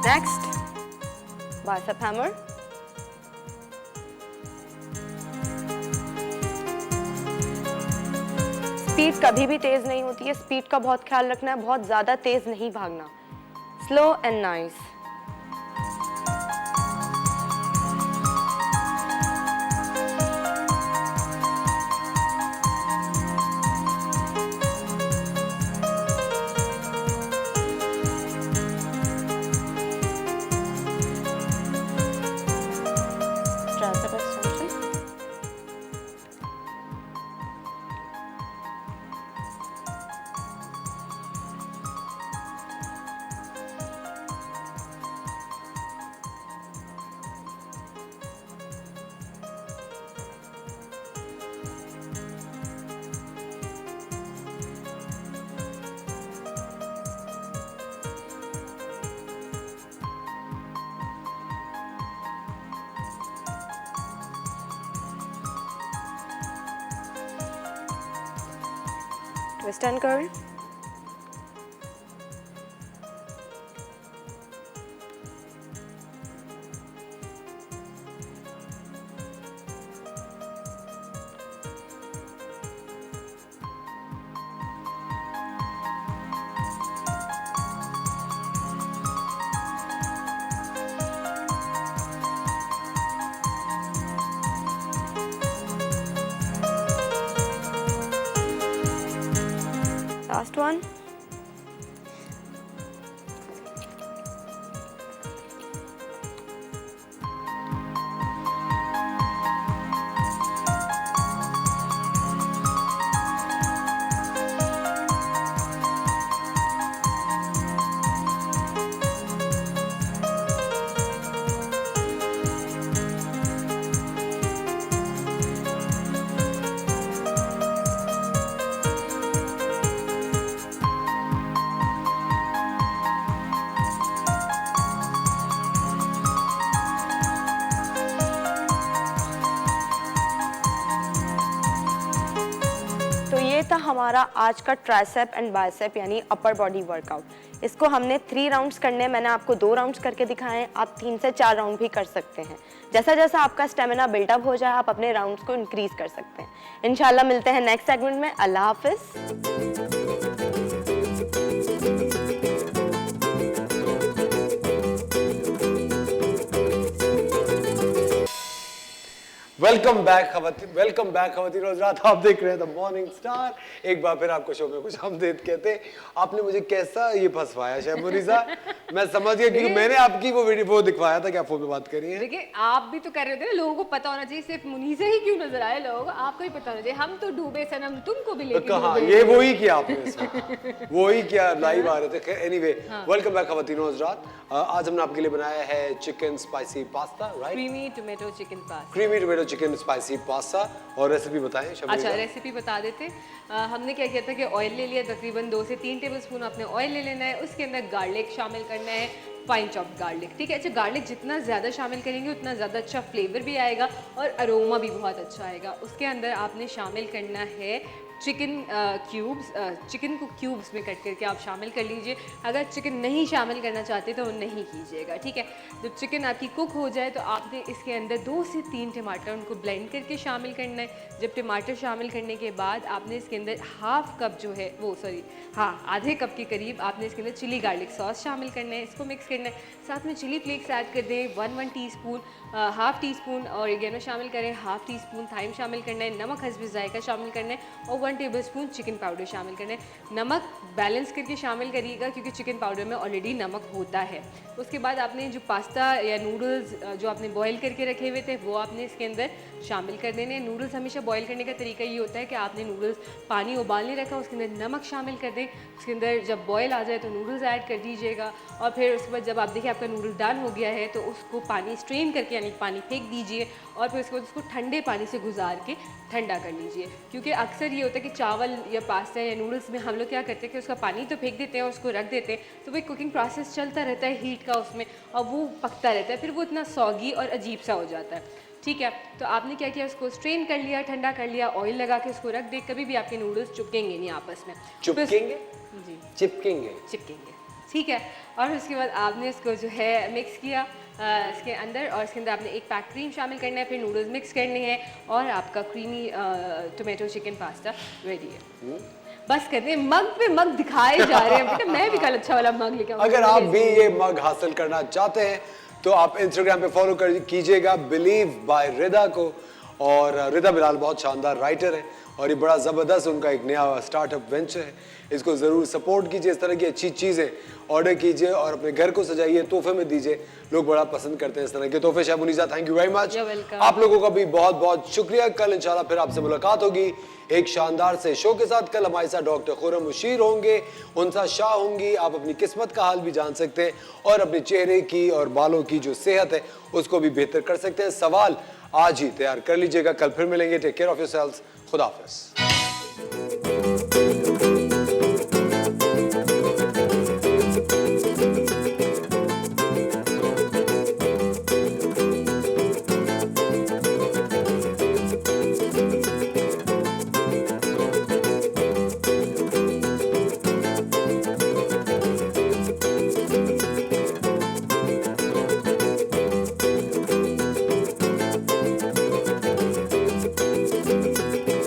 S11: Next bicep hammer. स्पीड कभी भी तेज नहीं होती है, स्पीड का बहुत ख्याल रखना है, बहुत ज्यादा तेज नहीं भागना। Slow and nice. Twist and curl, last one, था हमारा आज का ट्राइसेप एंड बाइसेप यानी अपर बॉडी वर्कआउट। इसको हमने 3 राउंड्स करने, मैंने आपको 2 राउंड्स करके दिखाए हैं, आप 3 से 4 राउंड भी कर सकते हैं। जैसा जैसा आपका स्टेमिना बिल्डअप हो जाए आप अपने राउंड्स को इंक्रीज कर सकते हैं। इंशाल्लाह मिलते हैं नेक्स्ट सेगमेंट में। अल्लाह हाफिज।
S1: वेलकम बैक खवातीन और हज़रात, आप देख रहे हैं द मॉर्निंग स्टार। एक बार फिर आपको शो में कुछ हमदर्द कहते हैं। आपने मुझे कैसा ये फंसवाया शहमुनीसा, मैं समझ गया क्योंकि मैंने आपकी वो वीडियो वो दिखवाया था कि आप फोन पे बात कर रही हैं।
S2: देखिए आप भी तो कर रहे थे ना, लोगों को पता होना चाहिए, सिर्फ मुनीसा ही क्यों नजर आए लोगों को, आपको भी पता होना चाहिए। हम तो डूबे सनम, तुमको भी लेके
S1: कहा ये वही किया आपने, वही किया, लाइव आ रहे थे। एनीवे वेलकम बैक खवातीन और हज़रात। आज हमने आपके लिए बनाया है chicken spicy pasta, right?
S2: Creamy tomato chicken pasta,
S1: creamy tomato chicken spicy pasta. और रेसिपी बताएं।
S2: अच्छा रेसिपी बता देते। हमने क्या किया था कि ऑयल ले लिया, तकरीबन 2 से 3 टेबलस्पून आपने ऑयल ले लेना है। उसके अंदर गार्लिक शामिल करना है, फाइन चॉप्ड गार्लिक, ठीक है। अच्छा गार्लिक जितना ज़्यादा शामिल करेंगे उतना ज़्यादा अच्छा फ्लेवर भी आएगा और अरोमा भी बहुत अच्छा आएगा। उसके अंदर आपने शामिल करना है चिकन क्यूब्स, चिकन को क्यूब्स में कट करके आप शामिल कर लीजिए। अगर चिकन नहीं शामिल करना चाहते तो नहीं कीजिएगा, ठीक है। जब चिकन आपकी कुक हो जाए तो आपने इसके अंदर 2 से 3 टमाटर उनको ब्लेंड करके शामिल करना है। जब टमाटर शामिल करने के बाद आपने इसके अंदर आधे कप के करीब आपने इसके अंदर चिली गार्लिक सॉस शामिल करना है। इसको मिक्स करना है, साथ में चिली फ्लेक्स ऐड कर दें 1 teaspoon, half tea spoon oregano शामिल करें, हाफ़ टी स्पून थाइम शामिल करना है, नमक हस्ब जायका शामिल करना है और 1 टेबलस्पून चिकन पाउडर शामिल करना है। नमक बैलेंस करके शामिल करिएगा क्योंकि चिकन पाउडर में ऑलरेडी नमक होता है। उसके बाद आपने जो पास्ता या नूडल्स जो आपने बॉईल करके रखे हुए थे वो आपने इसके अंदर शामिल कर देने। नूडल्स हमेशा बॉईल करने का तरीका ये होता है कि आपने नूडल्स पानी उबालने रखा, उसके अंदर नमक शामिल कर दें, उसके अंदर जब बॉयल आ जाए तो नूडल्स ऐड कर दीजिएगा और फिर उसके बाद जब आप देखिए आपका नूडल्स डन हो गया है तो उसको पानी स्ट्रेन करके यानी पानी फेंक दीजिए और फिर उसके बाद उसको ठंडे पानी से गुजार के ठंडा कर लीजिए। क्योंकि अक्सर ये होता है कि चावल या पास्ता या नूडल्स में हम लोग क्या करते हैं कि उसका पानी तो फेंक देते हैं और उसको रख देते हैं, तो वो कुकिंग प्रोसेस चलता रहता है हीट का उसमें और वो पकता रहता है, फिर वो इतना सॉगी और अजीब सा हो जाता है, ठीक है। तो आपने क्या किया, उसको स्ट्रेन कर लिया, ठंडा कर लिया, ऑयल लगा के उसको रख दे। कभी भी आपके नूडल्स चिपकेंगे नहीं आपस में,
S1: चिपकेंगे
S2: जी, चिपकेंगे, ठीक है। और उसके बाद आपने इसको जो है मिक्स किया इसके अंदर और इसके अंदर आपने 1 पैक क्रीम शामिल करना है, फिर नूडल्स मिक्स करने हैं और आपका creamy tomato chicken pasta ready है। बस करने मग पे मग दिखाए जा रहे हैं बेटा, मैं भी कल अच्छा वाला मग लेके आऊंगा।
S1: अगर आप भी ये मग हासिल करना चाहते हैं तो आप इंस्टाग्राम पे फॉलो कीजिएगा बिलीव बाय रिदा को। और रिदा बिलाल बहुत शानदार राइटर है और ये बड़ा ज़बरदस्त उनका एक नया स्टार्टअप वेंचर है, इसको ज़रूर सपोर्ट कीजिए। इस तरह की अच्छी चीज़ें ऑर्डर कीजिए और अपने घर को सजाइए, तोहफे में दीजिए, लोग बड़ा पसंद करते हैं इस तरह के तोहफे। शहमुनीसा थैंक यू वेरी मच, आप लोगों का भी बहुत बहुत शुक्रिया। कल इंशाल्लाह फिर आपसे मुलाकात होगी एक शानदार से शो के साथ। कल हमारे साथ डॉक्टर खुर्रम मुशीर होंगे, उनसा शाह होंगी। आप अपनी किस्मत का हाल भी जान सकते हैं और अपने चेहरे की और बालों की जो सेहत है उसको भी बेहतर कर सकते हैं। सवाल आज ही तैयार कर लीजिएगा, कल फिर मिलेंगे। टेक केयर ऑफ योरसेल्व्स, खुदा हाफिज़।